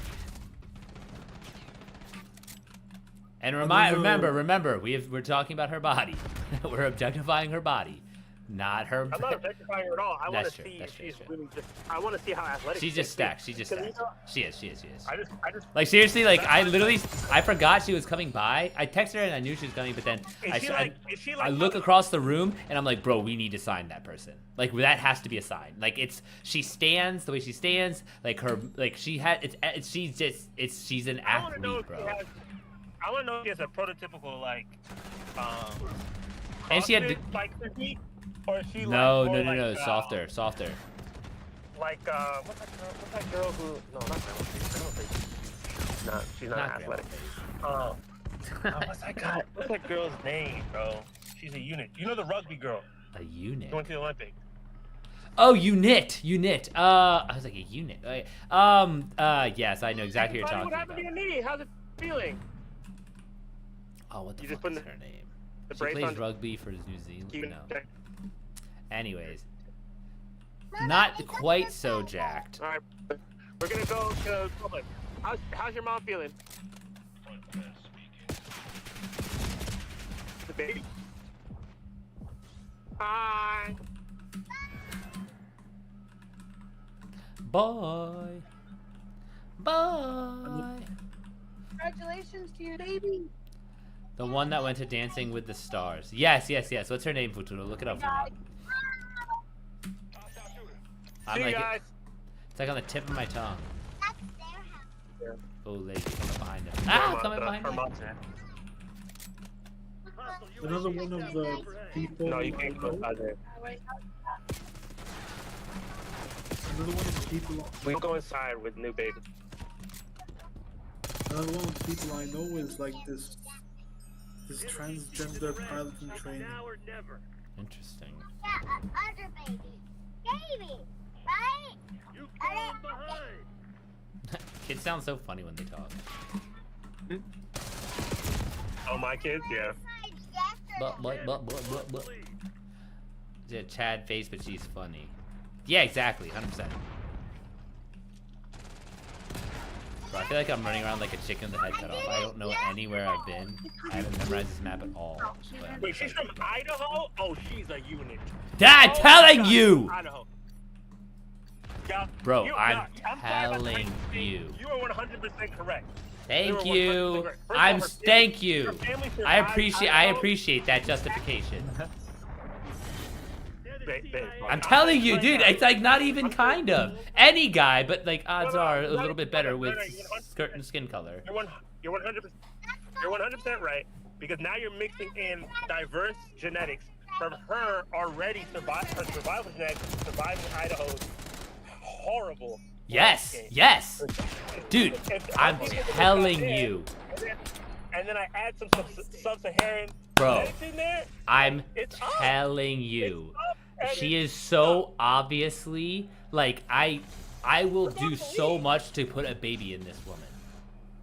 And remember, we're talking about her body. We're objectifying her body, not her. I'm not objectifying her at all. I want to see if she's really just. I want to see how athletic. She's just stacked. She's just stacked. She is. I just. Like seriously, like I forgot she was coming by. I texted her and I knew she was coming, but then I look across the room and I'm like, bro, we need to sign that person. Like that has to be a sign. Like she stands the way she stands. Like her, like she's an athlete, bro. I want to know if she has a prototypical like. And she had like physique, or is she no, like, softer. Like what's that girl who? No, not that one. I don't think. not. She's not, Not athletic. grandma What's that girl's name, bro? She's a unit. You know the rugby girl. A unit. Going to the Olympics. Oh, unit. I was like a unit. Okay. Yes, I know exactly what you're talking What happened about. to your knee? How's it feeling? Oh, what the You just fuck is put her name? The She brace plays on. rugby for New Zealand. Keep it No. check. Anyways, not quite so jacked. All right, we're gonna go to public. How's your mom feeling? The baby. Hi. Bye. Bye. Congratulations to your baby. The one that went to Dancing with the Stars. Yes. What's her name, Futuro? Look it up for me. See you guys. It's like on the tip of my tongue. Yeah. Oh, lady, coming behind us. Ah, coming behind me. Another one of the people. No, you can't go out there. Another one of the people. We'll go inside with new baby. Another one of the people I know is like this transgender pilot in training. Interesting. Other baby, right? You fall behind. Kids sound so funny when they talk. Oh, my kids, yeah. But. Yeah, Chad face, but she's funny. Yeah, exactly, 100%. Bro, I feel like I'm running around like a chicken with the head cut off. I don't know anywhere I've been. I haven't memorized this map at all. But Wait, she's from Idaho? Oh, she's a unit. Dad, telling you! Idaho. Yeah, Bro, I'm sorry about the telling crazy you. thing. You are 100% correct. Thank You were 100% you. correct. First of all, Thank you. your family survived I Idaho. appreciate that justification. Babe, I'm telling you, dude, it's like not even kind of. Any guy, but like odds are a little bit better with skirt and skin color. You're 100% right, because now you're mixing in diverse genetics from her already her survival genetics, surviving Idaho's horrible. Yes, landscape. yes. Dude, If I'm other people telling got there, you. And then I add some sub-Saharan Bro, genetics in there. I'm It's up. telling you. It's up, and She it's is so up. obviously like I will do so much to put a baby in this woman.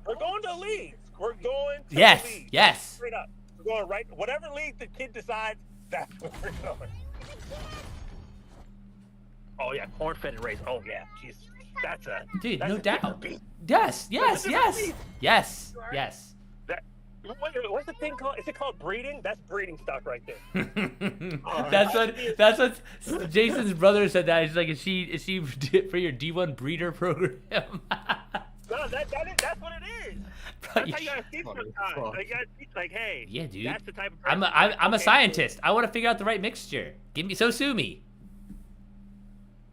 We're going to leagues. We're going to Yes, leagues. yes. Straight up. We're going right. Whatever league the kid decides, that's where we're going. Oh yeah, corn-fed race. Oh yeah, jeez, that's a Dude, that's no a doubt. different beast. Yes. That's That, what's the thing called? Is it called breeding? That's breeding stock right there. That's what Jason's brother said. That he's like, is she for your D1 breeder program? No, that's what it is. Bro, That's how you gotta teach sometimes. Like, you gotta teach, like, hey, yeah, dude. that's the type of I'm person. a scientist. I want to figure out the right mixture. Sue me.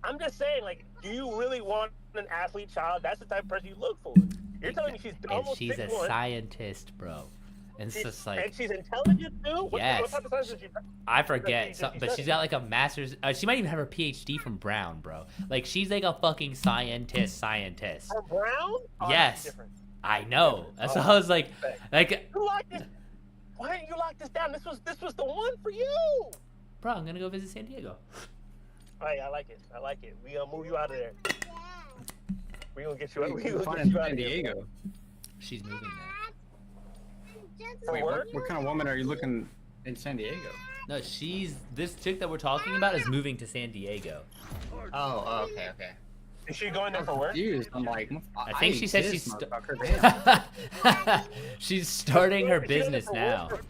I'm just saying, like, do you really want an athlete child? That's the type of person you look for. You're telling me she's And almost she's a 6'1", scientist, bro. And it's just like, and she's intelligent too. What yes. type of science is she? I forget, Does she but she's study? got like a master's. She might even have her PhD from Brown, bro. Like she's like a fucking scientist. From Brown? Oh, that's Yes, different. I know. That's why I was like, You like this? Why didn't you lock this down? This was the one for you. bro, I'm gonna go visit San Diego. Hey, I like it. I like it. We gonna move you out of there. We gonna get you out. We You gonna find get in you out San of here. Diego. She's moving there. Wait, what kind of woman are you looking in San Diego? No, this chick that we're talking about is moving to San Diego. Oh, okay. Is she going there for work? Confused. I'm like, I think she said she's exist, st- motherfucker. she's starting her Is she going there business for now. work?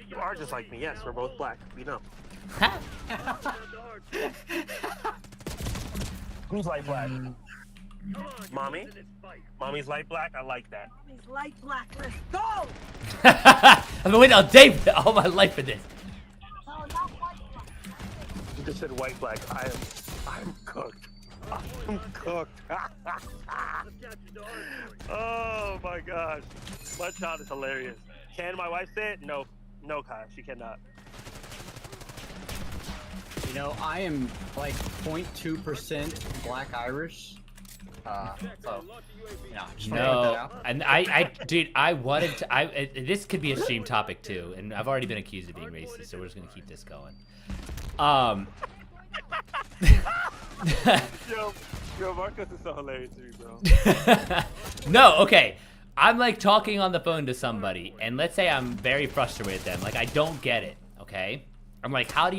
You are just like me. Yes, we're both black. We know. Who's light black? Mommy? Mommy's light black? I like that. He's light black. Let's go. I've been waiting all my life for this. No, not white black. You just said white black. I'm cooked. I'm cooked. Oh my gosh. My child is hilarious. Can my wife say it? No. No, Kai. She cannot. You know, I am like 0.2% Black Irish, So, just wanna put that No, out. and dude, I wanted to. This could be a stream topic too, and I've already been accused of being racist, so we're just gonna keep this going. Yo, Marcus is so hilarious to me, bro. No, okay. I'm like talking on the phone to somebody, and let's say I'm very frustrated with them. Like I don't get it. Okay, I'm like, how are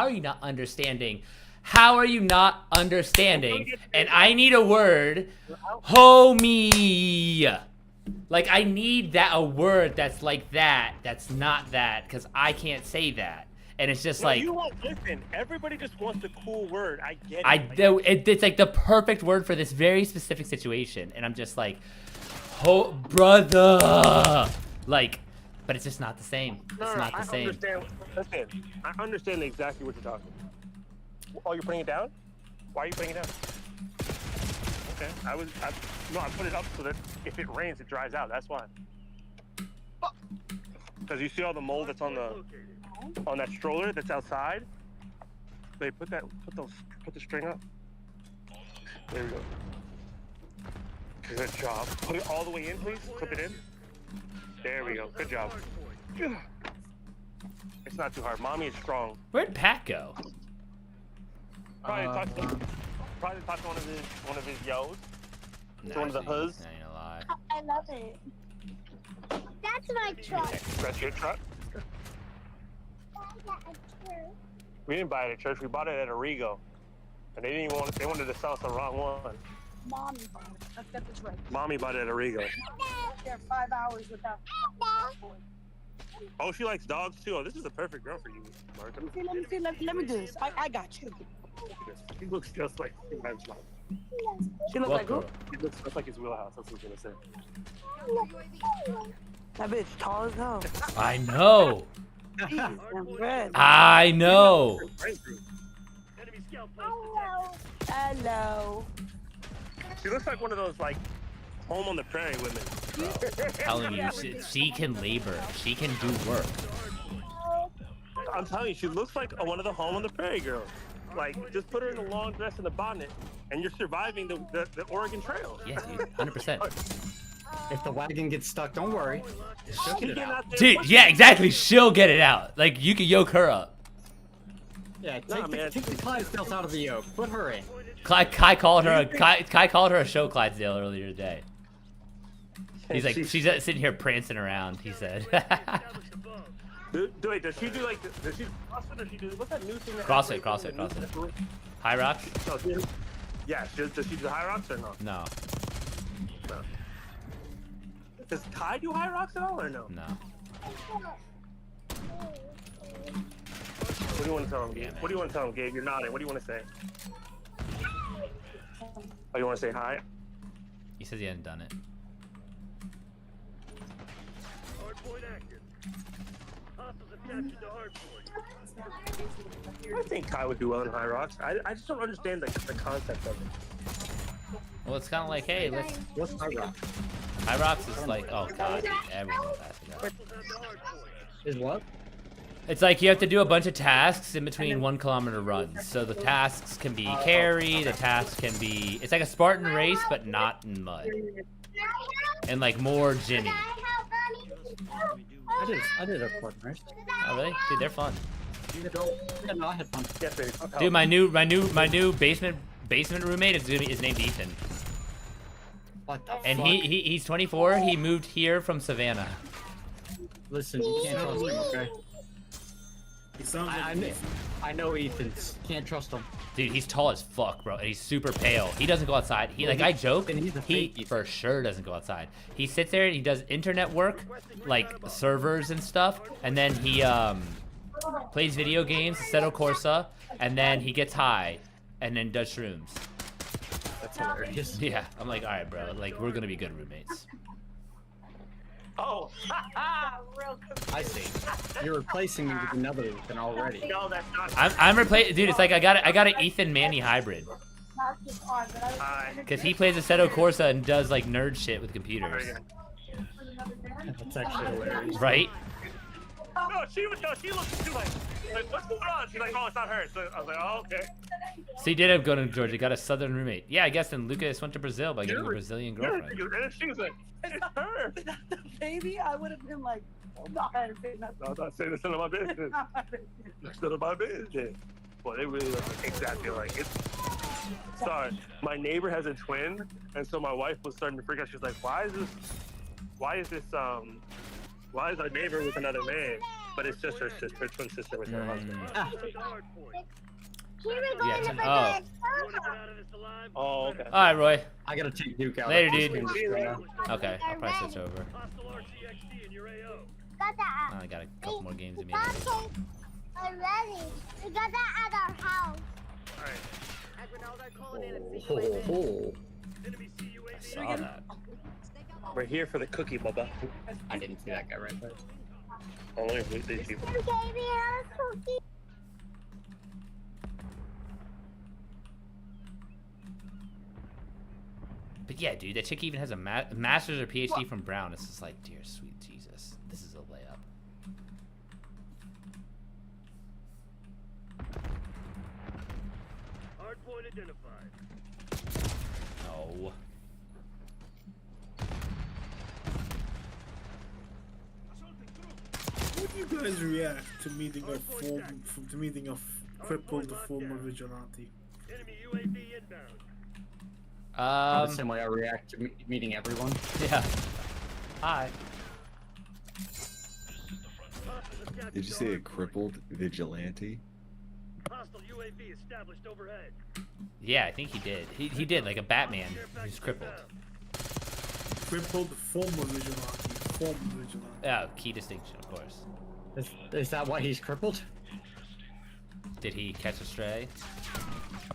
you not understanding? How are you not understanding? And I need a word, homie. Like I need a word that's like that. That's not that, because I can't say that. And it's just like, you won't listen. Everybody just wants the cool word. I get it. It's like the perfect word for this very specific situation, and I'm just like, oh, brother, like, but it's just not the same. It's not the same. Listen, I understand exactly what you're talking. Oh, you're putting it down? Why are you putting it down? Okay, I put it up so that if it rains, it dries out. That's why. Because you see all the mold that's on that stroller that's outside. They put the string up. There we go. Good job. Put it all the way in, please. Clip it in. There we go. Good job. It's not too hard. Mommy is strong. Where'd Pat go? Probably talked to one of his yos. To one of the huzz. I ain't gonna lie. I love it. That's my truck. That's your truck? We didn't buy it at church. We bought it at Arrigo. And they wanted to sell us the wrong one. Mommy bought it. Let's get this right. Mommy bought it at Arrigo. They're 5 hours without. Oh, she likes dogs too. Oh, this is the perfect girl for you, Martha. Let me do this. I got you. He looks just like She looks like who? He looks just like his wheelhouse. That's what I was gonna say. That bitch tall as hell. I know. Jeez, I'm red. I know. Hello. She looks like one of those like home on the prairie women. I'm telling you, she can labor. She can do work. I'm telling you, she looks like one of the home on the prairie girls. Like, just put her in a long dress and a bonnet, and you're surviving the Oregon Trail. Yeah, dude, 100%. If the wagon gets stuck, don't worry. She'll get it out. Dude, yeah, exactly. She'll get it out. Like, you can yoke her up. Yeah, take the Clydesdales out of the yoke. Put her in. Kai called her a show Clydesdale earlier today. He's like, she's sitting here prancing around, he said. Wait, does she do like, does she CrossFit or does she do, what's that new thing? CrossFit. High rocks? No, yeah, does she do high rocks or no? No. Does Kai do high rocks at all or no? No. What do you want to tell him, Gabe? What do you want to tell him, Gabe? You're nodding. What do you want to say? Oh, you want to say hi? He says he hadn't done it. I think Kai would do well in high rocks. I just don't understand the concept of it. Well, it's kind of like, hey, what's high rocks? High rocks is like, oh god, dude, everyone knows that. Is what? It's like you have to do a bunch of tasks in between 1 kilometer runs. So the tasks can be carry, the tasks can be, it's like a Spartan race, but not in mud. And like more Jimmy. I did a Spartan race. Oh really? Dude, they're fun. Yeah, no, I had fun. Yes, baby. Dude, my new basement roommate is named Ethan. What the And fuck? he's 24. He moved here from Savannah. Listen, you can't trust him, okay? He sounds like I know Ethan's. Can't trust him. Dude, he's tall as fuck, bro, and he's super pale. He doesn't go outside. I joke, he for sure doesn't go outside. He sits there and he does internet work, like servers and stuff, and then he plays video games, Assetto Corsa, and then he gets high, and then does shrooms. That's hilarious. Yeah, I'm like, all right, bro, like we're gonna be good roommates. Oh, Real I see. You're replacing me with another Ethan already. no, that's not. I'm replacing, dude. It's like I got an Ethan Manny hybrid, not just on, but I was cause he plays Assetto Corsa and does like nerd shit with computers, That's actually hilarious. right? She looked too like what's going on? She's like, oh, it's not her. So I was like, oh, okay. So he did end up going to Georgia. Got a Southern roommate. Yeah, I guess then Lucas went to Brazil by getting a Brazilian girlfriend. And she was like, it's not her. Baby, I would have been like, hold on. I'm not saying it's none of my business. It's none of my business. Well, they really look exactly like it. Sorry, my neighbor has a twin, and so my wife was starting to freak out. She was like, why is our neighbor with another man? But it's just her sister, her twin sister with her husband. Oh. Oh, okay. All right, Roy. I gotta take Duke out. Later, dude. Okay, I'll probably switch over. Got that. I got a couple more games in me. Got tape already. We got that at our house. I saw that. We're here for the cookie, Bubba. I didn't see that guy right there. Oh, look at these people. You gave me a cookie. But yeah, dude, that chick even has a master's or PhD from Brown. It's just like, dear sweet Jesus, this is a layup. Hardpoint identified. No. How do you guys react to meeting a crippled former vigilante? Enemy UAV inbound. The same way I react to meeting everyone. Yeah. Hi. Did you say a crippled vigilante? Hostile UAV established overhead. Yeah, I think he did. He did, like a Batman who's crippled. Crippled former vigilante. Former vigilante. Yeah, key distinction, of course. Is that why he's crippled? Did he catch a stray?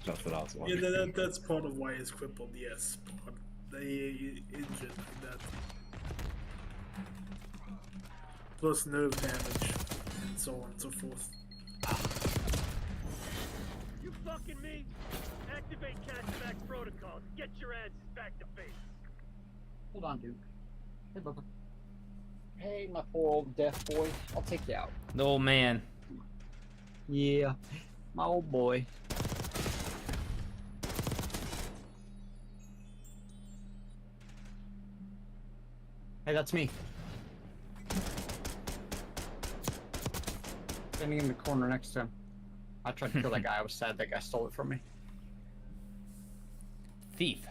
That's what I was wondering. Yeah, that's part of why he's crippled, yes. But they injured like that. Plus nerve damage, and so on and so forth. You fucking me? Activate catchback protocols. Get your asses back to base. Hold on, Duke. Hey, Bubba. Hey, my poor old deaf boy. I'll take you out. The old man. Yeah, my old boy. Hey, that's me. Standing in the corner next to him. I tried to kill that guy. I was sad that guy stole it from me. Thief.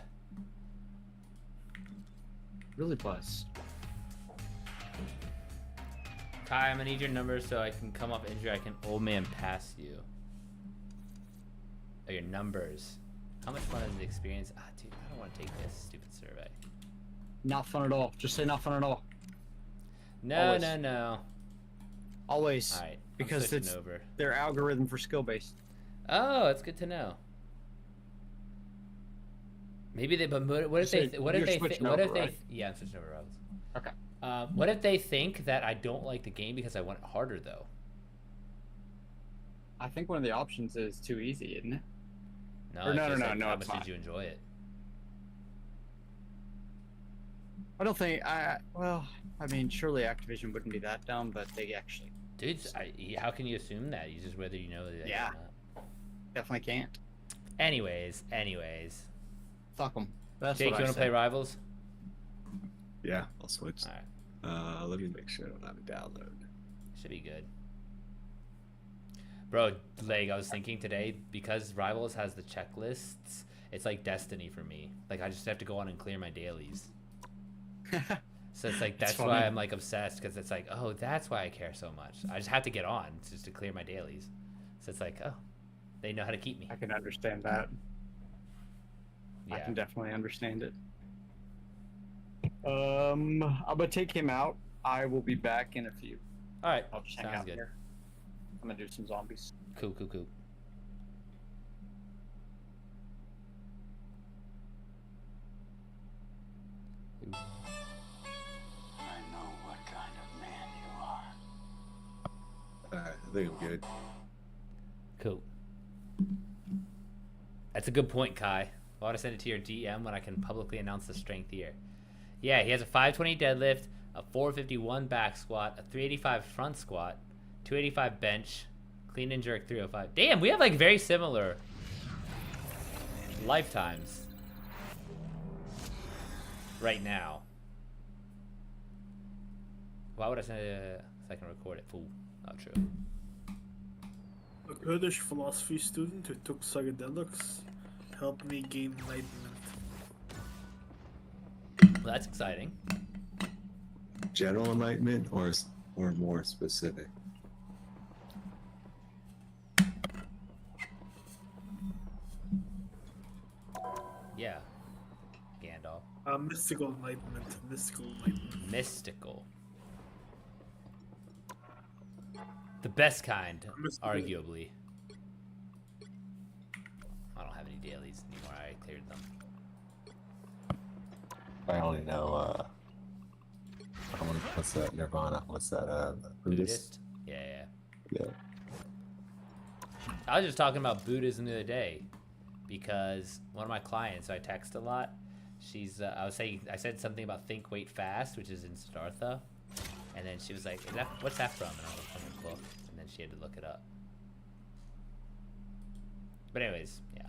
Really was. Kai, I'm gonna need your number so I can come up injury. I can old man pass you. Oh, your numbers. How much fun is the experience? Ah, dude, I don't want to take this stupid survey. Not fun at all. Just say not fun at all. No, no. Always. All right, because it's over. Their algorithm for skill based. Oh, that's good to know. Maybe they. But what if they? What if they? What if they? Yeah, I'm switching over. Rebels. Okay. What if they think that I don't like the game because I want it harder though? I think one of the options is too easy, isn't it? No, no. How much did you enjoy it? I don't think. Well, I mean, surely Activision wouldn't be that dumb, but they actually. Dude, how can you assume that? You just whether you know that. Yeah. Or not. Definitely can't. Anyways. Fuck them. Jake, you want to play Rivals? Yeah, I'll switch. All right. Let me make sure I don't have a download. Should be good. Bro, like I was thinking today, because Rivals has the checklists, it's like Destiny for me. Like I just have to go on and clear my dailies. So it's like that's why I'm like obsessed, because it's like, oh, that's why I care so much. I just have to get on just to clear my dailies. So it's like, oh, they know how to keep me. I can understand that. Yeah. I can definitely understand it. I'm gonna take him out. I will be back in a few. All right. I'll just hang Sounds out good. here. I'm gonna do some zombies. Cool. I know what kind of man you are. I think I'm good. Cool. That's a good point, Kai. Why would I send it to your DM when I can publicly announce the strength here? Yeah, he has a 520 deadlift, a 451 back squat, a 385 front squat, 285 bench, clean and jerk 305. Damn, we have like very similar lifetimes right now. Why would I send it so I can record it? Fool. Not true. A Kurdish philosophy student who took psychedelics helped me gain enlightenment. Well, that's exciting. General enlightenment or more specific? Yeah. Gandalf. Mystical enlightenment. Mystical enlightenment. Mystical. The best kind, arguably. I don't have any dailies anymore. I cleared them. I only know, what's that? Nirvana. What's that? Buddhist? Yeah. Yeah. I was just talking about Buddhism the other day because one of my clients, who I text a lot, she's, I said something about think, wait, fast, which is in Siddhartha. And then she was like, what's that from? And I was like, from the book. And then she had to look it up. But anyways, yeah.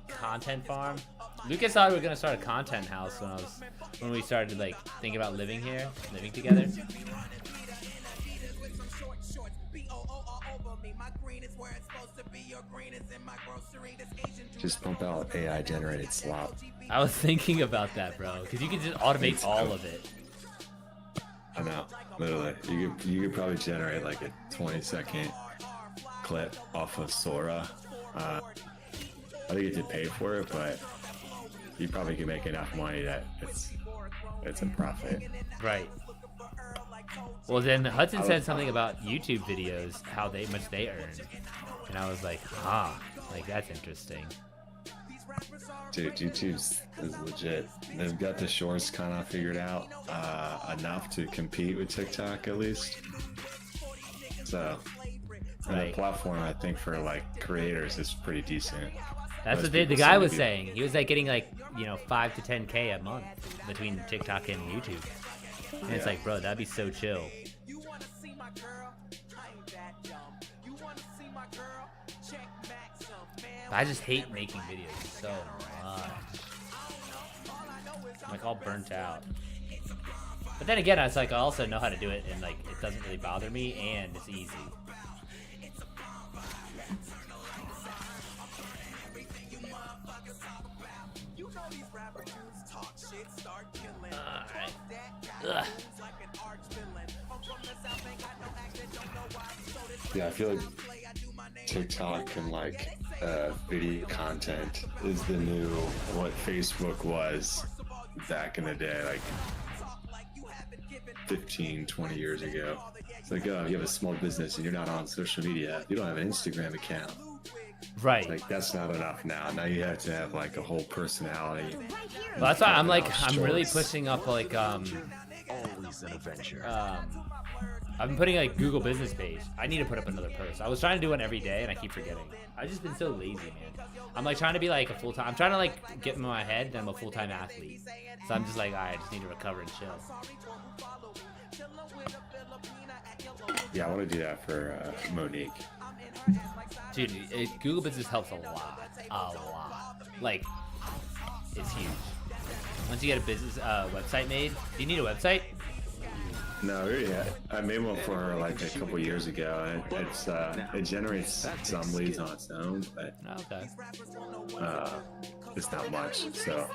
Content farm. Lucas thought we were gonna start a content house when we started like thinking about living together. Just pump out AI generated slop. I was thinking about that, bro, because you can just automate all of it. I know, literally. You could probably generate like a 20-second clip off of Sora. I think you did pay for it, but you probably can make enough money that it's a profit. Right. Well, then Hudson said something about YouTube videos, how much they earn, and I was like, like that's interesting. Dude, YouTube's is legit. They've got the shorts kind of figured out enough to compete with TikTok at least. So, the platform I think for like creators is pretty decent. That's what the guy was saying. He was like getting like 5 to 10K a month between TikTok and YouTube. And it's like, bro, that'd be so chill. I just hate making videos so much. I'm like all burnt out. But then again, it's like I also know how to do it, and like it doesn't really bother me, and it's easy. Alright. Yeah, I feel like TikTok and like video content is the new what Facebook was back in the day, like 15, 20 years ago. It's like, oh, you have a small business and you're not on social media. You don't have an Instagram account. Right. Like that's not enough now. Now you have to have like a whole personality. Well, that's why I'm really pushing up like Always an adventure. I've been putting like Google business page. I need to put up another post. I was trying to do one every day and I keep forgetting. I've just been so lazy, man. I'm like trying to be like a full-time. I'm trying to like get in my head that I'm a full-time athlete. So I'm just like, I just need to recover and chill. Yeah, I want to do that for Monique. Dude, Google Business helps a lot. Like, it's huge. Once you get a business website made, do you need a website? No, yeah, I made one for her like a couple years ago, and it generates some leads on its own, but it's not much. So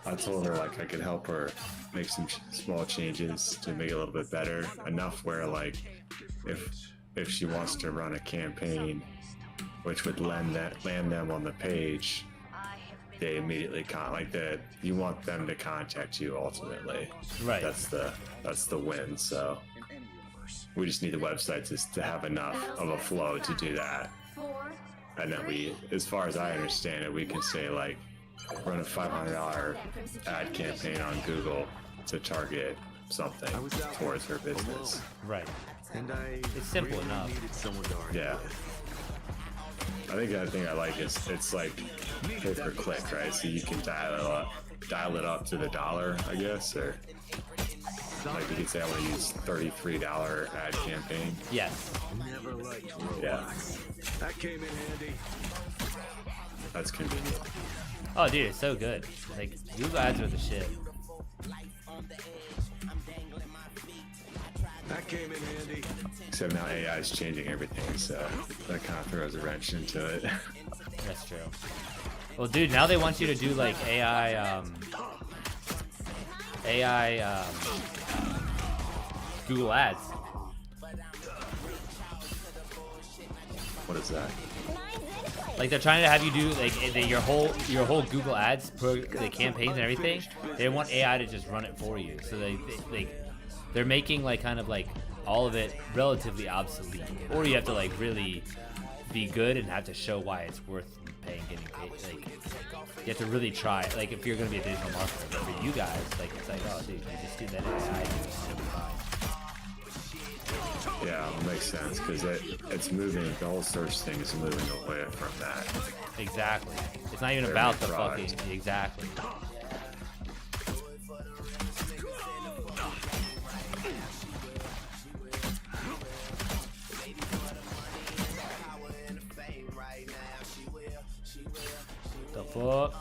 I told her like I could help her make some small changes to make it a little bit better, enough where like if she wants to run a campaign, which would land them on the page, they immediately you want them to contact you ultimately. Right. That's the win. So we just need the website to have enough of a flow to do that. And then as far as I understand it, we can say like run a $500 ad campaign on Google to target something towards her business. Right. And It's simple really enough. needed someone to argue Yeah. I think the other thing I like is it's like pay per click, right? So you can dial it up to the dollar, I guess, or like you could say I want to use $33 ad campaign. Yes. Never liked Yeah, robots. That came in handy. that's convenient. Oh, dude, it's so good. Like, Google ads are the shit. That came in handy. Except now AI is changing everything, so that kind of throws a wrench into it. That's true. Well, dude, now they want you to do like AI Google ads. What is that? Like they're trying to have you do like your whole Google ads, the campaigns and everything. They want AI to just run it for you. So they're making like kind of like all of it relatively obsolete. Or you have to like really be good and have to show why it's worth getting paid. Like you have to really try. Like if you're gonna be a digital marketer, but for you guys, like it's like, oh dude, you just do that AI, it'll be fine. Yeah, it makes sense because it's moving. The whole search thing is moving away from that. Exactly. It's not even They're about the made product. fucking exactly. The fuck?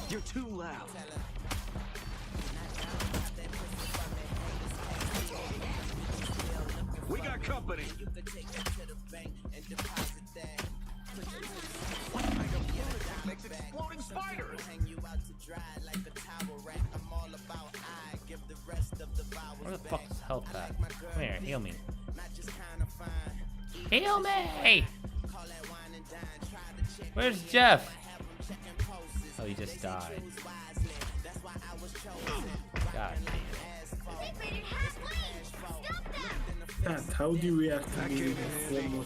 You're too loud. We got company. Makes exploding spiders. Where the fuck is health at? Come here, heal me. Heal me! Where's Jeff? Oh, he just died. God Pat, how do you react to meeting a former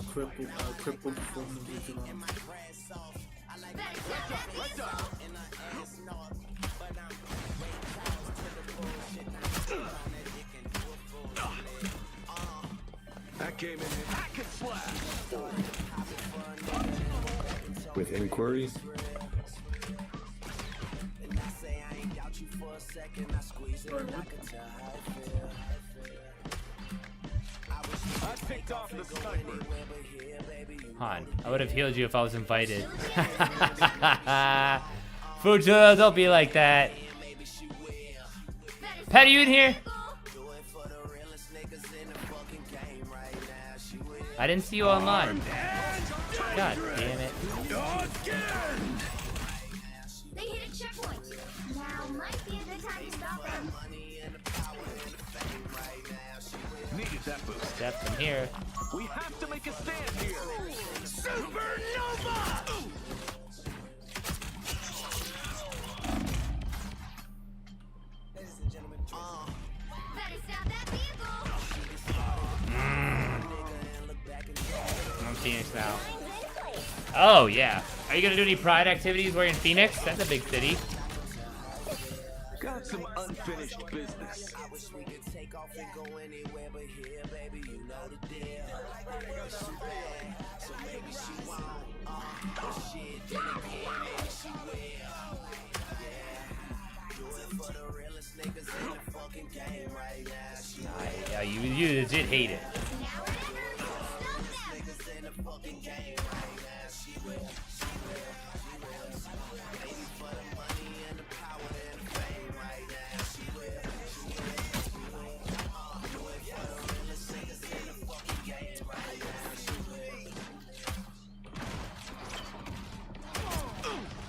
crippled former vigilante? That came in hack and slash. With inquiry, I picked off the sniper. Han, I would have healed you if I was invited. Fujo, don't be like that. Pat, are you in here? I didn't see you online. God damn it. They hit a checkpoint. Now might be a good time to stop them. Needed that boost. Step in here. We have to make a stand here. Supernova! Better stop that vehicle. I'm Phoenix now. Oh, yeah. Are you gonna do any pride activities while you're in Phoenix? That's a big city. Got some unfinished business. Yeah, you legit hate it.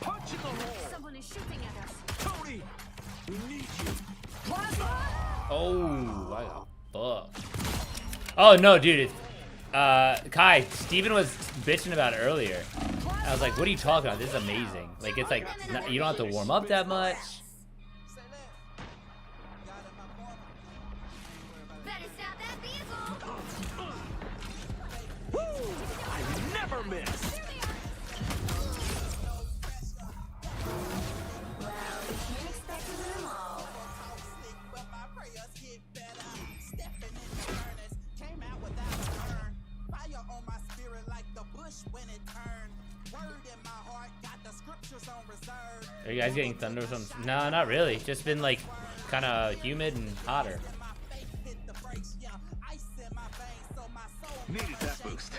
Punch in the hole. Someone is shooting at us. Tony, we need you. Oh, I got fucked. Oh no, dude. It's, Kai, Steven was bitching about it earlier. I was like, what are you talking about? This is amazing. Like, it's like, you don't have to warm up that much. I never miss. Are you guys getting thunderstorms? No, not really. Just been like kind of humid and hotter. Needed that boost.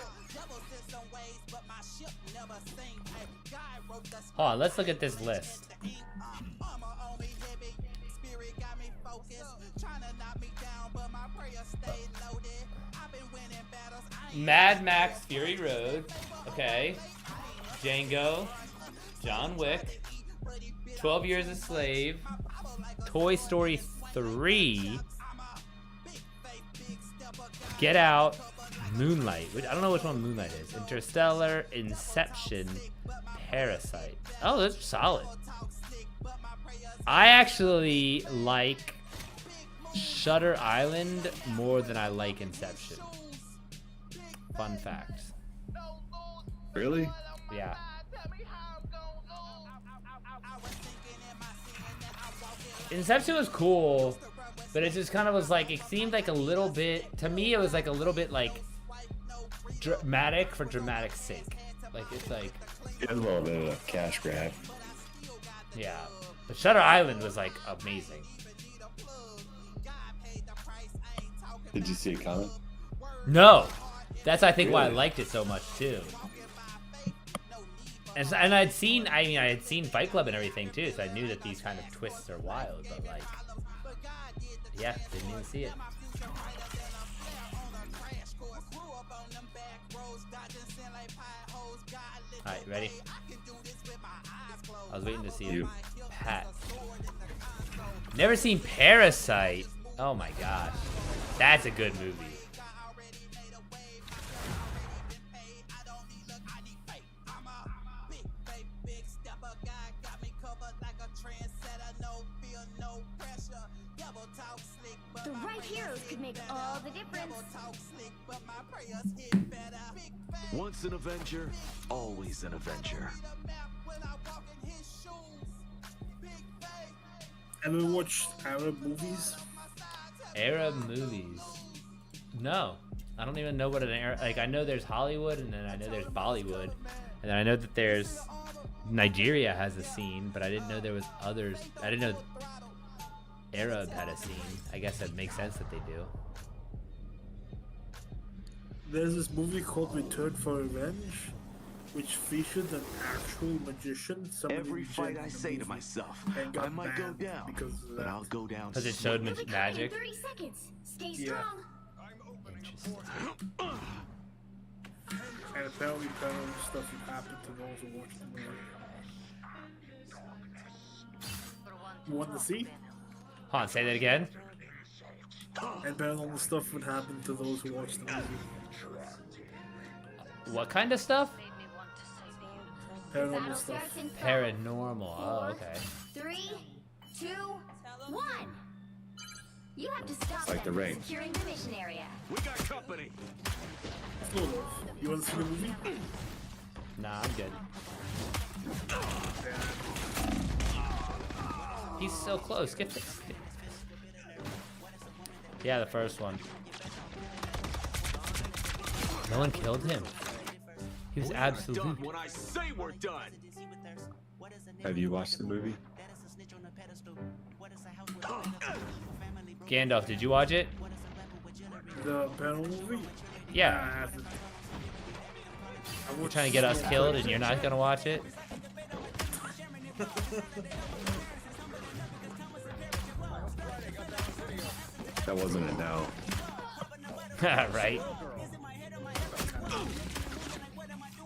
Hold on, let's look at this list. Mad Max Fury Road. Okay. Django. John Wick. 12 Years a Slave. Toy Story 3. Get Out. Moonlight. I don't know which one Moonlight is. Interstellar. Inception. Parasite. Oh, those are solid. I actually like Shutter Island more than I like Inception. Fun fact. Really? Yeah. Inception was cool, but it just kind of was like, it seemed like a little bit, to me it was like a little bit like dramatic for dramatic's sake. Like it's like, It was a little bit of a cash grab. yeah. But Shutter Island was like amazing. Did you see a comment? No, that's I think why I Really? liked it so much too. And I had seen Fight Club and everything too, so I knew that these kind of twists are wild. But like, yeah, didn't even see it. All right, ready? I was waiting to see You. Pat. Never seen Parasite. Oh my gosh, that's a good movie. The right heroes could make all the difference. Once an Avenger, always an Avenger. Ever watched Arab movies? Arab movies? No, I don't even know what an Arab. Like I know there's Hollywood, and then I know there's Bollywood, and then I know that there's Nigeria has a scene, but I didn't know there was others. I didn't know Arab had a scene. I guess that makes sense that they do. There's this movie called Return for Revenge, which featured an actual magician. Every fight I say to myself, I might go down, but I'll go down. Because it showed You'll be magic. caught in 30 seconds. Stay Yeah. strong. Interesting. And apparently paranormal stuff would happen to those who watch the movie. You want to see? Hold on, say that again. And paranormal stuff would happen to those who watch the movie. What kind of stuff? Paranormal Battle stuff. starts in 5, Paranormal. Oh, okay. 3, 2, 1. You have to stop like them The Ring. securing the mission area. We got company. Sort of. You want to see the movie? Nah, I'm good. He's so close. Get this. Get this. Yeah, the first one. No one killed him. He was Done absolutely. when I say we're done. Have you watched the movie? Gandalf, did you watch it? The paranormal movie? Yeah. I haven't. You're trying to get us killed and you're not gonna watch it? That wasn't a no. Right?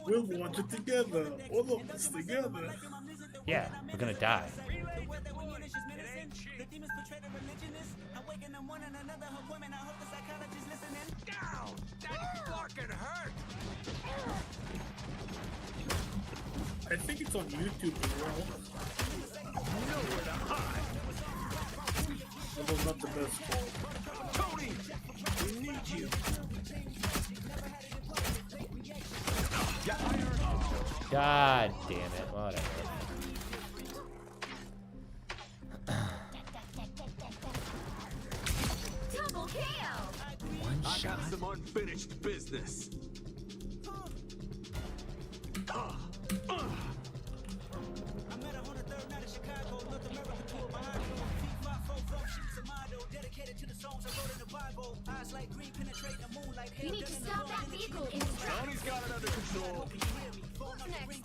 We'll watch it together. All of us together. Yeah, we're gonna die. I think it's on YouTube as well. Although not the best part. Tony, God damn it. Whatever. Double kill. One I shot. got some unfinished business. You need to stop that vehicle in its tracks. Tony's got it under control. Who's next?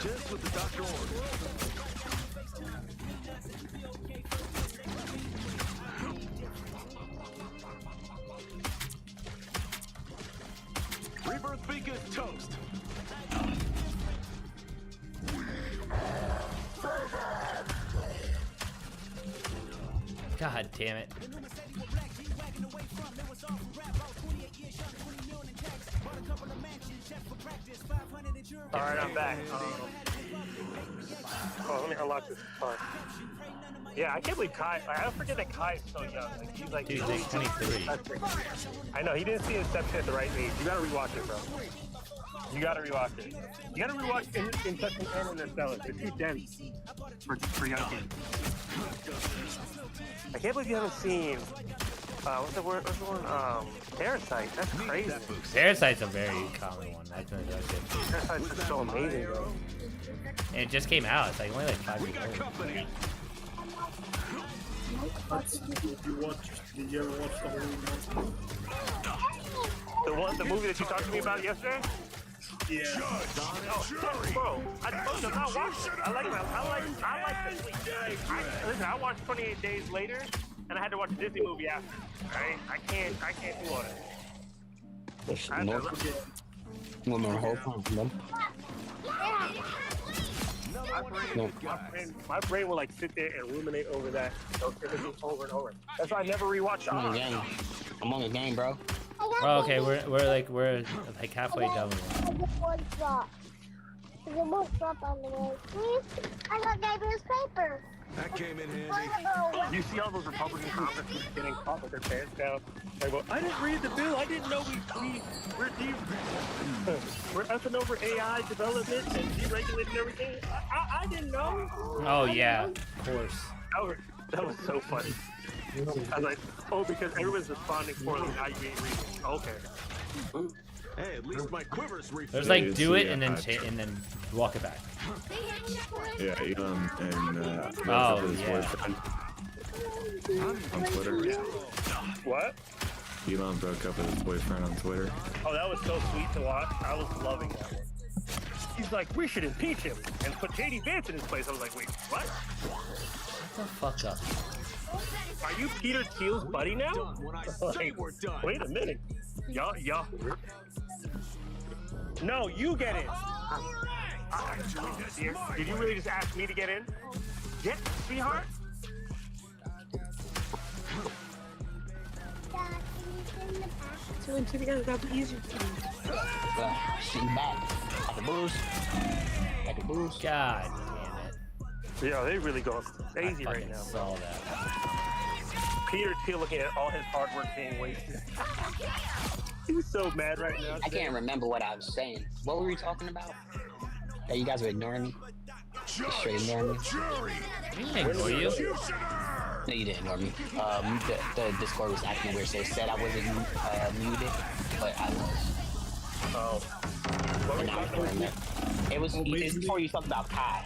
Just what the doctor ordered. Rebirth beacon is toast. God damn it. Alright, I'm back. Let me unlock this car. Yeah, I can't believe Kai. I forget that Kai is so young. Like, he's like, Dude, he's like 23. I know, he didn't see Inception at the right age. You gotta rewatch it, bro. You gotta rewatch it. You gotta rewatch Inception and Interstellar. They're too dense for young kids. I can't believe you haven't seen, what's the one? Parasite. That's crazy. Parasite's a very common one. I think that's it. Parasite's just so amazing, bro. And it just came out. It's like only like 5 years old. Did you ever watch The movie that you talked to me about yesterday? Yeah. Oh, bro, I told you I watched it. I like the sleep. Listen, I watched 28 Days Later, and I had to watch a Disney movie after. Right? I can't do all that. My brain will like sit there and ruminate over that over and over. That's why I never rewatched the I'm on the game, bro. Oh, okay, we're like halfway done with it. One drop. There's one drop on the way. Please? I got neighbor's paper. That came in handy. You see all those Republican congressmen getting caught with their pants down. They go, I didn't read the bill. I didn't know we're effing over AI development and deregulating everything. I didn't know. Oh yeah, of course. That was so funny. I was like, oh, because everyone's responding poorly. Now you ain't reading. Okay. Hey, at least my quiver's refilled. There's like do it and then walk it back. Yeah, Elon and Oh, his yeah. boyfriend on Twitter. What? Elon broke up with his boyfriend on Twitter. Oh, that was so sweet to watch. I was loving that one. He's like, we should impeach him and put JD Vance in his place. I was like, wait, what? Shut the fuck up. Are you Peter Thiel's buddy now? When I say we're done. Wait a minute. Y'all. No, you get in. Did you really just ask me to get in? Get, sweetheart? So when TV guys got the easier thing. She's back. At the booze. At the booze. God damn it. Yeah, they really go crazy right now. Saw that. Peter Thiel looking at all his hard work being wasted. He's so mad right now. I can't remember what I was saying. What were we talking about? That you guys were ignoring me? Just straight ignoring me? I didn't ignore you. No, you didn't ignore me. The Discord was acting weird, so it said I wasn't muted, but I was. Oh. And I was ignoring that. It was before you talked about Kai.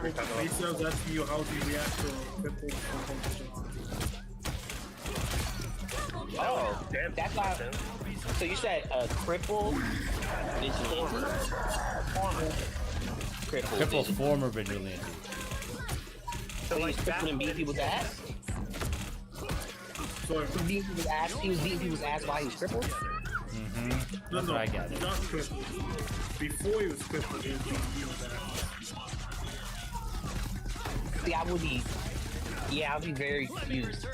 Lisa was asking you how do you react to crippled competition. Oh, damn. That's why. So you said cripple vigilante? Cripple former vigilante. So he's crippling beating people's ass? Sorry. He was beating people's ass. He was beating people's ass while he was crippled? Mm-hmm. That's No, what I got. he's not crippled. Before he was crippled, he was being healed at. See, I would be very confused.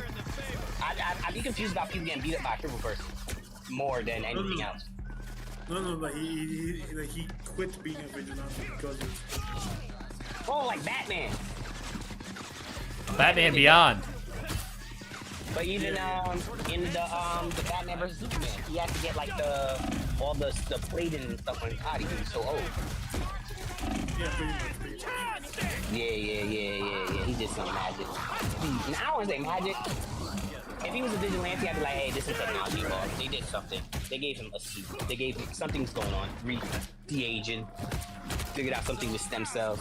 I'd be confused about people getting beat up by a crippled person more than anything else. No, but he quit being a vigilante because of... Oh, like Batman. Batman Beyond. But even in the Batman vs Superman, he has to get like all the plating and stuff on his body. He's so old. Yeah. He did some magic. Now, I don't want to say magic. If he was a vigilante, I'd be like, hey, this is technology involved. They did something. They gave him a suit. They gave him something's going on. De-aging. Figured out something with stem cells.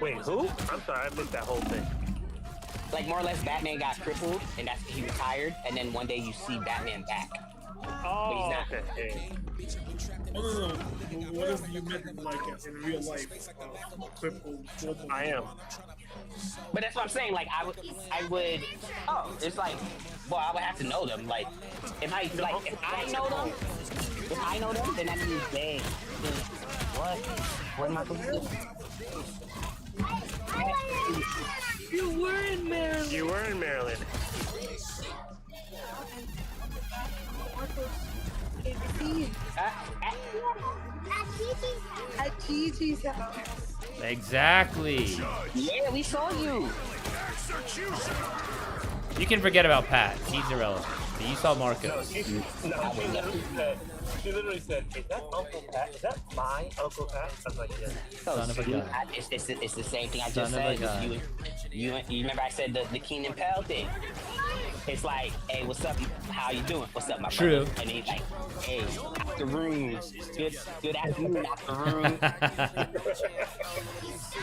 Wait, who? I'm sorry, I missed that whole thing. Like, more or less, Batman got crippled, and he retired, and then one day you see Batman back. Oh, but he's not. okay. No. What if you met like in real life? Crippled. I am. But that's what I'm saying. Like, I would. Oh, it's like, well, I would have to know them. Like, if I know them, then that means dang. What? What am I supposed to do? You were in Maryland. You were in Maryland. At Gigi's house. Exactly. Yeah, we saw you. You can forget about Pat. He's irrelevant. But you saw Marcos. She literally said, is that Uncle Pat? Is that my Uncle Pat? I was like, yeah. Son of a gun. It's the same thing I Son just of a said. gun. You remember I said the Keenan Pell thing? It's like, hey, what's up? How you doing? What's up, my True. brother? And he's like, hey, afternoons. Good afternoon, afternoon.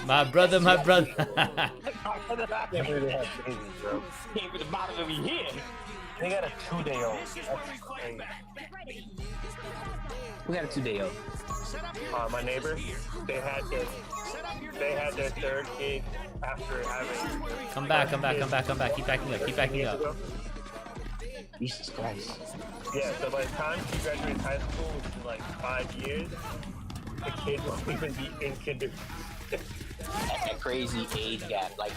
My brother. Can't believe they have babies, bro. Came to the bottom of your head. They got a 2-day-old. That's crazy. We got a 2-day-old. My neighbor, they had their third kid after having. Come back. Keep backing up. Jesus Christ. Yeah, so by the time she graduates high school, which is like 5 years, the kid won't even be in kindergarten. That's a crazy age gap. Like,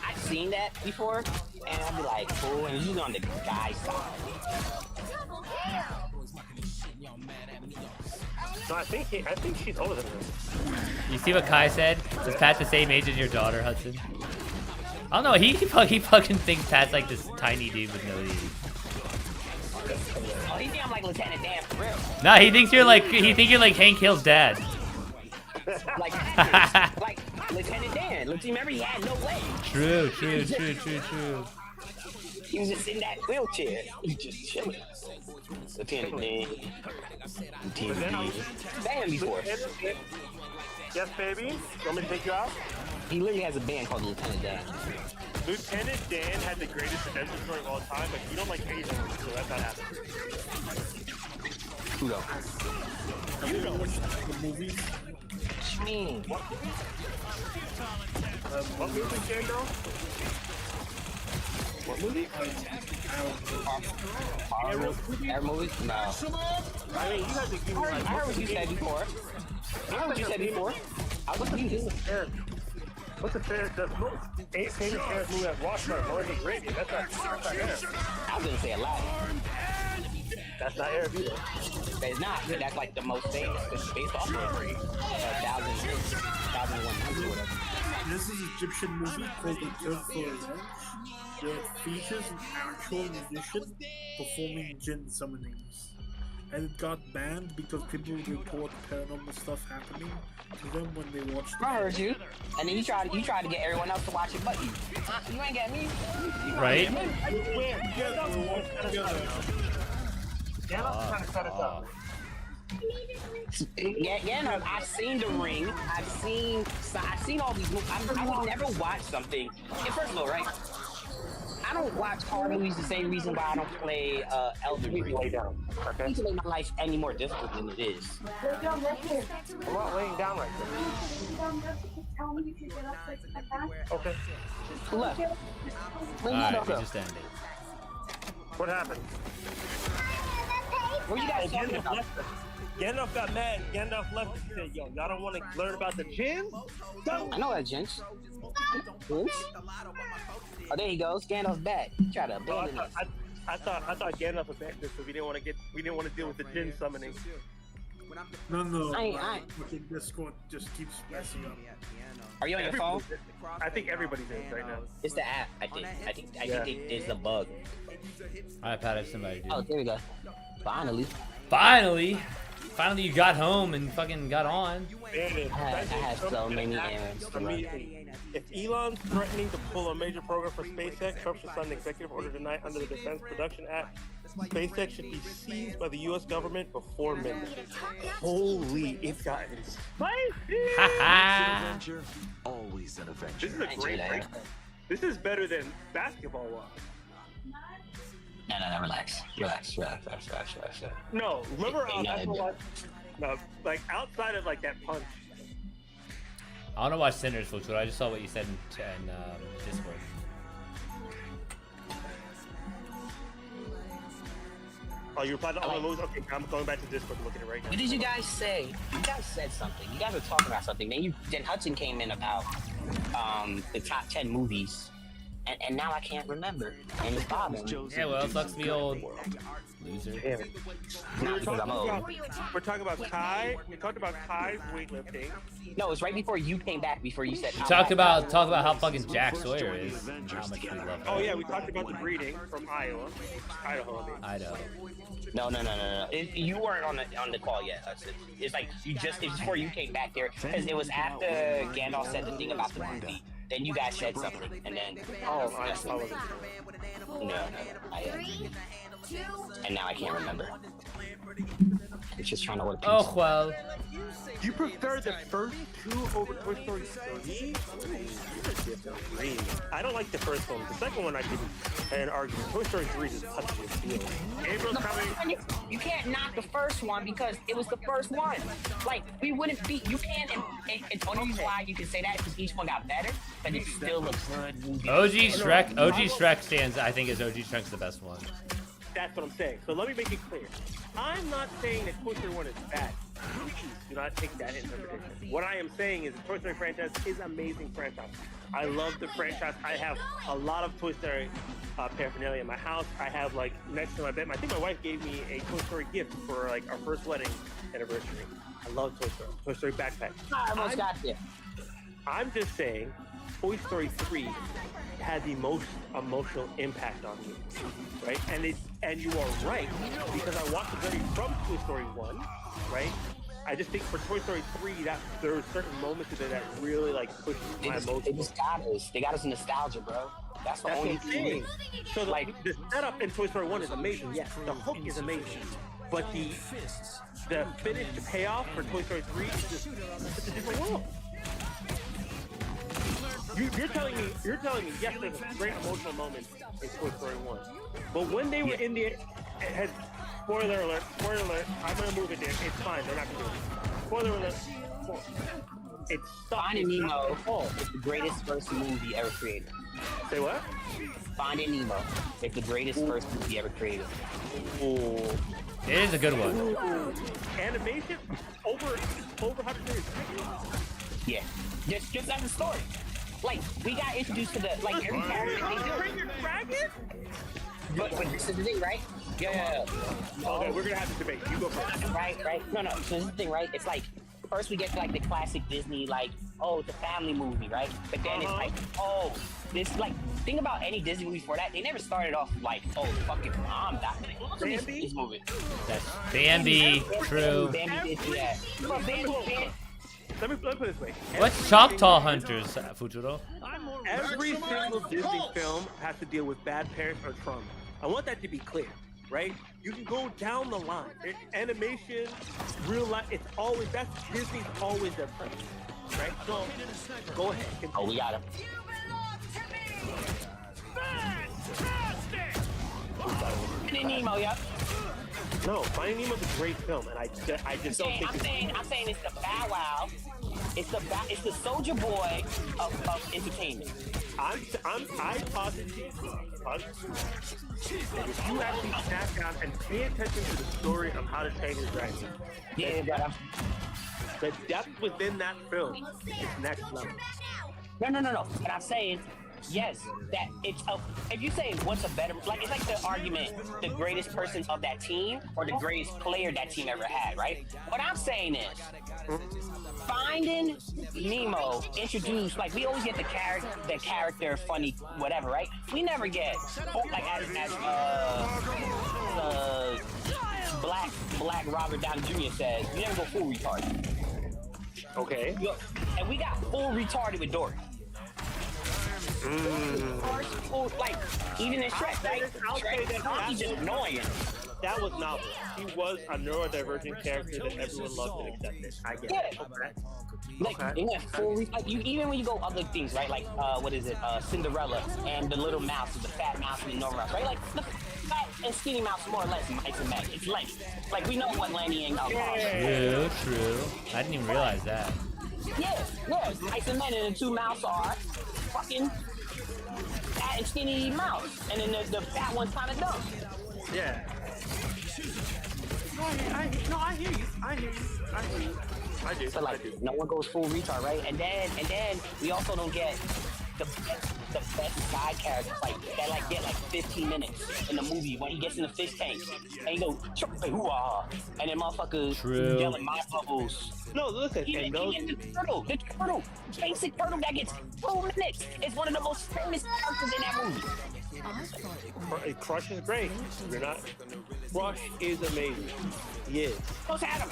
I've seen that before, and I'd be like, cool, and he's on the guy's side. No, I think she's older than him. You see what Kai said? Is Pat the same age as your daughter, Hudson? I don't know. He fucking thinks Pat's like this tiny dude with no teeth. Oh, he think I'm like Lieutenant Dan for real. Nah, he thinks you're like Hank Hill's dad. like Lieutenant Dan. Remember, he had no legs. True. He was just in that wheelchair. He was just chilling. Lieutenant Dan. Band before. Yes, baby. You want me to take you out? He literally has a band called Lieutenant Dan. Lieutenant Dan had the greatest adventure story of all time, but you don't like Asian, so that's not happening. Who don't? You know the movies? What you mean? What movie, Django? What movie? Horror movies? No. I mean, you have to give me like. I heard what you said before. I was confused. What's the favorite favorite movie I've watched? Lawrence of Arabia. That's not Arab. I was gonna say a lot. That's not Arab either. It's not. That's like the most famous. It's based off of 1001 or whatever. This is an Egyptian movie called The Third for Revenge, where it features an actual musician performing jinn summonings. And it got banned because people would report paranormal stuff happening to them when they watched it. I heard you. And then you tried to get everyone else to watch it but you. You ain't get me. Right? Yeah, I've seen The Ring. I've seen all these movies. I would never watch something. And first of all, right? I don't watch horror movies the same reason why I don't play Elden Ring. Lay down. Okay. I need to make my life any more difficult than it is. I'm not laying down right there. Okay. Who left? Alright, we just ended. What happened? What you guys talking about? Gandalf got mad. Gandalf left and said, yo, y'all don't want to learn about the djinns? I know that, gents. Oh, there he goes. Gandalf's back. Try to abandon us. I thought Gandalf abandoned us, so we didn't want to deal with the djinn summoning. No. I- Fucking Discord just keeps messing up. Are you on your phone? I think everybody does right now. It's the app. I think it's a bug. Alright, Pat, I have somebody to do. Oh, there we go. Finally. Finally you got home and fucking got on. I had so many errands to run. If Elon's threatening to pull a major program for SpaceX, Trump should sign an executive order tonight under the Defense Production Act. SpaceX should be seized by the U.S. government before midnight. Holy, it's gotten spicy! Adventure, always an adventure. This is a great break. This is better than basketball was. No, relax. No, remember no, like outside of like that punch. I want to watch Sinners, folks, but I just saw what you said in Discord. Oh, you replied to all the moves? Okay, I'm going back to Discord to look at it right now. What did you guys say? You guys said something. You guys were talking about something. Then Hudson came in about the top 10 movies. And now I can't remember. And it's bothering me. Yeah, well, sucks to be old. Loser. Not because I'm old. We're talking about Kai. We talked about Kai's weightlifting. No, it's right before you came back. Before you said. Talk about how fucking Jack Sawyer is. And how much we love him. Oh yeah, we talked about the breeding from Idaho. I mean. No. You weren't on the call yet. It's like it's before you came back there because it was after Gandalf said the thing about the movie. Then you guys said something, and then I and now I can't remember. It's just trying to work. Oh well. You prefer the first two over Toy Story 3? I don't like the first one. The second one I can argue. Toy Story 3 just touches your feelings. Gabriel's coming. You can't knock the first one because it was the first one. Like, we wouldn't be. You can't. And the only reason why you can say that is because each one got better, but it still looks good. OG Shrek stands. I think OG Shrek's the best one. That's what I'm saying. So let me make it clear. I'm not saying that Toy Story 1 is bad. Please do not take that interpretation. What I am saying is the Toy Story franchise is an amazing franchise. I love the franchise. I have a lot of Toy Story paraphernalia in my house. I have like next to my bed. I think my wife gave me a Toy Story gift for like our first wedding anniversary. I love Toy Story. Toy Story backpack. I almost got there. I'm just saying, Toy Story 3 had the most emotional impact on me, right? And you are right, because I watched the journey from Toy Story 1, right? I just think for Toy Story 3, that there were certain moments in there that really like pushed my emotions. They just got us. They got us in nostalgia, bro. That's the only thing. So the setup in Toy Story 1 is amazing. Yes, the hook is amazing, but the finish, the payoff for Toy Story 3 is just it's a different world. You're telling me, yes, there's great emotional moments in Toy Story 1. But when they were in the spoiler alert, I'm gonna move it there. It's fine, they're not gonna do it. Spoiler alert. It's Finding Nemo is the greatest first movie ever created. Say what? Finding Nemo is the greatest first movie ever created. Ooh. It is a good one. Ooh. Animation over how to do it. Yeah. Just as a story. Like, we got introduced to the, like, every character they do. Bring your dragon? But this is the thing, right? Yeah. Okay, we're gonna have this debate. You go first. Right. No. So this is the thing, right? It's like, first we get, like, the classic Disney, like, oh, it's a family movie, right? But then it's like, oh, this, like, think about any Disney movie before that. They never started off like, oh, fucking mom died. Like, look at this movie. That's Bambi, true. Bambi did, yeah. But Bambi, Let me put it this way. What's Choctaw Hunters, Futuro? Every single Disney film has to deal with bad parents or trauma. I want that to be clear, right? You can go down the line. Animation, real life, it's always, Disney's always their preference, right? So, go ahead. Oh, we got him. Finding Nemo, yep. No, Finding Nemo's a great film, and I just don't think I'm saying it's the Bow Wow. It's the Soldier Boy of entertainment. I positively, if you actually sat down and pay attention to the story of How to Train Your Dragon, the depth within that film is next level. No. But I'm saying yes, that it's a. If you say what's a better, like it's like the argument, the greatest person of that team or the greatest player that team ever had, right? What I'm saying is, Finding Nemo introduced, like we always get the character, funny, whatever, right? We never get like as Black Robert Downey Jr. says, we never go full retarded. Okay. And we got full retarded with Dory. Full, like even in Shrek, right? He's just annoying. That was novel. He was a neurodivergent character that everyone loved and accepted. I get it. Okay. Like, they went full, like you, even when you go other things, right? Like, what is it? Cinderella and the little mouse, the fat mouse and the normal mouse, right? Like, the fat and skinny mouse more or less mice and men. It's Lenny. Like, we know what Lenny and True. I didn't even realize that. Yeah, mice and men, and the two mouse are fucking fat and skinny mouse, and then the fat one's kind of dumb. Yeah. I hear you. I do. So like, no one goes full retard, right? And then we also don't get the best side characters like that, like get like 15 minutes in the movie when he gets in the fish tank and he goes hoo-ah, and then motherfuckers yelling my bubbles. No, listen, even the turtle, basic turtle that gets 2 minutes is one of the most famous characters in that movie. Crush is great. You're not. Crush is amazing. He is. But I'm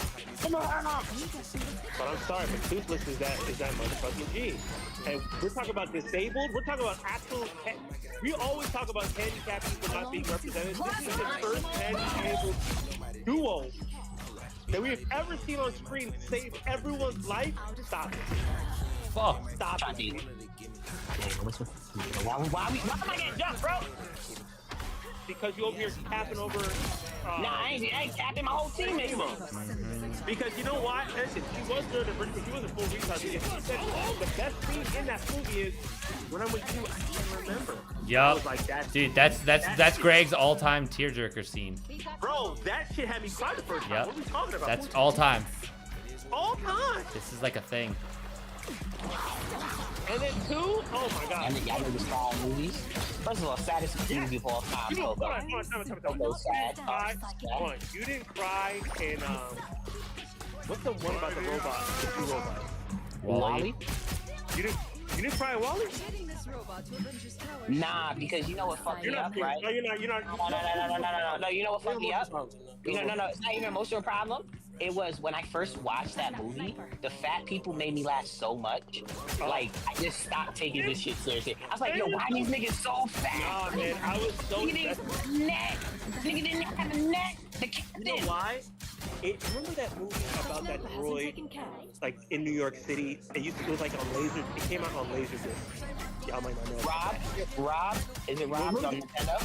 sorry, but Toothless is that motherfucking G. And we're talking about disabled. We're talking about actual. We always talk about handicapped people not being represented. This is the first handicapped duo that we have ever seen on screen save everyone's life. Stop it. Fuck. Stop it. Why am I getting jumped, bro? Because you over here capping over. Nah, I ain't capping my whole team anymore. Because you know why? Listen, he was neurodivergent, but he wasn't full retard. He said, the best scene in that movie is when I'm with you, I can't remember. Yup. Like, dude, that's Greg's all-time tearjerker scene. Bro, that shit had me cry the first time. Yep. What are we talking about? That's all time. All time. This is like a thing. And then two, oh my god. And y'all know the Star movies. First of all, saddest movie of all time. Hold on. You didn't cry in what's the one about the robot? The two robots. Wally? You didn't cry in Wally? Nah, because you know what fucked me up, right? No, you're not. No, you know what fucked me up? No, it's not even an emotional problem. It was when I first watched that movie, the fat people made me laugh so much. Like, I just stopped taking this shit seriously. I was like, yo, why are these niggas so fat? Nah, man, I was so neck. Nigga didn't have a neck. The captain. You know why? Remember that movie about that droid, like in New York City? It was like on laser. It came out on Laserdisc. Y'all might not know. Rob? Is it Rob on Nintendo?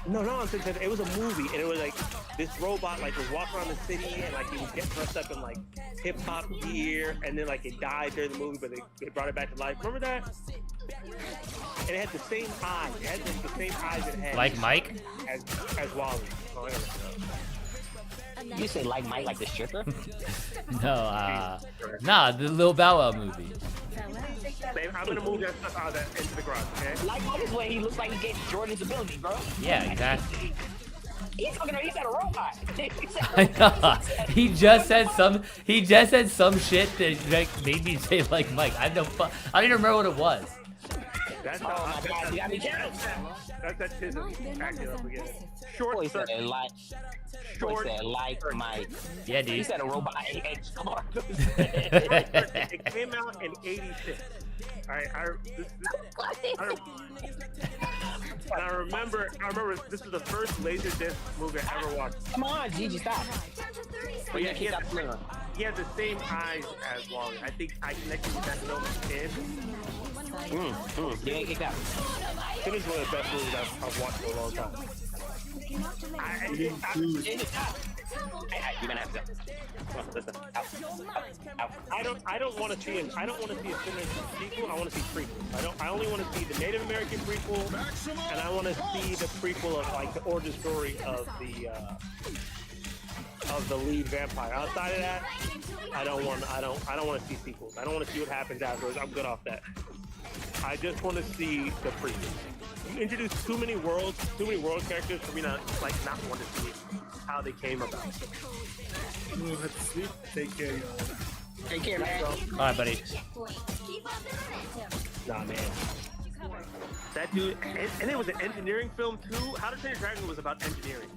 No, not on Nintendo. It was a movie, and it was like this robot like was walking around the city, and like he would get dressed up in like hip hop gear, and then like it died during the movie, but they brought it back to life. Remember that? And it had the same eyes. It had the same eyes it had. Like Mike? As Wally. Oh, I don't know. You say like Mike, like the stripper? No, nah, the Lil Bow Wow movie. Babe, I'm gonna move that stuff out into the garage, okay? Like Mike is when he looks like he gets Jordan's ability, bro. Yeah, exactly. He said a robot. I know. He just said some shit that like, made me say like Mike. I don't even remember what it was. That's my god, you got me careful. That's his acting up again. Short circuit. Short like Mike. Yeah, dude. He said a robot. Come on. It came out in '86. I remember this is the first Laserdisc movie I ever watched. Come on, Gigi, stop. But yeah, he had the same eyes as Wally. I think I connected with that film as a kid. You ain't kicked out. It is one of the best movies I've watched for a long time. You're gonna have to. Listen. I don't want to see a sequel. I want to see prequels. I only want to see the Native American prequel, and I want to see the prequel of like the origin story of the lead vampire. Outside of that, I don't want to see sequels. I don't want to see what happens afterwards. I'm good off that. I just want to see the prequel. You introduced too many world characters for me not want to see how they came about. You have to sleep. Take care, y'all. Take care, man. All right, buddy. Nah, man. That dude, and it was an engineering film too. How to Train Your Dragon was about engineering.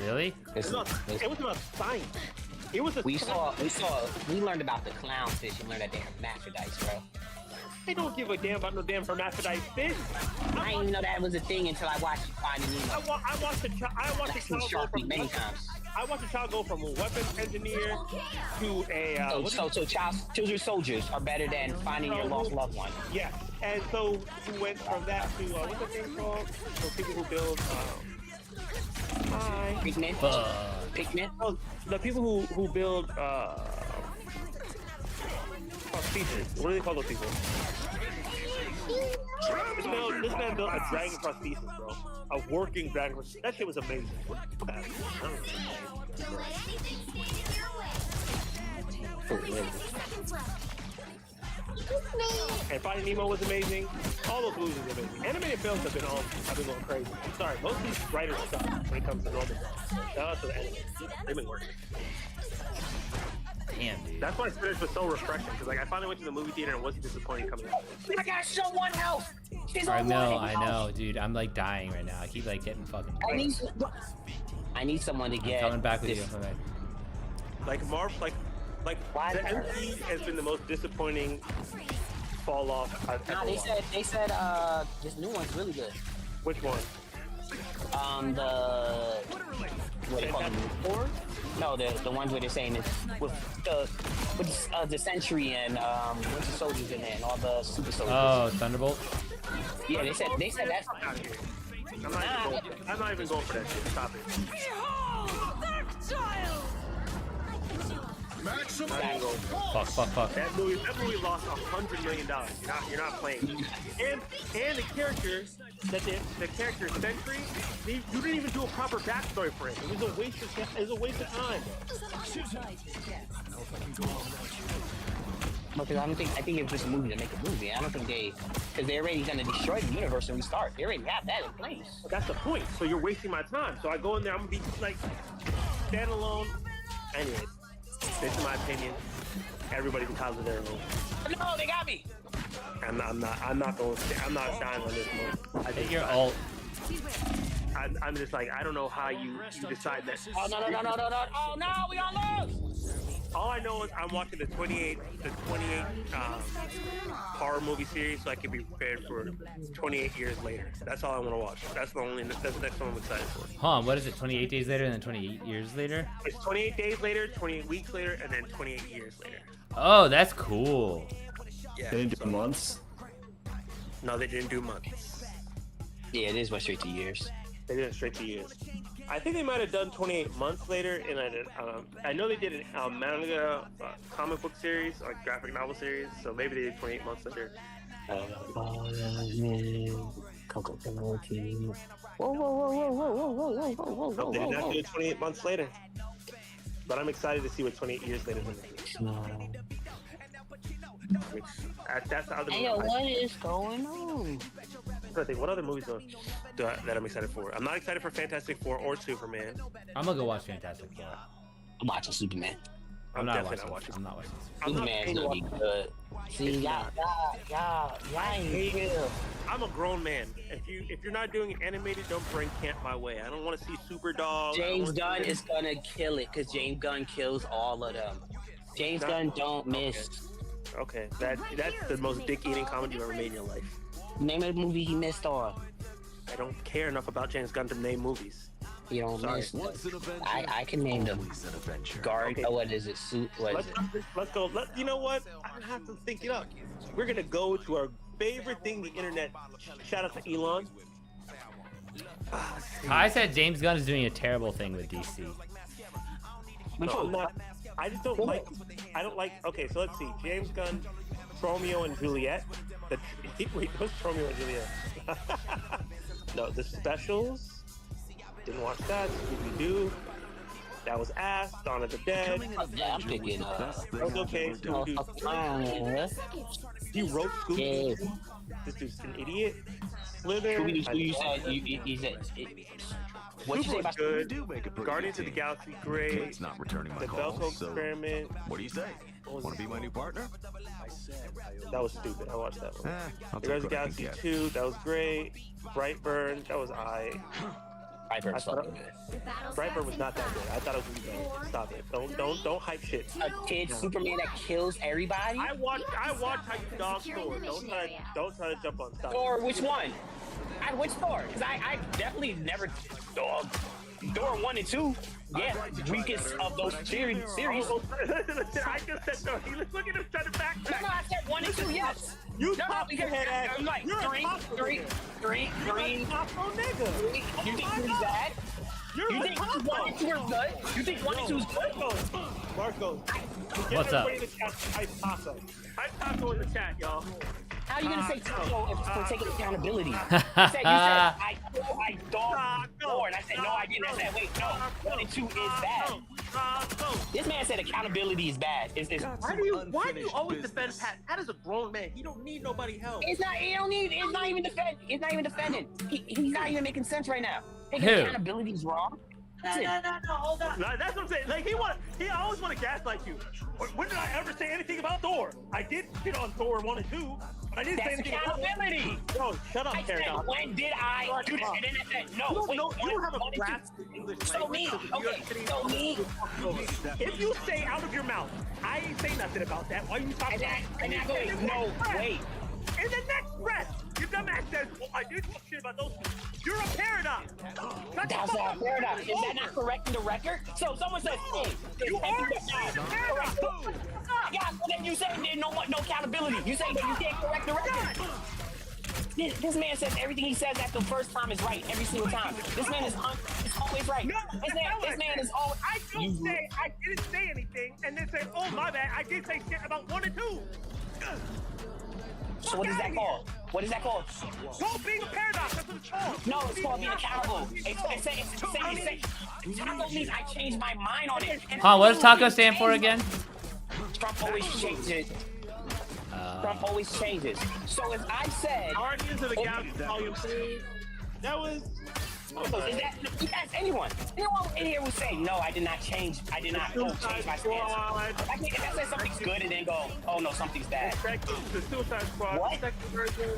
Really? It was about science. It was. We learned about the clownfish and learned that they have hermaphrodites, bro. I don't give a damn about no damn hermaphrodite fish. I didn't even know that was a thing until I watched Finding Nemo. I watched a child go many times. I watched a child go from a weapons engineer to a. So children soldiers are better than finding your lost loved one. Yeah, and so we went from that to what's that thing called? So people who build. Pigment. Pigment. Oh, the people who build prosthesis. What do they call those people? This man built a dragon prosthesis, bro. A working dragon prosthesis. That shit was amazing. And Finding Nemo was amazing. All those movies were amazing. Animated films have been going crazy. I'm sorry, most of these writers suck when it comes to normal stuff. Shout out to the animators. They've been working. Damn, dude. That's why Spinach was so refreshing, because like I finally went to the movie theater and wasn't disappointed coming out. I got someone else. I know, dude. I'm like dying right now. I keep like getting fucking. I need someone to get. I'm coming back with you. Okay. Like Marv, like the MCU has been the most disappointing fall off I've ever watched. They said this new one's really good. Which one? What do you call them? No, the ones where they're saying it's with the Century and Winter Soldiers in there and all the super soldiers. Oh, Thunderbolt. Yeah, they said that's. I'm not even going for that shit. Stop it. Fuck. That movie lost $100 million. You're not playing. And the character Sentry, you didn't even do a proper backstory for it. It was a waste of time. Because I think it was just a movie to make a movie. I don't think because they're already gonna destroy the universe and restart. They already have that in place. But that's the point. So you're wasting my time. So I go in there, I'm gonna be like standalone. Anyways, this is my opinion. Everybody's entitled to their own. No, they got me. I'm not dying on this one. I think you're alt. I'm just like, I don't know how you decide that. Oh no! Oh no, we gonna lose. All I know is I'm watching the 28 horror movie series, so I can be prepared for 28 years later. That's all I want to watch. That's the next one I'm excited for. Huh? What is it? 28 days later and then 28 years later? It's 28 days later, 28 weeks later, and then 28 years later. Oh, that's cool. Yeah. They didn't do months? No, they didn't do months. Yeah, it is went straight to years. They did it straight to years. I think they might have done 28 months later, and I know they did a manga comic book series, like graphic novel series, so maybe they did 28 months later. Whoa. No, they did not do it 28 months later. But I'm excited to see what 28 years later is going to do. That's the other movie. Hey, what is going on? I think what other movies that I'm excited for? I'm not excited for Fantastic Four or Superman. I'm gonna go watch Fantastic Four. I'm watching Superman. I'm not definitely watching. I'm not watching. Superman's gonna be good. See, y'all ain't real. I'm a grown man. If you're not doing animated, don't bring Camp my way. I don't want to see Super Dog. James Gunn is gonna kill it because James Gunn kills all of them. James Gunn don't miss. Okay, that's the most dick-eating comedy you've ever made in your life. Name a movie he missed on. I don't care enough about James Gunn to name movies. You don't miss. I can name them. Guard. Okay. Oh, what is it? Suit. Let's go. You know what? I don't have to think it up. We're gonna go to our favorite thing, the internet. Shout out to Elon. I said James Gunn is doing a terrible thing with DC. No, I'm not. I just don't like. I don't like. Okay, so let's see. James Gunn, Romeo and Juliet. Wait, what's Romeo and Juliet? No, The Specials. Didn't watch that. Scooby-Doo. That was ass. Dawn of the Dead. Yeah, I'm picking. That was okay. Scooby-Doo. He wrote Scooby-Doo. This dude's an idiot. Slither. Scooby-Doo, you said you said. What you say about good? Scooby-Doo? Guardians of the Galaxy, great. Kate's not returning my The call, Belko so Experiment. what do you say? Want to be my new partner? That was stupid. I watched that one. I'll The take Guardians of what the I can Galaxy get. 2, that was great. Brightburn, that was I. Brightburn's fucking good. Brightburn was not that good. I thought it was gonna be bad. Stop it. Don't hype shit. A kid Superman that kills everybody? I watched how you dog Thor. Don't try to jump on stuff. Thor, which one? Which Thor? Because I definitely never dog Thor 1 and 2. Yeah, weakest of those series. I just said Thor. Look at him trying to back. No, I said 1 and 2. Yes. You pop your head ass. I'm like three. Nigga. You think he's bad? You think 1 and 2 are good? You think 1 and 2 is good? Marco. What's up? Hype Taco in the chat, y'all. How are you gonna say Taco for taking accountability? You said I dog Thor, and I said no, I didn't. I said wait, no, 1 and 2 is bad. This man said accountability is bad. Why do you always defend Pat? Pat is a grown man. He don't need nobody help. It's not even defending. He's not even making sense right now. Taking Who? accountability is wrong. No, hold on. That's what I'm saying. Like he always want to gaslight you. When did I ever say anything about Thor? I did shit on Thor 1 and 2, but I didn't say anything about accountability. No, shut up, I said, Paradox. when did I do this? And then I said, no, wait, you don't have a grasp of English So me, okay, so me. If you say out of your mouth, I ain't say nothing about that. Why are you talking about And I go, no, wait. In the next breath, your dumbass says, well, I did talk shit about those two. You're a paradox. That's not a paradox. Is that not correcting the record? So someone says, hey, you are a paradox. Yeah, but then you say there's no accountability. You say that you can't correct the record. This man says everything he says after the first time is right every single time. This man is always right. No, this man is always. I don't say I didn't say anything and then say, oh my bad, I did say shit about 1 and 2. So what is that called? What is that called? Well, being a paradox, that's what it's called. No, it's called being accountable. Taco means I changed my mind on it. Huh, what does taco stand for again? Trump always changes. Trump always changes. So as I said, Guardians of the Galaxy Volume 3, that was... You ask anyone in here would say, no, I did not change. I did not change my stance. I think if I say something's good and then go, oh no, something's bad. The Suicide Squad, what? second version,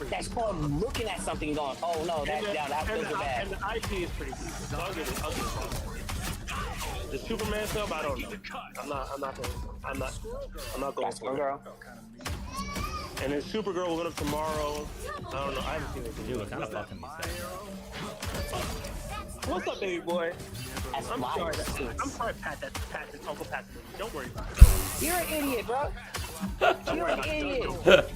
that's called looking at something and going, oh no, that was bad. And the IP is pretty good. I'll give it. The Superman film, I don't know. I'm not going for it. Girl. And then Supergirl will go up tomorrow. I don't know. I haven't seen it. Dude, what kind of fucking these What's up, baby boy? I'm sorry, Pat. That's Uncle Pat. Don't worry about it. You're an idiot, bro. You're an idiot.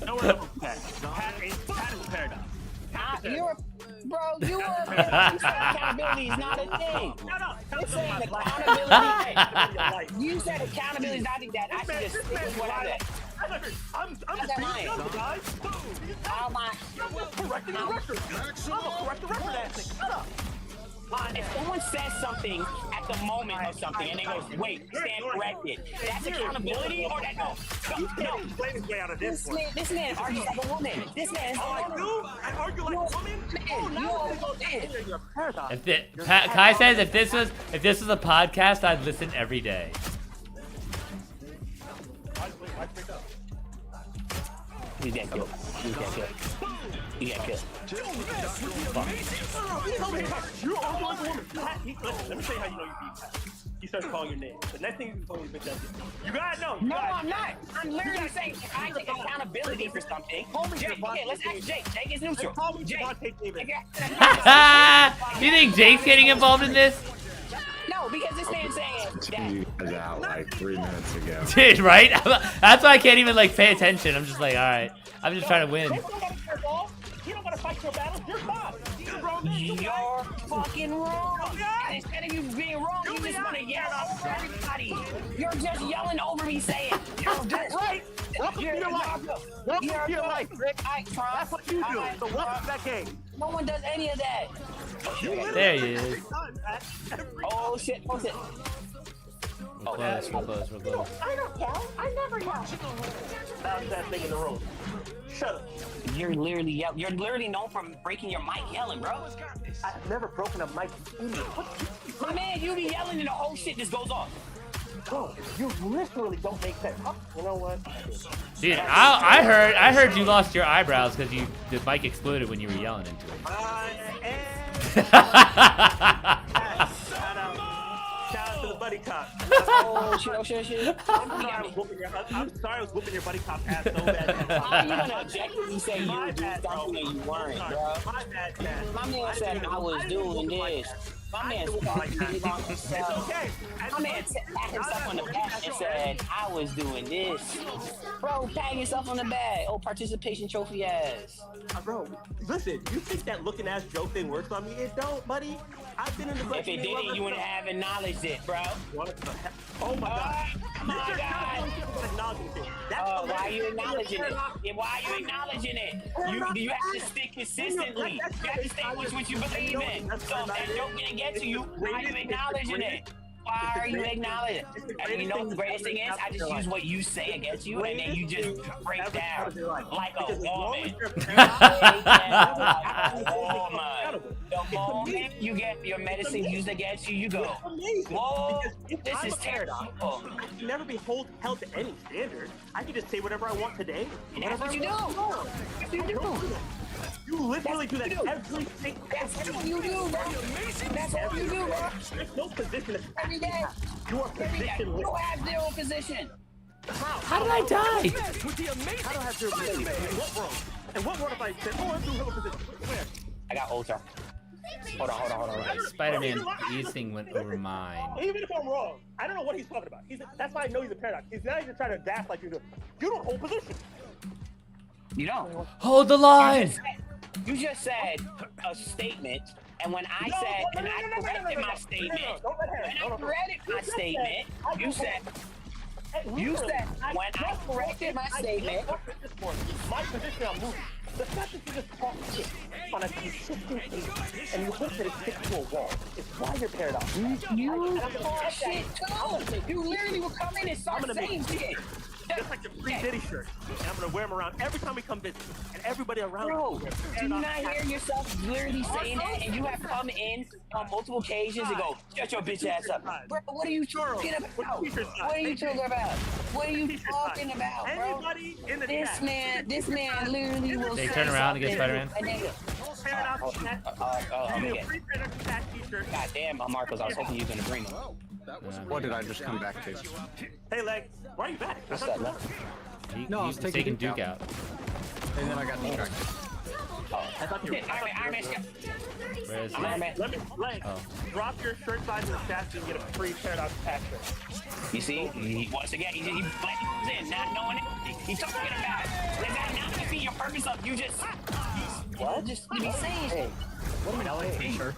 Don't worry about Pat. Pat is a paradox. You accountability is not a thing. You're saying accountability. You said accountability is not that. I should just stick with what I said. I'm just lying. Guys. I'm correcting the record. I'm a correct the record ass. Shut up. If someone says something at the moment of something and they go, wait, stand corrected, that's accountability or that no. This man argues like a woman. This man is a woman. I argue like a woman. Kai says if this was a podcast, I'd listen every day. You get killed. You get killed. You get killed. You're arguing like a woman. Let me tell you how you know you beat Pat. He starts calling your name. The next thing he's calling you bitch ass. You gotta know. No, I'm not. I'm literally saying if I take accountability for something. Jake, okay, let's ask Jake. Jake is neutral. Jake. You think Jake's getting involved in this? No, because this man's saying You guys out like 3 minutes ago. Dude, right? That's why I can't even like pay attention. I'm just like, all right. I'm just trying to win. You don't gotta fight your battles. You're fine. You're fucking wrong. Instead of you being wrong, you just want to yell over everybody. You're just yelling over me saying, that's right. Welcome You're to your life. Welcome to your life, Rick. That's what you do. So welcome to that game. No one does any of that. There he is. Oh shit! Oh shit! We're close. We're close. We're close. I don't yell. I never yell. That's that thing in the room. Shut up. You're literally yelling. You're literally known for breaking your mic yelling, bro. I've never broken a mic. My man, you be yelling and the whole shit just goes off. Bro, you literally don't make sense. Oh, you know what? Dude, I heard you lost your eyebrows because the mic exploded when you were yelling into it. Shout out to the buddy cop. Oh shit! I'm sorry I was whooping your buddy cop ass so bad. How you gonna objectively say you were doing something and you weren't, bro? My bad, man. My man said I was doing this. My man pat himself on the back and said I was doing this. Bro, pat yourself on the back. Oh, participation trophy ass. Bro, listen, you think that looking ass joke thing works on me? It don't, buddy. I've been in the If it didn't, you wouldn't have acknowledged it, bro. Oh my god. My god. Why are you acknowledging it? Why are you acknowledging it? You have to stick consistently. You have to stay with what you believe in. So if that joke didn't get to you, why are you acknowledging it? Why are you acknowledging it? And you know what the greatest thing is? I just use what you say against you, and then you just break down like a woman. The moment you get your medicine used against you, you go, whoa, this is terrible. I can never be held to any standard. I can just say whatever I want today. And that's what you do. That's what you do. You literally do that every single day. That's what you do, bro. That's what you do, bro. There's no position every day. You are position. You have zero position. How did I die? How do I have zero position? What wrong? And what wrong if I said, oh, I'm doing zero position? Where? I got ultra. Hold on. Spider-Man, his thing went over mine. Even if I'm wrong, I don't know what he's talking about. That's why I know he's a paradox. He's not even trying to dash like you do. You don't hold position. You don't. Hold the line. You just said a statement, and when I said, and I corrected my statement, you said, when I corrected my statement, my position, I'm moving. The fact that you just talk shit on a consistent basis and you hope that it sticks to a wall is why you're paradox. You talk shit too. You literally will come in and start saying shit. Just like the free Diddy shirt. And I'm gonna wear them around every time we come visit. And everybody around. Bro, do you not hear yourself literally saying that? And you have come in on multiple occasions and go, shut your bitch ass up. Bro, what are you talking about? What are you talking about? What are you talking about, bro? Anybody in the This man literally will They say turn around and get something, Spider-Man. and then God damn, Marcos, I was hoping you were gonna bring him. What did I just come back to? Hey, Leg, why are you back? What's that, man? No, I was taking Duke out. And then I got distracted. I thought you were. Iron Man. Where is he? Let me, Leg, drop your shirt size in the chat so you can get a free paradox pack shirt. You see, once again, he blends in, not knowing it. He's talking about it. Does that not defeat your purpose of you just what? Just to be saying shit. What am I t-shirt?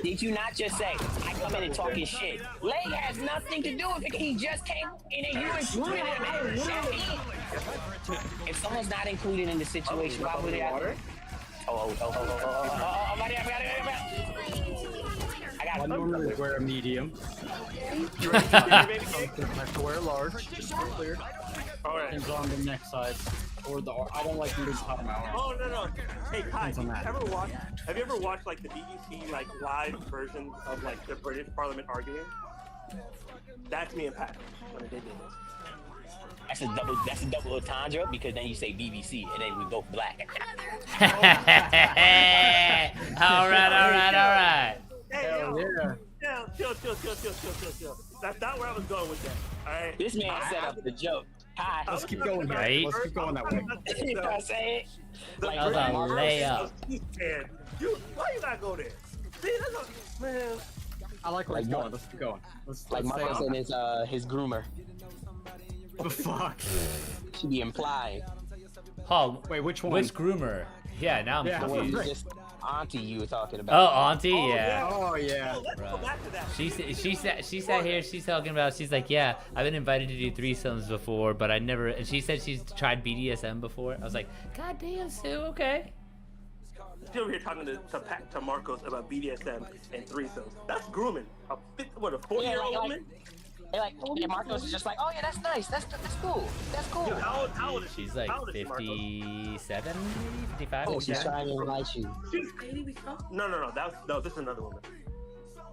Did you not just say, I come in and talking shit? Leg has nothing to do with it. He just came in and you included him. If someone's not included in the situation, why would they have to? I got I normally wear a medium. You ready to I have to wear a large. Just to be clear. Alright. Depends on the neck size. Or the I don't like moving top of my arm. Oh no. Hey Kai, have you ever watched like the BBC like live versions of like the British Parliament arguing? That's me and Pat when they did this. That's a double entendre because then you say BBC and then we both black. All right. Hey, Hell yeah. Chill. That's not where I was going with that. All right. This man set up the joke. Hi. Let's keep going here. Right? Let's keep going that way. You know what I'm saying? Like, That was a layup. Why you not go there? See, that's a, man. I like where he's going. Let's keep going. Like Marcos and his groomer. What the fuck? Should be implying. Paul, wait, which one? Which groomer? Yeah, now I'm Yeah, confused. auntie you were talking Oh, about. auntie, yeah. Oh yeah. Let's go back to that. She sat here. She's talking about. She's like, yeah, I've been invited to do threesomes before, but I never. And she said she's tried BDSM before. I was like, God damn, Sue. Okay. Still over here talking to Marcos about BDSM and threesomes. That's grooming. A 40-year-old woman? And Marcos is just like, oh yeah, that's nice. That's cool. That's cool. Dude, how old is she? She's like How old is she, Marcos? 57, maybe 55. Oh, she's trying to invite you. No, this is another woman.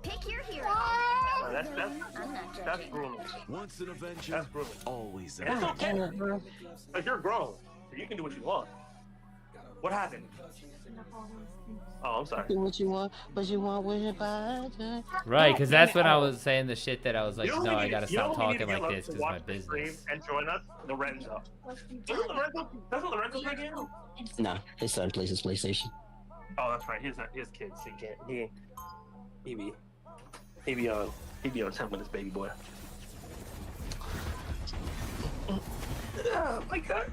Pick your hero. No, that's I'm not that's judging. grooming. Once an Avenger, That's grooming. always And an it's okay. Like you're grown, so you can do what you want. What happened? Oh, I'm sorry. Do what you want, but you want with your body. Right, because that's when I was saying the shit that I was like, You know no, who I we gotta need- you know stop who we need talking to like get this to because watch my the stream business. and join us, Lorenzo. Isn't Lorenzo? Doesn't Lorenzo play games? Nah, his son plays his PlayStation. Oh, that's right. His kids. So he can't. He be on time with his baby boy. Oh my god.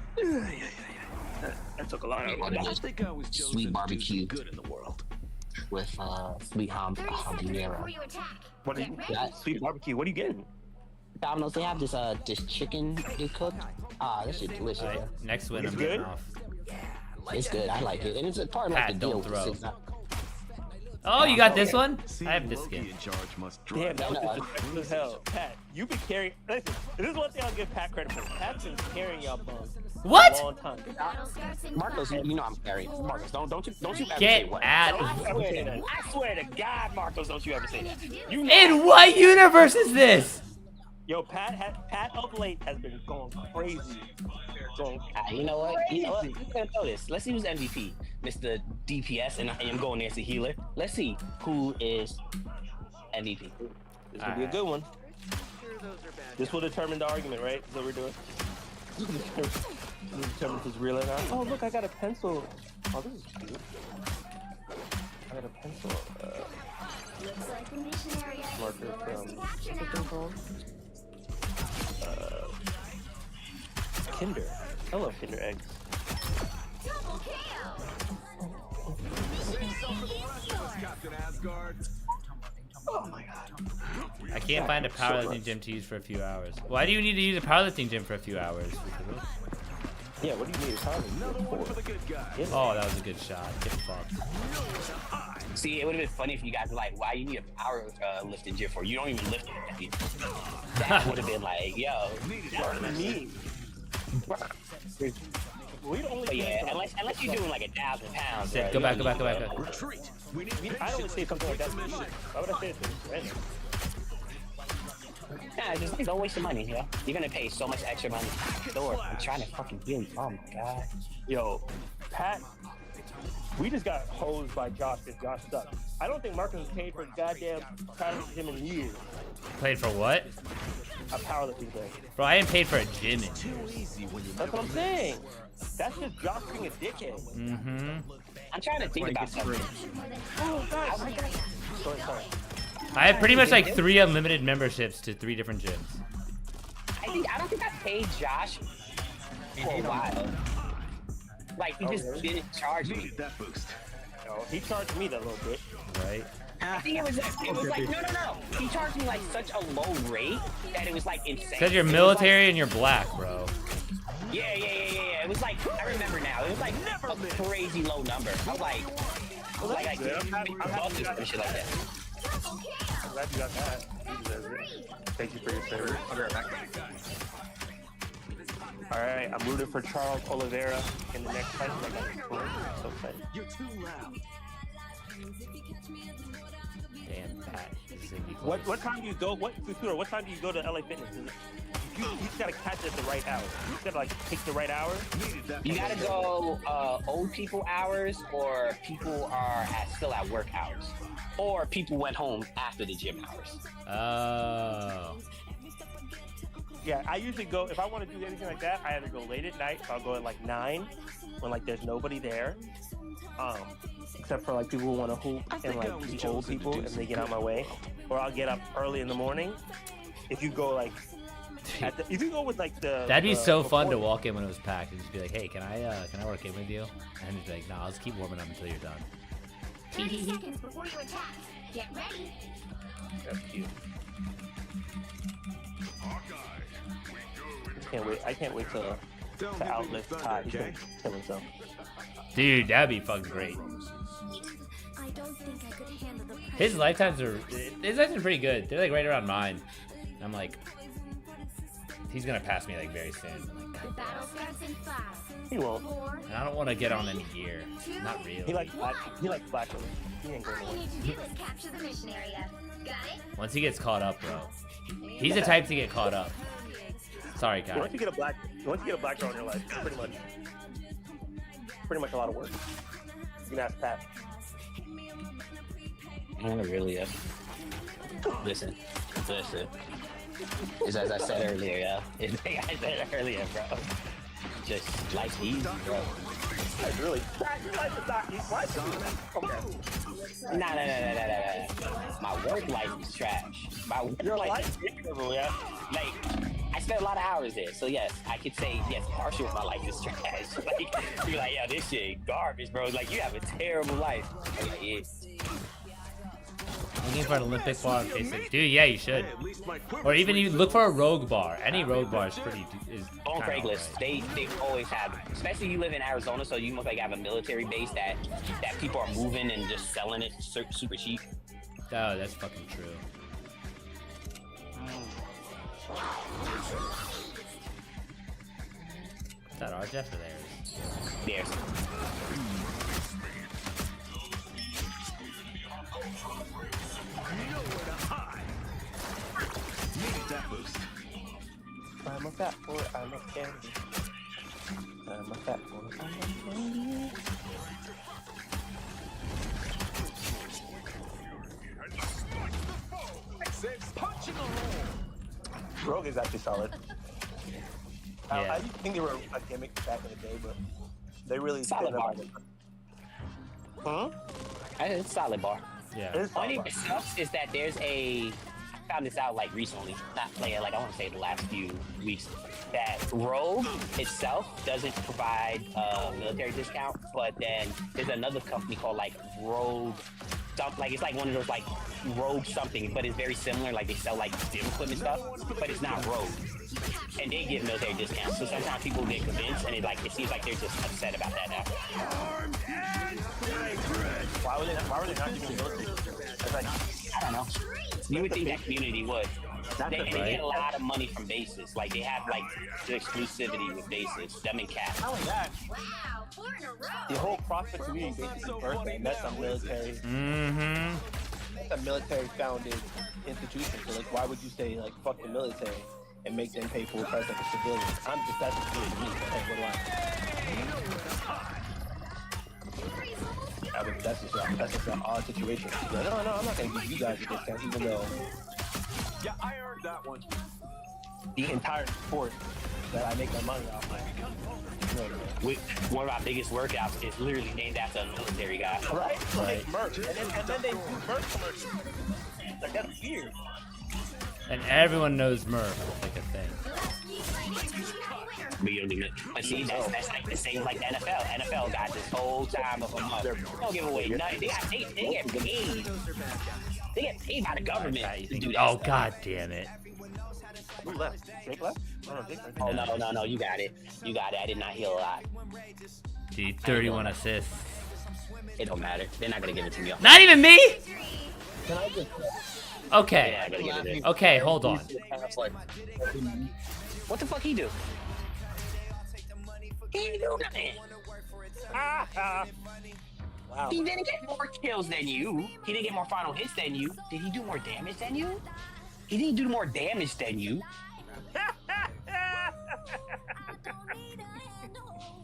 That took a lot out of me. I think I was chosen Sweet to do barbecue. some good in the world. With sweet 30 seconds habanero. before you attack. What are you? That- Sweet barbecue. What are you getting? Domino's, they have this chicken they cooked. This shit delicious. All right, next win, It's I'm getting good? off. It's good. I like it, and it's a part of like Pat, the deal. don't throw. It's not- Oh, you got this one? Seeing I have this Loki skin. in charge must Damn, drive. that was No, disrespectful as hell. Pat, you've been carrying. Listen, this is one thing I'll give Pat credit for. Pat's been carrying y'all bums What? for a long time. Battle starts in Marcos, 5, you know I'm carrying. Marcos, don't you ever Get say what? at- I swear to God, Marcos, don't you ever say that. You In what universe is this? Yo, Pat of late has been going crazy. You know what? You know what? We're gonna throw this. Let's see who's MVP. Mr. DPS, and I am going there as a healer. Let's see who is MVP. This will be a good one. This will determine the argument, right? Is what we're doing. This will determine if it's real or not. Oh, look, I got a pencil. Oh, this is cute. I got a pencil. looks like the missionary is Marker yours to from capture what's that now. thing called? Kinder. I love Kinder eggs. Double kill. Captain Asgard. Oh my god. I can't find a powerlifting gym to use for a few hours. Why do you need to use a powerlifting gym for a few hours? Yeah, what do you need? Another one for the good guy. Oh, that was a good shot. Get fucked. See, it would have been funny if you guys were like, why you need a power lifting gym for? You don't even lift it. That would have been like, yo. Me. We only But yeah, unless you're doing like 1,000 pounds. Sit, bro, go you back, don't go back, go need back, to go. Retreat. We need I only say something like that to you. Why would I say it to you? Random. Nah, just don't waste your money, you know? You're gonna pay so much extra money at the store. I'm trying to fucking get Oh my god. Yo, Pat, we just got hosed by Josh because Josh sucked. I don't think Marcus has paid for a goddamn powerlifting gym in years. Paid for what? A powerlifting gym. Bro, I ain't paid for a gym in too easy when you That's what I'm saying. That's just Josh being a dickhead. Mm-hmm. I'm trying to think about something. Oh, God. Sorry. I have pretty much like 3 unlimited memberships to 3 different gyms. I don't think I paid Josh for a while. Like he just didn't charge me. needed that boost. No, he charged me that little bit. Right? I think it was like no. He charged me like such a low rate that it was like insane. Said you're It was military and you're black, bro. Yeah. It was like I remember now. It was like a crazy low number. I was like, $50 and shit like that. I'm glad you got that. You deserve it. Thank you for your service. I'll be right back. Alright, I'm rooting for Charles Oliveira in the next fight. I got his score. I'm so excited. You're too loud. Damn, Pat. What time do you go? What time do you go to LA Fitness? You just gotta catch it at the right hour. You just gotta like pick the right hour. Needed that You boost. gotta go old people hours, or people are still at work hours, or people went home after the gym hours. Oh. Yeah, I usually go if I want to do anything like that. I either go late at night, so I'll go at like 9 when like there's nobody there, except for like people who want to hoop and like the old people and they get out my way, or I'll get up early in the morning. If you go like, if you go with like the That'd be so fun to before- walk in when it was packed and just be like, hey, can I work in with you? And he'd be like, nah, I'll just keep warming up until you're done. 30 seconds before you attack. Get ready. That's cute. I can't wait to outlive Todd. He's gonna kill himself. Dude, that'd be fucking great. I don't think I could handle the pressure. His lifetimes are pretty good. They're like right around mine. And I'm like, he's gonna pass me like very soon. I'm like, The battle starts in 5. He won't. 4. and I don't want to get on any gear. Not really. He likes black. He likes black. He ain't going All you away. need to do is capture the mission area. Got it? Once he gets caught up, bro. He's the type to get caught up. Sorry, guys. Once you get a black girl in your life, it's pretty much a lot of work. You can ask Pat. Not really. Listen. It's as I said earlier, yeah. It's like I said earlier, bro. Just life's easy, bro. Like really? Your life is not easy. What? Okay. Nah. My work life is trash. Your life is miserable, yeah. Like, I spent a lot of hours there, so yes, I could say yes. Partial of my life is trash. Like, you're like, yo, this shit garbage, bro. Like, you have a terrible life. I'm like, yeah. Looking for an Olympic bar, basically. Dude, yeah, you should. Or even you look for a rogue bar. Any rogue bar is pretty. On Craigslist, they always have, especially you live in Arizona, so you must like have a military base that people are moving and just selling it super cheap. Oh, that's fucking true. Is that our Jeff or theirs? Theirs. I'm a fat boy, I'm a candy. I'm a fat boy, I'm a candy. Rogue is actually solid. Yeah. I think they were a gimmick back in the day, but they really Solid bar. Huh? It's solid bar. Yeah. Only thing that sucks is that there's I found this out like recently, not playing, like I want to say the last few weeks, that Rogue itself doesn't provide a military discount, but then there's another company called like Rogue, like it's like one of those like Rogue something, but it's very similar, like they sell like gym equipment stuff, but it's not Rogue. And they give military discounts, so sometimes people get convinced, and it seems like they're just upset about that now. Why were they not giving military? It's like, I don't know. You would think that community would. They get a lot of money from bases. Like they have like the exclusivity with bases. Them and Cap. not only that, Wow, 4 in a row. the whole CrossFit community basically birthed and that's a military. Mm-hmm. It's a military founded institution. So like, why would you say like fuck the military and make them pay full price like a civilian? That's just really me. But hey, what do I? I mean, that's just an odd situation. Like, no, I'm not gonna give you guys a discount, even though. Yeah, I earned that one. The entire sport that I make my money off. One of our biggest workouts is literally named after a military guy. Right? Right. Merch. And then they do merch commercials. Like, that's weird. And everyone knows Murph. It's like a thing. But you don't even. But see, that's like the same like the NFL. NFL got this whole time of a month. They don't give away nothing. They get paid. They get paid by the government to do that. Oh, stuff. god damn it. Who left? Jake left? Oh no, you got it. I did not heal a lot. Dude, 31 assists. It don't matter. They're not gonna give it to me. Not even me? Can I just Okay. Yeah, I gotta give it Okay, hold on. What the fuck he do? He didn't do nothing. Wow. He didn't get more kills than you. He didn't get more final hits than you. Did he do more damage than you? He didn't do more damage than you.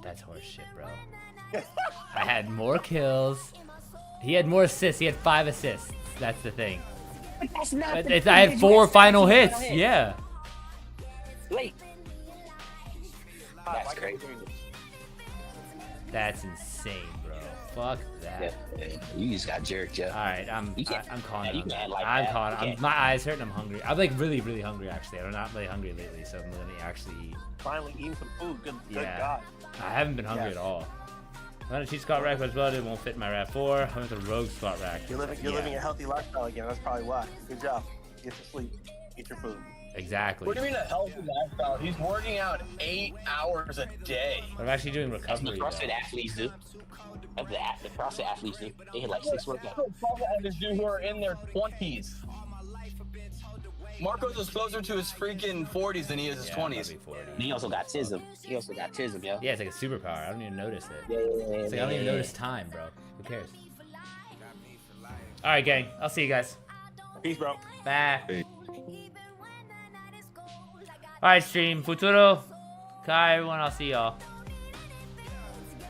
That's horseshit, bro. I had more kills. He had more assists. He had 5 assists. That's the thing. But that's not the I thing. had You 4 had final 17 hits. final hits. Yeah. Late. That's crazy. That's insane, bro. Fuck that. Yeah, you just got jerked, yeah. All right, I'm calling you it. can't like I'm that. calling You it. can't. My eyes hurt and I'm hungry. I'm like really, really hungry actually. I'm not really hungry lately, so I'm gonna actually eat. Finally eating some food. Good Yeah. God. I haven't been hungry Yeah. at all. I want a cheat squat rack, but as well, it won't fit in my RAV4. I want the rogue squat rack. You're living a healthy lifestyle again. That's probably why. Good job. Get your sleep. Eat your food. Exactly. What do you mean a healthy lifestyle? He's working out 8 hours a day. I'm actually doing That's recovery. what CrossFit athletes do. That's the CrossFit athletes do. They hit like 6 workouts. CrossFit athletes do who are in their 20s. Marcos is closer to his freaking 40s than he is his 20s. He also got tism. Yo. Yeah, it's like a superpower. I don't even notice it. Yeah, It's like I don't even notice time, bro. Who cares? All right, gang. I'll see you guys. Peace, bro. Bye. All right, stream. Futuro. Kai, everyone. I'll see y'all.